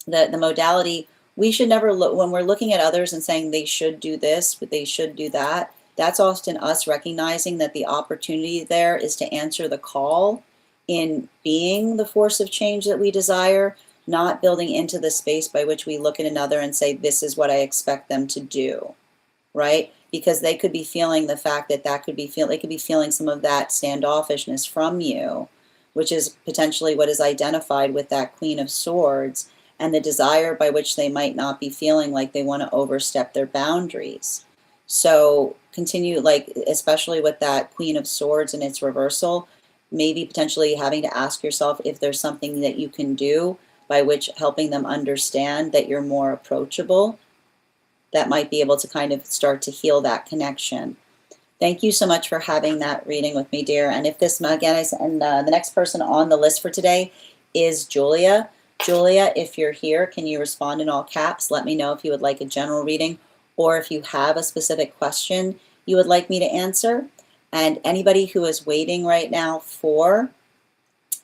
the modality, we should never look, when we're looking at others and saying they should do this, but they should do that, that's often us recognizing that the opportunity there is to answer the call in being the force of change that we desire, not building into the space by which we look at another and say, this is what I expect them to do, right? Because they could be feeling the fact that they could be feeling some of that standoffishness from you, which is potentially what is identified with that Queen of Swords, and the desire by which they might not be feeling like they want to overstep their boundaries. So continue, like, especially with that Queen of Swords and its reversal, maybe potentially having to ask yourself if there's something that you can do by which helping them understand that you're more approachable, that might be able to kind of start to heal that connection. Thank you so much for having that reading with me, dear. And if this, again, the next person on the list for today is Julia. Julia, if you're here, can you respond in all caps? Let me know if you would like a general reading, or if you have a specific question you would like me to answer. And anybody who is waiting right now for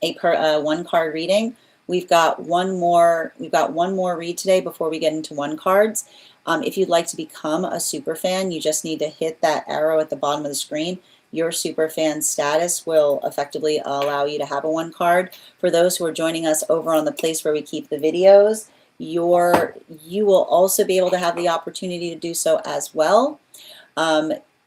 a one-card reading, we've got one more read today before we get into one cards. If you'd like to become a super fan, you just need to hit that arrow at the bottom of the screen. Your super fan status will effectively allow you to have a one card. For those who are joining us over on the place where we keep the videos, you will also be able to have the opportunity to do so as well.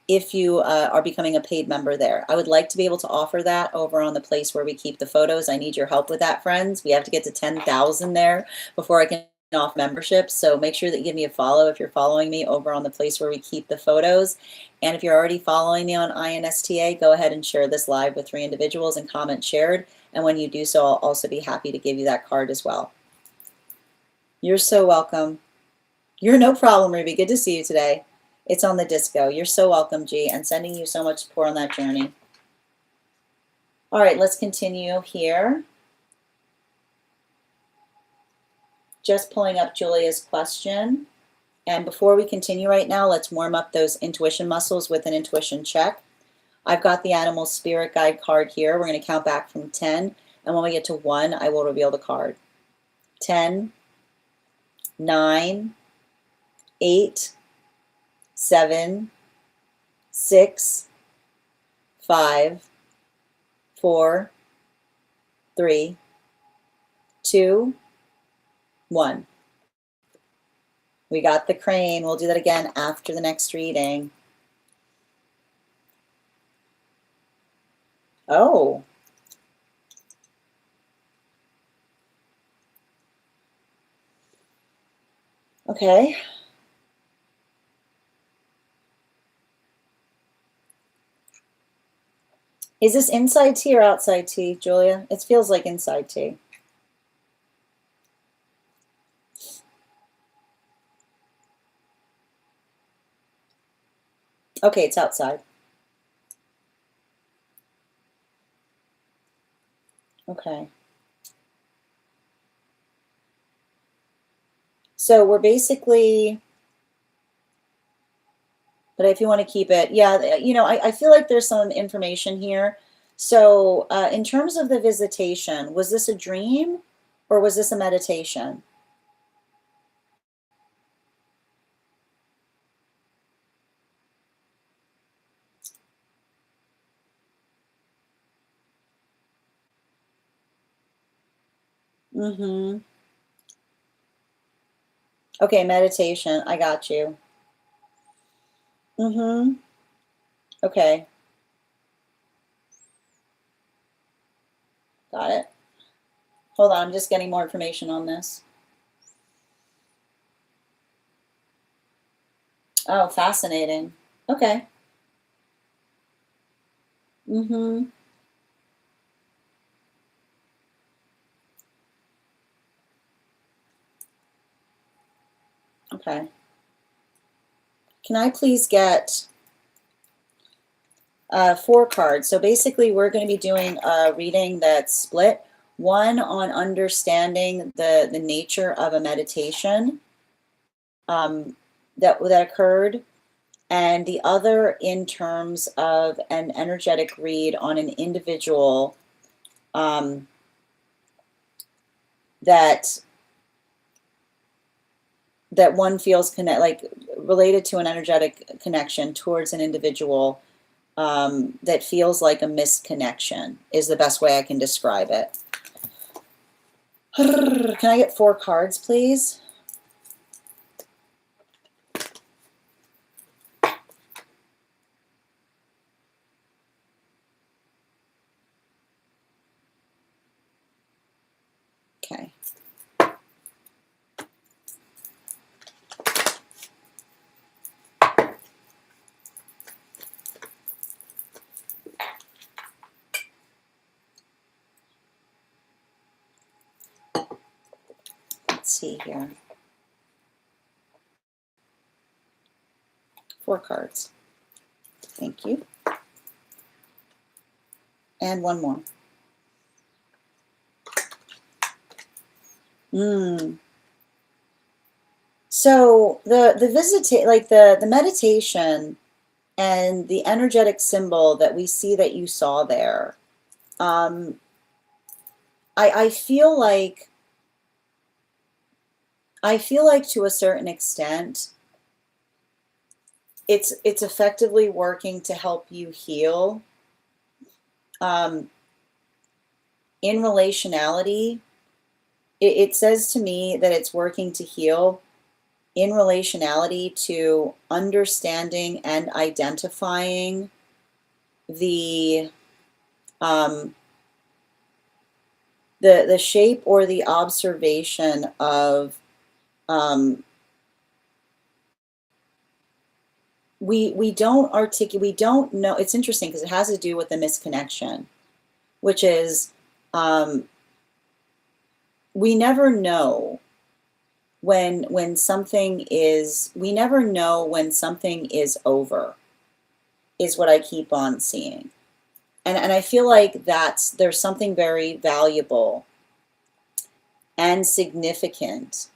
If you are becoming a paid member there. I would like to be able to offer that over on the place where we keep the photos. I need your help with that, friends. We have to get to 10,000 there before I can off membership. So make sure that you give me a follow if you're following me over on the place where we keep the photos. And if you're already following me on INSTA, go ahead and share this live with 3 individuals and comment shared. And when you do so, I'll also be happy to give you that card as well. You're so welcome. You're no problem, Ruby. Good to see you today. It's on the disco. You're so welcome, G, and sending you so much support on that journey. All right, let's continue here. Just pulling up Julia's question. And before we continue right now, let's warm up those intuition muscles with an intuition check. I've got the animal spirit guide card here. We're going to count back from 10. And when we get to 1, I will reveal the card. 10, 9, 8, 7, 6, 5, 4, 3, 2, 1. We got the crane. We'll do that again after the next reading. Oh. Okay. Is this inside tea or outside tea, Julia? It feels like inside tea. Okay, it's outside. Okay. So we're basically, but if you want to keep it, yeah, you know, I feel like there's some information here. So in terms of the visitation, was this a dream or was this a meditation? Mm-hmm. Okay, meditation. I got you. Mm-hmm. Okay. Got it. Hold on, I'm just getting more information on this. Oh, fascinating. Okay. Mm-hmm. Okay. Can I please get 4 cards? So basically we're going to be doing a reading that's split. One on understanding the nature of a meditation that occurred, and the other in terms of an energetic read on an individual that one feels related to an energetic connection towards an individual that feels like a misconnection is the best way I can describe it. Can I get 4 cards, please? Okay. Let's see here. 4 cards. Thank you. And 1 more. So the meditation and the energetic symbol that we see that you saw there, I feel like to a certain extent it's effectively working to help you heal in relationality. It says to me that it's working to heal in relationality to understanding and identifying the shape or the observation of we don't know. It's interesting because it has to do with the misconnection, which is we never know when something is, we never know when something is over, is what I keep on seeing. And I feel like there's something very valuable and significant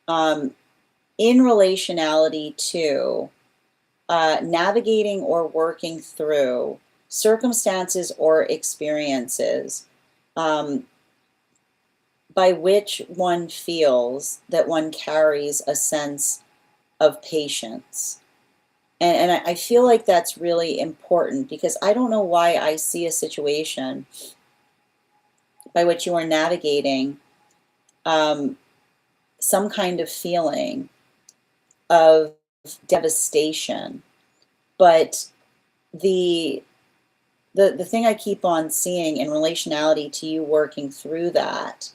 in relationality to navigating or working through circumstances or experiences by which one feels that one carries a sense of patience. And I feel like that's really important, because I don't know why I see a situation by which you are navigating some kind of feeling of devastation. But the thing I keep on seeing in relationality to you working through that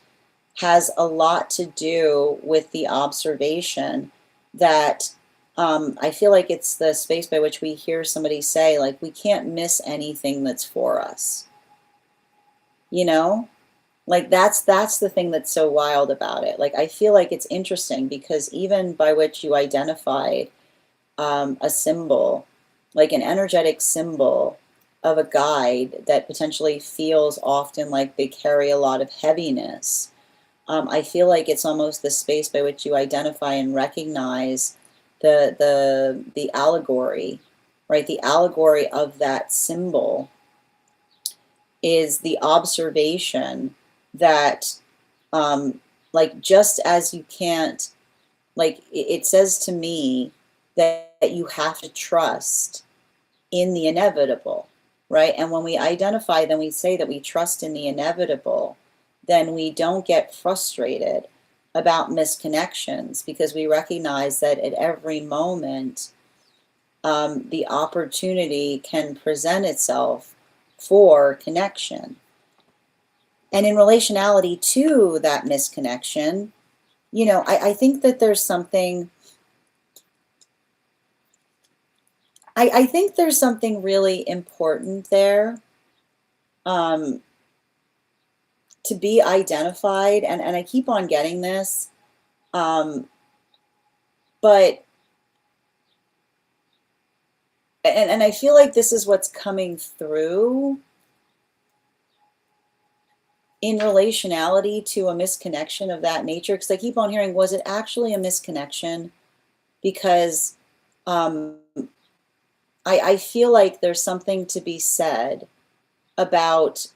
has a lot to do with the observation that I feel like it's the space by which we hear somebody say, like, we can't miss anything that's for us. You know? Like, that's the thing that's so wild about it. Like, I feel like it's interesting because even by which you identified a symbol, like an energetic symbol of a guide that potentially feels often like they carry a lot of heaviness. I feel like it's almost the space by which you identify and recognize the allegory, right? The allegory of that symbol is the observation that, like, just as you can't, like, it says to me that you have to trust in the inevitable, right? And when we identify, then we say that we trust in the inevitable, then we don't get frustrated about misconnections, because we recognize that at every moment, the opportunity can present itself for connection. And in relationality to that misconnection, you know, I think that there's something, I think there's something really important there to be identified, and I keep on getting this, but, and I feel like this is what's coming through in relationality to a misconnection of that nature, because I keep on hearing, was it actually a misconnection? Because I feel like there's something to be said about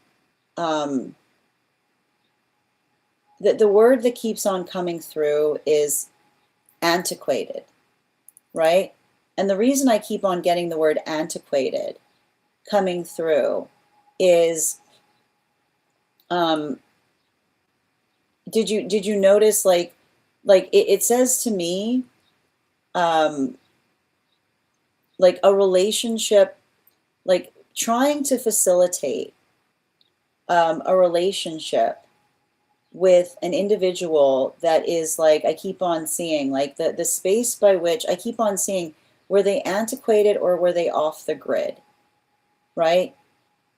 the word that keeps on coming through is antiquated, right? And the reason I keep on getting the word antiquated coming through is, did you notice, like it says to me, like a relationship, like trying to facilitate a relationship with an individual that is, like, I keep on seeing, like, the space by which I keep on seeing, were they antiquated or were they off the grid, right?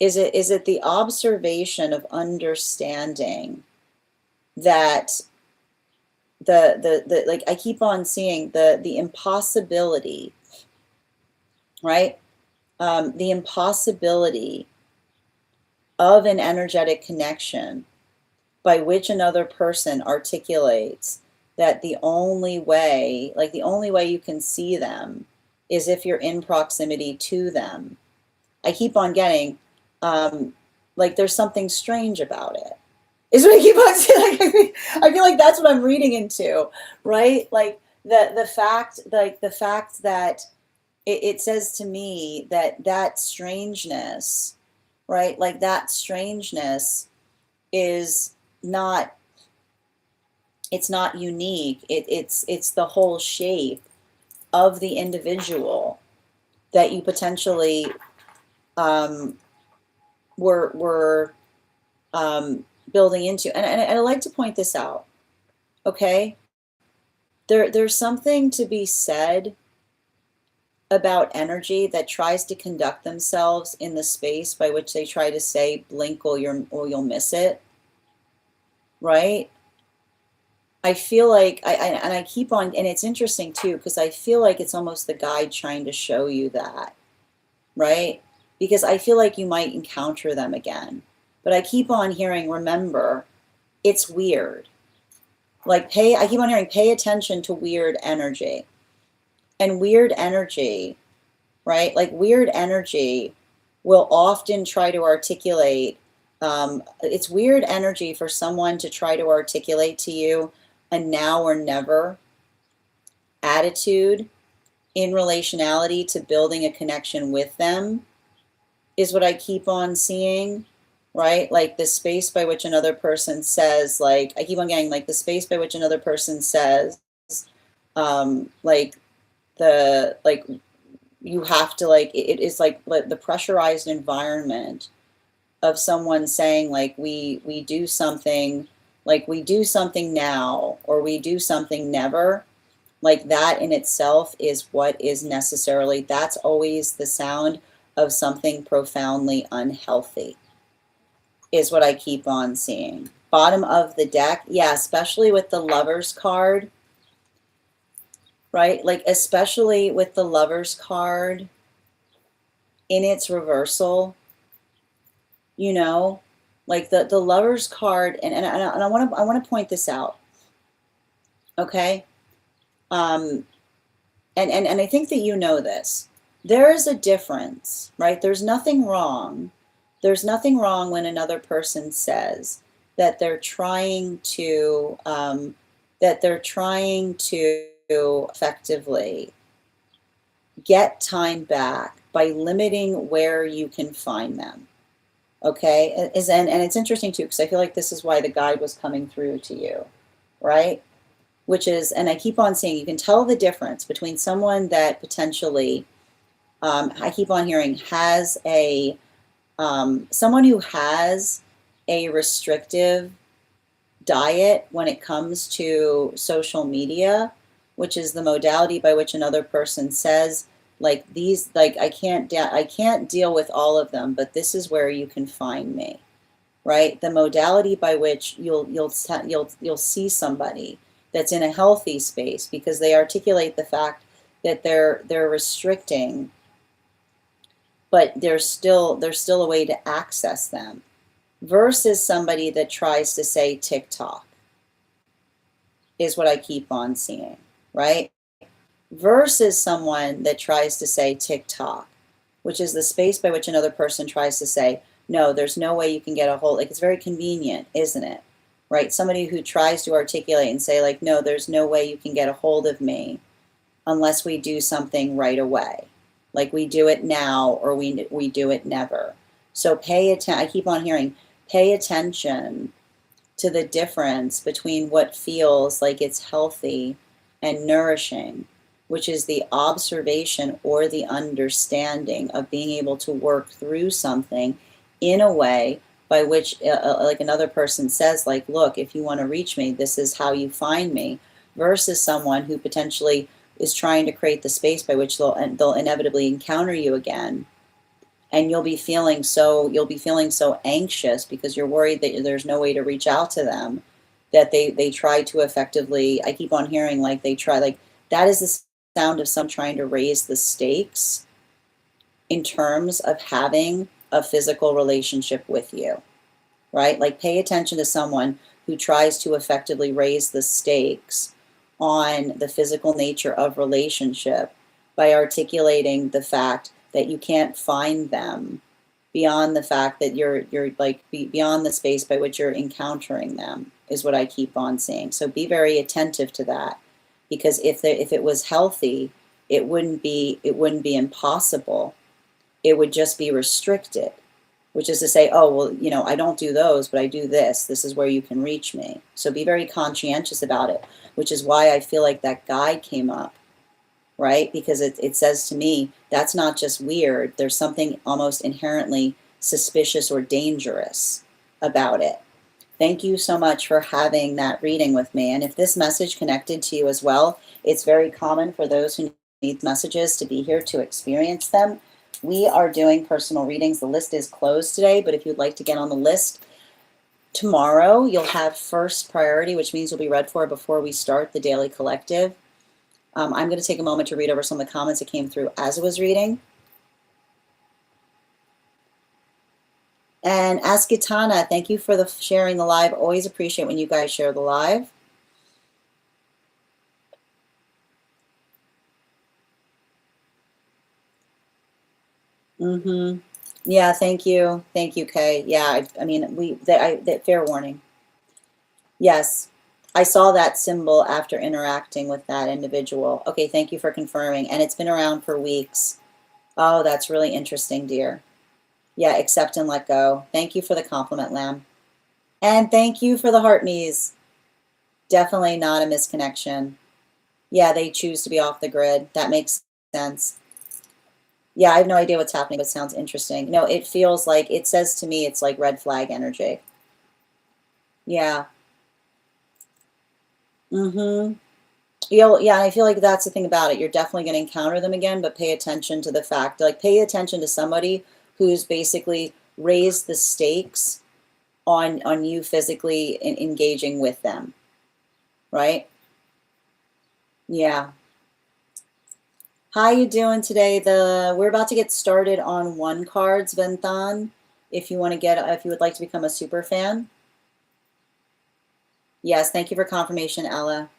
Is it the observation of understanding that the like, I keep on seeing the impossibility, right? The impossibility of an energetic connection by which another person articulates that the only way, like the only way you can see them is if you're in proximity to them. I keep on getting, like, there's something strange about it. Is what I keep on saying. Like, I feel like that's what I'm reading into, right? Like the fact, like the fact that it says to me that strangeness, right? Like that strangeness is not, it's not unique. It's the whole shape of the individual that you potentially were building into. And I like to point this out, okay? There's something to be said about energy that tries to conduct themselves in the space by which they try to say, blink or you'll miss it, right? I feel like I keep on, and it's interesting too, because I feel like it's almost the guide trying to show you that, right? Because I feel like you might encounter them again. But I keep on hearing, remember, it's weird. Like I keep on hearing, pay attention to weird energy. And weird energy, right? Like weird energy will often try to articulate, it's weird energy for someone to try to articulate to you a now or never attitude in relationality to building a connection with them, is what I keep on seeing, right? Like the space by which another person says, like, I keep on getting like the space by which another person says, like like you have to, like, it is like the pressurized environment of someone saying, like, we do something, like we do something now, or we do something never. Like that in itself is what is necessarily, that's always the sound of something profoundly unhealthy, is what I keep on seeing. Bottom of the deck, yeah, especially with the Lovers card, right? Like especially with the Lovers card in its reversal, you know, like the Lovers card, and I want to point this out, okay? And I think that you know this. There is a difference, right? There's nothing wrong. There's nothing wrong when another person says that they're trying to effectively get time back by limiting where you can find them. Okay, and it's interesting too, because I feel like this is why the guide was coming through to you, right? Which is, and I keep on saying, you can tell the difference between someone that potentially, I keep on hearing, has a, someone who has a restrictive diet when it comes to social media, which is the modality by which another person says, like, these, like, I can't deal with all of them, but this is where you can find me, right? The modality by which you'll see somebody that's in a healthy space because they articulate the fact that they're restricting, but there's still a way to access them, versus somebody that tries to say TikTok, is what I keep on seeing, right? Versus someone that tries to say TikTok, which is the space by which another person tries to say, no, there's no way you can get a hold, like, it's very convenient, isn't it? Right? Somebody who tries to articulate and say, like, no, there's no way you can get a hold of me unless we do something right away. Like we do it now, or we do it never. So pay attention. I keep on hearing, pay attention to the difference between what feels like it's healthy and nourishing, which is the observation or the understanding of being able to work through something in a way by which, like another person says, like, look, if you want to reach me, this is how you find me, versus someone who potentially is trying to create the space by which they'll inevitably encounter you again, and you'll be feeling so anxious because you're worried that there's no way to reach out to them, that they try to effectively, I keep on hearing, like, they try, like, that is the sound of some trying to raise the stakes in terms of having a physical relationship with you, right? Like, pay attention to someone who tries to effectively raise the stakes on the physical nature of relationship by articulating the fact that you can't find them beyond the fact that you're like beyond the space by which you're encountering them, is what I keep on saying. So be very attentive to that, because if it was healthy, it wouldn't be impossible. It would just be restricted, which is to say, oh, well, you know, I don't do those, but I do this. This is where you can reach me. So be very conscientious about it, which is why I feel like that guide came up, right? Because it says to me, that's not just weird. There's something almost inherently suspicious or dangerous about it. Thank you so much for having that reading with me. And if this message connected to you as well, it's very common for those who need messages to be here to experience them. We are doing personal readings. The list is closed today, but if you'd like to get on the list, Tomorrow, you'll have first priority, which means you'll be read for before we start the daily collective. I'm going to take a moment to read over some of the comments that came through as I was reading. And Askitana, thank you for sharing the live. Always appreciate when you guys share the live. Yeah, thank you. Thank you, Kay. Yeah, I mean, fair warning. Yes, I saw that symbol after interacting with that individual. Okay, thank you for confirming. And it's been around for weeks. Oh, that's really interesting, dear. Yeah, accept and let go. Thank you for the compliment, Lamb. And thank you for the heart me's. Definitely not a misconnection. Yeah, they choose to be off the grid. That makes sense. Yeah, I have no idea what's happening, but it sounds interesting. No, it feels like, it says to me, it's like red flag energy. Yeah. Yeah, I feel like that's the thing about it. You're definitely going to encounter them again, but pay attention to the fact, like pay attention to somebody who's basically raised the stakes on you physically engaging with them, right? Yeah. How you doing today? We're about to get started on one cards, Venthan. If you would like to become a super fan. Yes, thank you for confirmation, Ella.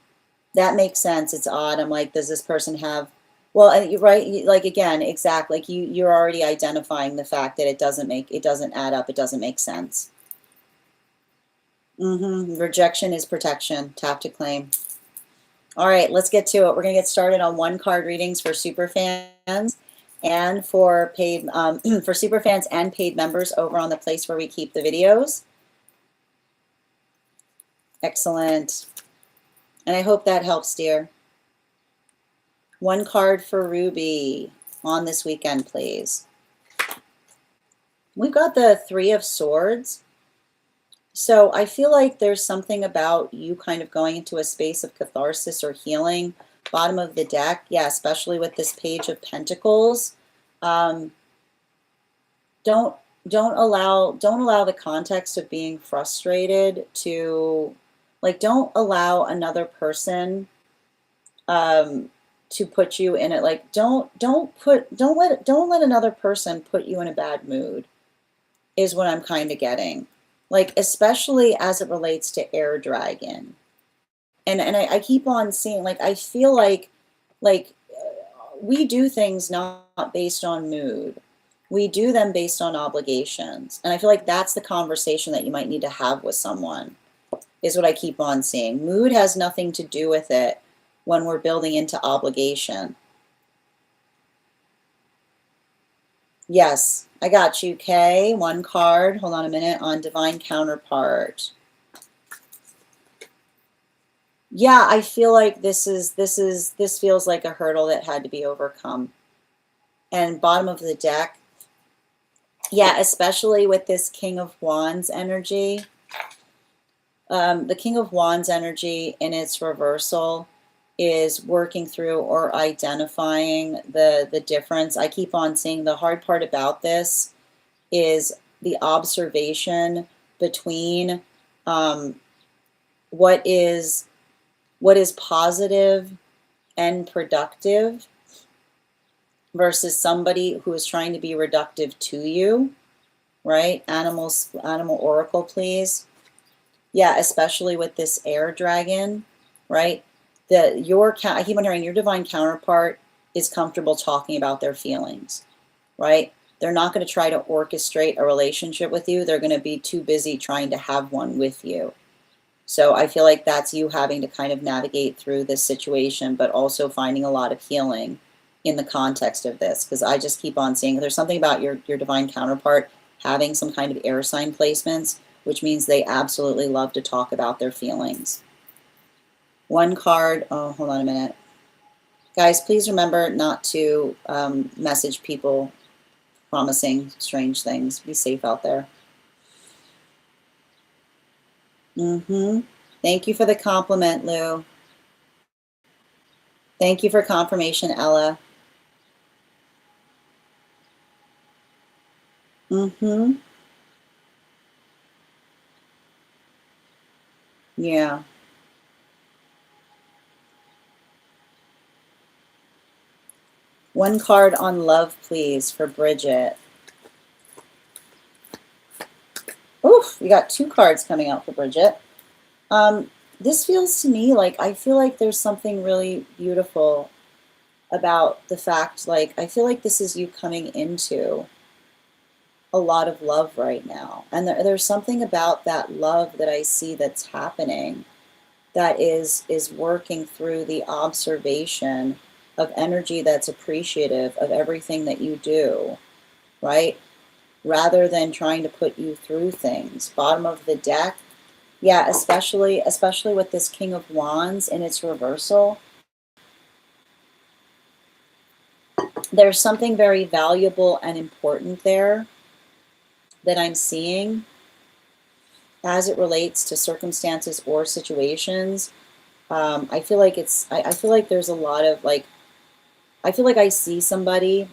That makes sense. It's odd. I'm like, does this person have, well, you're right. Like again, exactly. Like you're already identifying the fact that it doesn't add up. It doesn't make sense. Rejection is protection. Tap to claim. All right, let's get to it. We're going to get started on one card readings for super fans and for paid for super fans and paid members over on the place where we keep the videos. Excellent. And I hope that helps, dear. One card for Ruby on this weekend, please. We've got the Three of Swords. So I feel like there's something about you kind of going into a space of catharsis or healing. Bottom of the deck, yeah, especially with this Page of Pentacles. Don't allow the context of being frustrated to, like, don't allow another person to put you in it. Like, don't let another person put you in a bad mood, is what I'm kind of getting. Like, especially as it relates to Air Dragon. And I keep on seeing, like, I feel like we do things not based on mood. We do them based on obligations. And I feel like that's the conversation that you might need to have with someone, is what I keep on seeing. Mood has nothing to do with it when we're building into obligation. Yes, I got you, Kay. One card. Hold on a minute. On Divine Counterpart. Yeah, I feel like this feels like a hurdle that had to be overcome. And bottom of the deck. Yeah, especially with this King of Wands energy. The King of Wands energy in its reversal is working through or identifying the difference. I keep on seeing the hard part about this is the observation between what is positive and productive versus somebody who is trying to be reductive to you, right? Animal oracle, please. Yeah, especially with this Air Dragon, right? I keep on hearing your divine counterpart is comfortable talking about their feelings, right? They're not going to try to orchestrate a relationship with you. They're going to be too busy trying to have one with you. So I feel like that's you having to kind of navigate through this situation, but also finding a lot of healing in the context of this, because I just keep on seeing there's something about your divine counterpart having some kind of air sign placements, which means they absolutely love to talk about their feelings. One card. Oh, hold on a minute. Guys, please remember not to message people promising strange things. Be safe out there. Thank you for the compliment, Lou. Thank you for confirmation, Ella. Yeah. One card on love, please, for Bridget. Oof, we got two cards coming out for Bridget. This feels to me like, I feel like there's something really beautiful about the fact, like, I feel like this is you coming into a lot of love right now. And there's something about that love that I see that's happening that is working through the observation of energy that's appreciative of everything that you do, right? Rather than trying to put you through things. Bottom of the deck, yeah, especially with this King of Wands in its reversal. There's something very valuable and important there that I'm seeing as it relates to circumstances or situations. I feel like I feel like there's a lot of like, I feel like I see somebody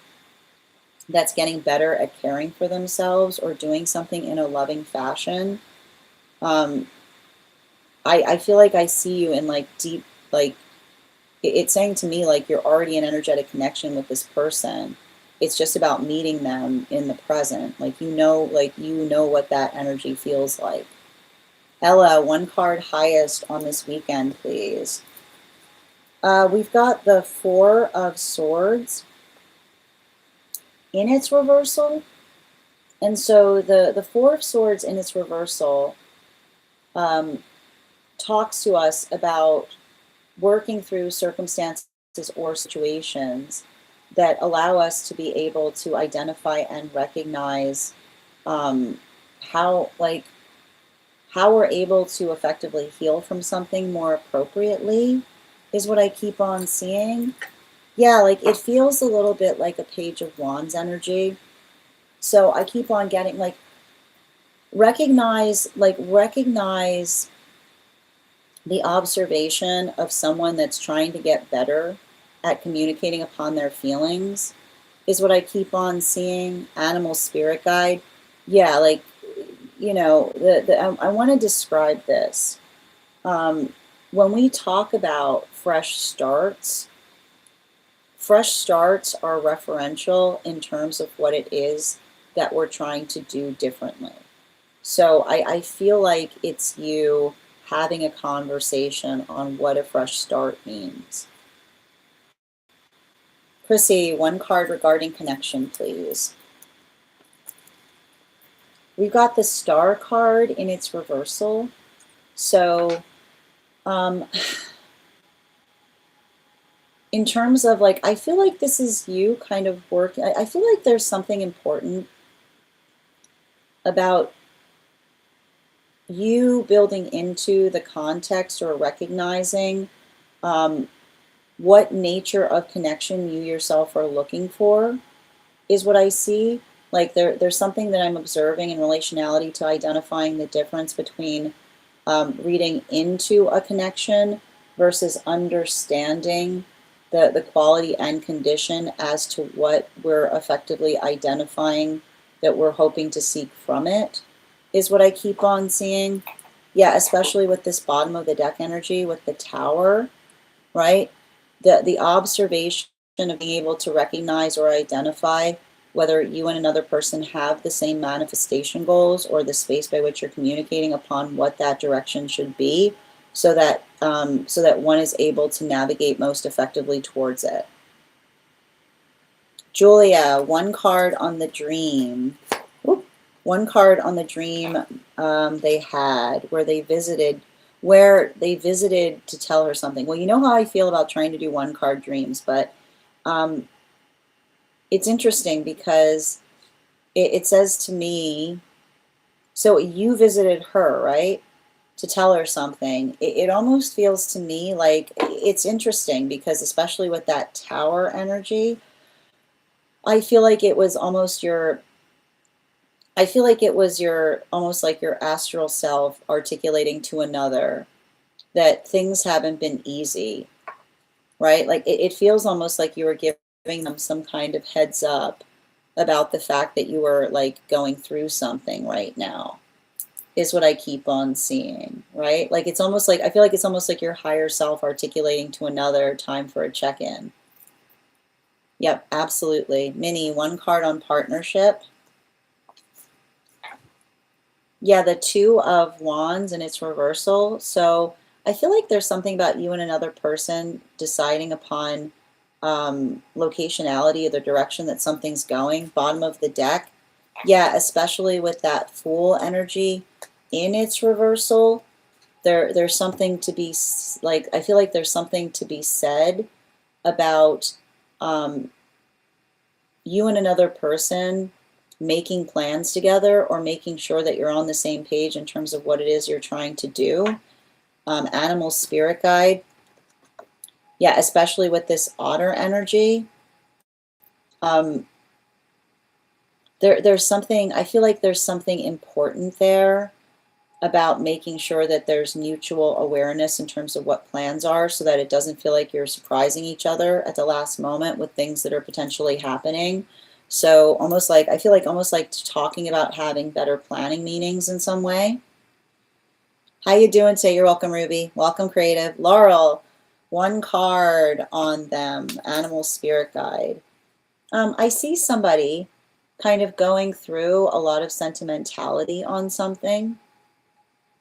that's getting better at caring for themselves or doing something in a loving fashion. Um, I feel like I see you in like deep, like, it's saying to me like you're already in energetic connection with this person. It's just about meeting them in the present. Like you know what that energy feels like. Ella, one card highest on this weekend, please. We've got the Four of Swords in its reversal. And so the Four of Swords in its reversal talks to us about working through circumstances or situations that allow us to be able to identify and recognize how we're able to effectively heal from something more appropriately is what I keep on seeing. Yeah, like it feels a little bit like a Page of Wands energy. So I keep on getting like recognize the observation of someone that's trying to get better at communicating upon their feelings is what I keep on seeing. Animal spirit guide. Yeah, like, I want to describe this. When we talk about fresh starts are referential in terms of what it is that we're trying to do differently. So I feel like it's you having a conversation on what a fresh start means. Chrissy, one card regarding connection, please. We've got the Star card in its reversal. So in terms of like, I feel like this is you kind of working. I feel like there's something important about you building into the context or recognizing what nature of connection you yourself are looking for is what I see. Like there's something that I'm observing in relationality to identifying the difference between reading into a connection versus understanding the quality and condition as to what we're effectively identifying that we're hoping to seek from it is what I keep on seeing. Yeah, especially with this bottom of the deck energy with the Tower, right? The observation of being able to recognize or identify whether you and another person have the same manifestation goals or the space by which you're communicating upon what that direction should be, so that one is able to navigate most effectively towards it. Julia, one card on the dream. One card on the dream they had where they visited to tell her something. Well, you know how I feel about trying to do one card dreams, but it's interesting because it says to me, so you visited her, right? To tell her something. It almost feels to me like it's interesting because especially with that Tower energy, I feel like it was almost almost like your astral self articulating to another that things haven't been easy, right? Like it feels almost like you were giving them some kind of heads up about the fact that you were like going through something right now, is what I keep on seeing, right? Like it's almost like, I feel like it's almost like your higher self articulating to another, time for a check-in. Yep, absolutely. Minnie, one card on partnership. Yeah, the Two of Wands and its reversal. So I feel like there's something about you and another person deciding upon locationality or the direction that something's going. Bottom of the deck. Yeah, especially with that Fool energy in its reversal. There's something to be like, I feel like there's something to be said about you and another person making plans together or making sure that you're on the same page in terms of what it is you're trying to do. Animal spirit guide. Yeah, especially with this otter energy. There's something, I feel like there's something important there about making sure that there's mutual awareness in terms of what plans are so that it doesn't feel like you're surprising each other at the last moment with things that are potentially happening. So almost like, I feel like almost like talking about having better planning meetings in some way. How you doing today? You're welcome, Ruby. Welcome, Creative. Laurel, one card on them, Animal Spirit Guide. I see somebody kind of going through a lot of sentimentality on something,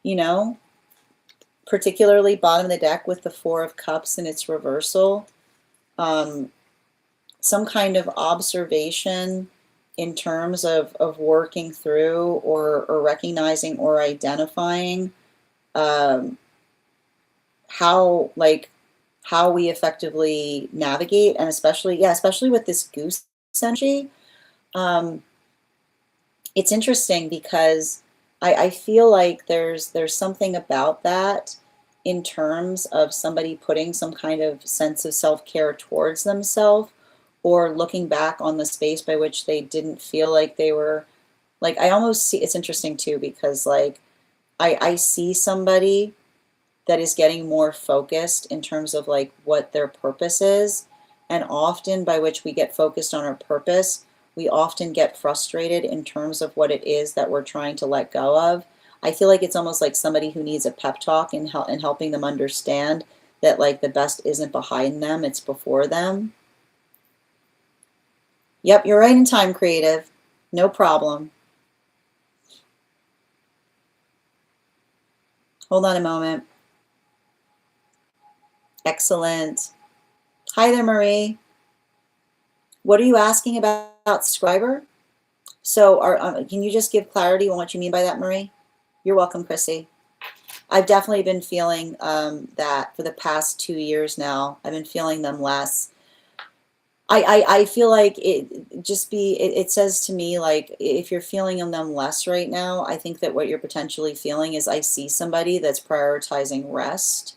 you know, particularly bottom of the deck with the Four of Cups and its reversal. Some kind of observation in terms of working through or recognizing or identifying how we effectively navigate, and especially with this goose energy. It's interesting because I feel like there's something about that in terms of somebody putting some kind of sense of self-care towards themselves, or looking back on the space by which they didn't feel like they were, like, I almost see, it's interesting too because like I see somebody that is getting more focused in terms of like what their purpose is, and often by which we get focused on our purpose, we often get frustrated in terms of what it is that we're trying to let go of. I feel like it's almost like somebody who needs a pep talk and helping them understand that like the best isn't behind them, it's before them. Yep, you're right in time, Creative. No problem. Hold on a moment. Excellent. Hi there, Marie. What are you asking about subscriber? So can you just give clarity on what you mean by that, Marie? You're welcome, Chrissy. I've definitely been feeling that for the past 2 years now. I've been feeling them less. I feel like it says to me, like, if you're feeling them less right now, I think that what you're potentially feeling is, I see somebody that's prioritizing rest,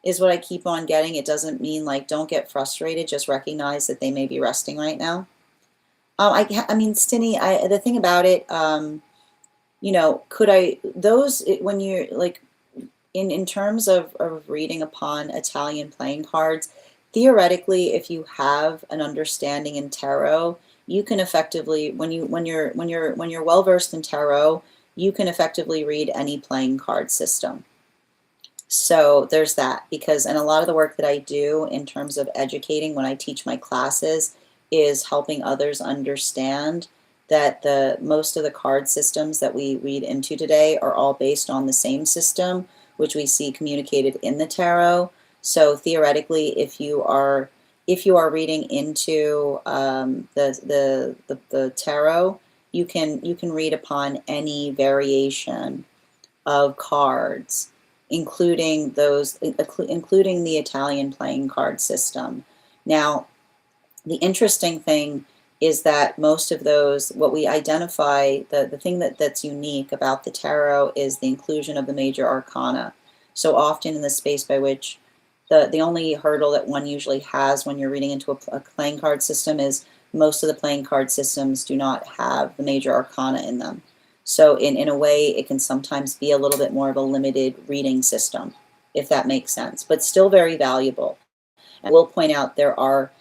is what I keep on getting. It doesn't mean like don't get frustrated, just recognize that they may be resting right now. I mean, Stinny, the thing about it, you know, when you're like, in terms of reading upon Italian playing cards, theoretically, if you have an understanding in tarot, you can effectively, when you're well versed in tarot, you can effectively read any playing card system. So there's that, because, and a lot of the work that I do in terms of educating when I teach my classes is helping others understand that most of the card systems that we read into today are all based on the same system, which we see communicated in the tarot. So theoretically, if you are reading into the tarot, you can read upon any variation of cards, including including the Italian playing card system. Now, the interesting thing is that most of those, what we identify, the thing that's unique about the tarot is the inclusion of the major arcana. So often in the space by which the only hurdle that one usually has when you're reading into a playing card system is most of the playing card systems do not have the major arcana in them. So in a way, it can sometimes be a little bit more of a limited reading system, if that makes sense, but still very valuable. And we'll point out there are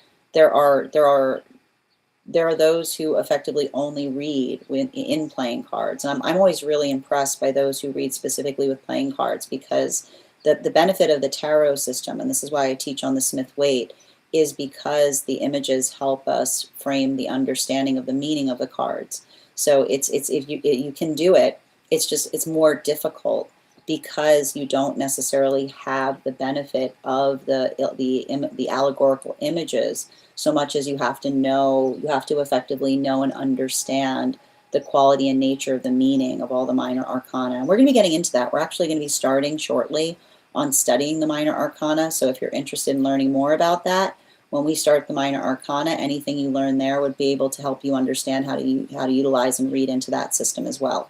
there are those who effectively only read in playing cards. And I'm always really impressed by those who read specifically with playing cards, because the benefit of the tarot system, and this is why I teach on the Smith-Waite, is because the images help us frame the understanding of the meaning of the cards. So it's if you can do it, it's more difficult because you don't necessarily have the benefit of the allegorical images so much as you have to effectively know and understand the quality and nature of the meaning of all the minor arcana. And we're going to be getting into that. We're actually going to be starting shortly on studying the minor arcana. So if you're interested in learning more about that, when we start the minor arcana, anything you learn there would be able to help you understand how to utilize and read into that system as well.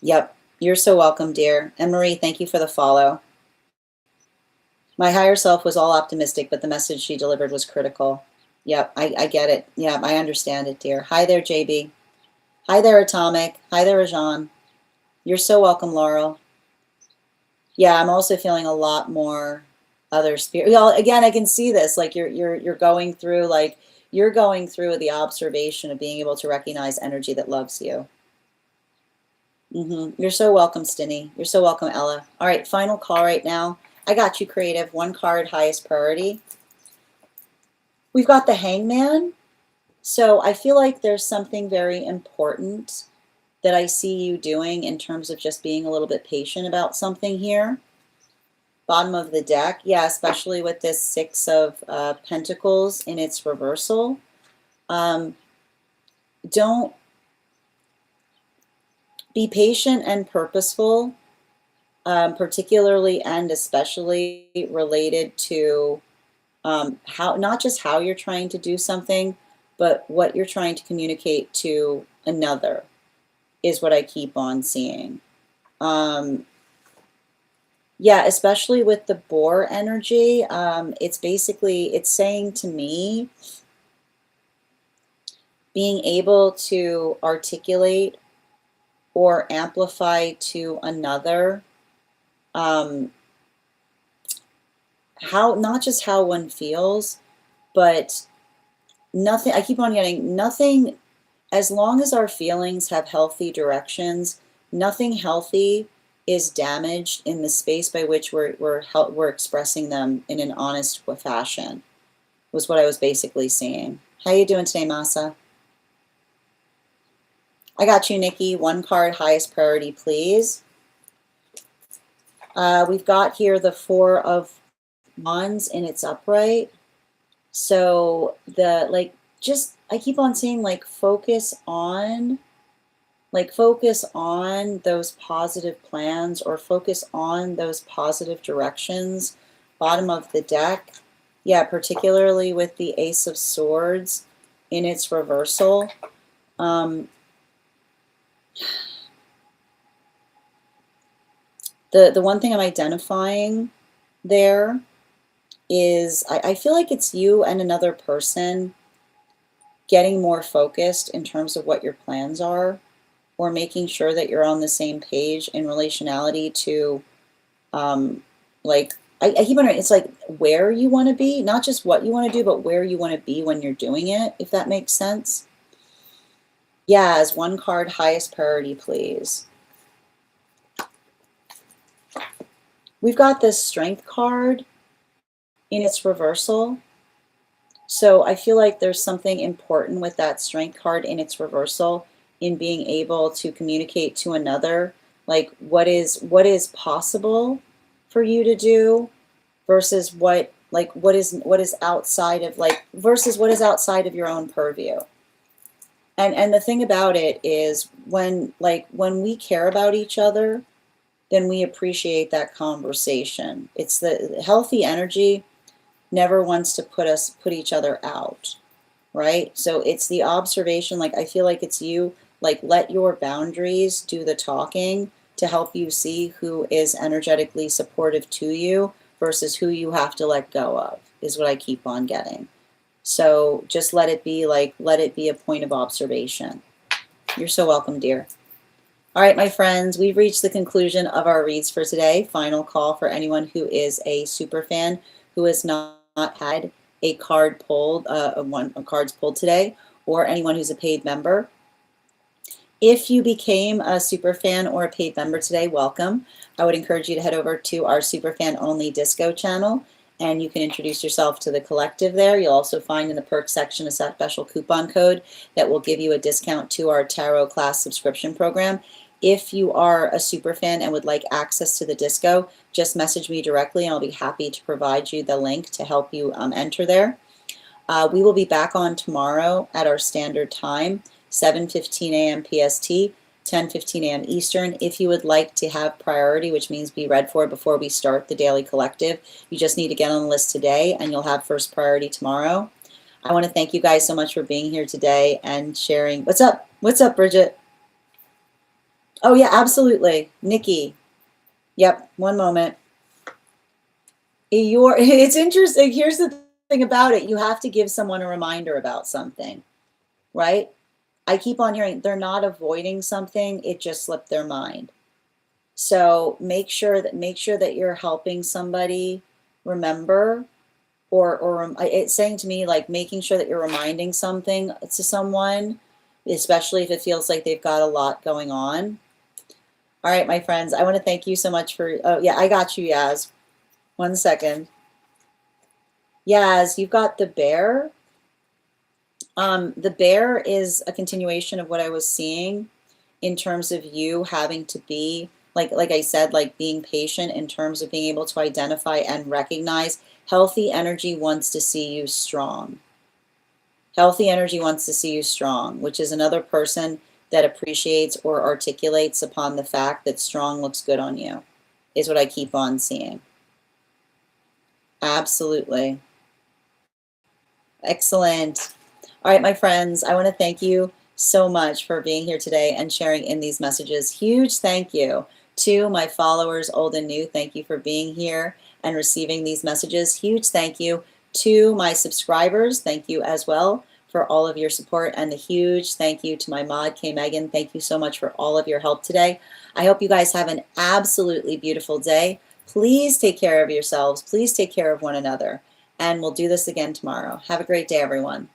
Yep, you're so welcome, dear. And Marie, thank you for the follow. My higher self was all optimistic, but the message she delivered was critical. Yep, I get it. Yeah, I understand it, dear. Hi there, JB. Hi there, Atomic. Hi there, Rajan. You're so welcome, Laurel. Yeah, I'm also feeling a lot more other spirit. Well, again, I can see this. Like you're going through the observation of being able to recognize energy that loves you. You're so welcome, Stinny. You're so welcome, Ella. All right, final call right now. I got you, Creative. One card, highest priority. We've got the Hangman. So I feel like there's something very important that I see you doing in terms of just being a little bit patient about something here. Bottom of the deck, yeah, especially with this Six of Pentacles in its reversal. Don't be patient and purposeful, particularly and especially related to not just how you're trying to do something, but what you're trying to communicate to another is what I keep on seeing. Yeah, especially with the boar energy, it's saying to me, being able to articulate or amplify to another not just how one feels, but nothing, I keep on getting nothing, as long as our feelings have healthy directions, nothing healthy is damaged in the space by which we're expressing them in an honest fashion, was what I was basically seeing. How you doing today, Masa? I got you, Nikki. One card, highest priority, please. We've got here the Four of Wands in its upright. So I keep on saying focus on those positive plans, or focus on those positive directions. Bottom of the deck, yeah, particularly with the Ace of Swords in its reversal. The one thing I'm identifying there is I feel like it's you and another person getting more focused in terms of what your plans are, or making sure that you're on the same page in relationality to I keep wondering, it's like where you want to be, not just what you want to do, but where you want to be when you're doing it, if that makes sense. Yeah, as one card, highest priority, please. We've got this Strength card in its reversal. So I feel like there's something important with that Strength card in its reversal, in being able to communicate to another, like what is possible for you to do versus what is outside of versus what is outside of your own purview. And the thing about it is when we care about each other, then we appreciate that conversation. It's the healthy energy never wants to put each other out, right? So it's the observation, I feel like it's you, let your boundaries do the talking to help you see who is energetically supportive to you versus who you have to let go of, is what I keep on getting. So just let it be a point of observation. You're so welcome, dear. All right, my friends, we've reached the conclusion of our reads for today. Final call for anyone who is a super fan who has not had a card pulled, cards pulled today, or anyone who's a paid member. If you became a super fan or a paid member today, welcome. I would encourage you to head over to our super fan only disco channel, and you can introduce yourself to the collective there. You'll also find in the perks section a special coupon code that will give you a discount to our tarot class subscription program. If you are a super fan and would like access to the disco, just message me directly and I'll be happy to provide you the link to help you enter there. We will be back on tomorrow at our standard time, 7:15 a.m. PST, 10:15 a.m. Eastern. If you would like to have priority, which means be read for before we start the daily collective, you just need to get on the list today and you'll have first priority tomorrow. I want to thank you guys so much for being here today and sharing. What's up? What's up, Bridget? Oh, yeah, absolutely. Nikki. Yep, one moment. It's interesting. Here's the thing about it. You have to give someone a reminder about something, right? I keep on hearing they're not avoiding something, it just slipped their mind. So make sure that you're helping somebody remember, or it's saying to me, like, making sure that you're reminding something to someone, especially if it feels like they've got a lot going on. All right, my friends, I want to thank you so much for, oh yeah, I got you, Yaz. 1 second. Yaz, you've got the bear. The bear is a continuation of what I was seeing in terms of you having to be, like I said, like being patient in terms of being able to identify and recognize healthy energy wants to see you strong. Healthy energy wants to see you strong, which is another person that appreciates or articulates upon the fact that strong looks good on you, is what I keep on seeing. Absolutely. Excellent. All right, my friends, I want to thank you so much for being here today and sharing in these messages. Huge thank you to my followers, old and new. Thank you for being here and receiving these messages. Huge thank you to my subscribers. Thank you as well for all of your support, and a huge thank you to my mod, K. Megan. Thank you so much for all of your help today. I hope you guys have an absolutely beautiful day. Please take care of yourselves. Please take care of one another. And we'll do this again tomorrow. Have a great day, everyone.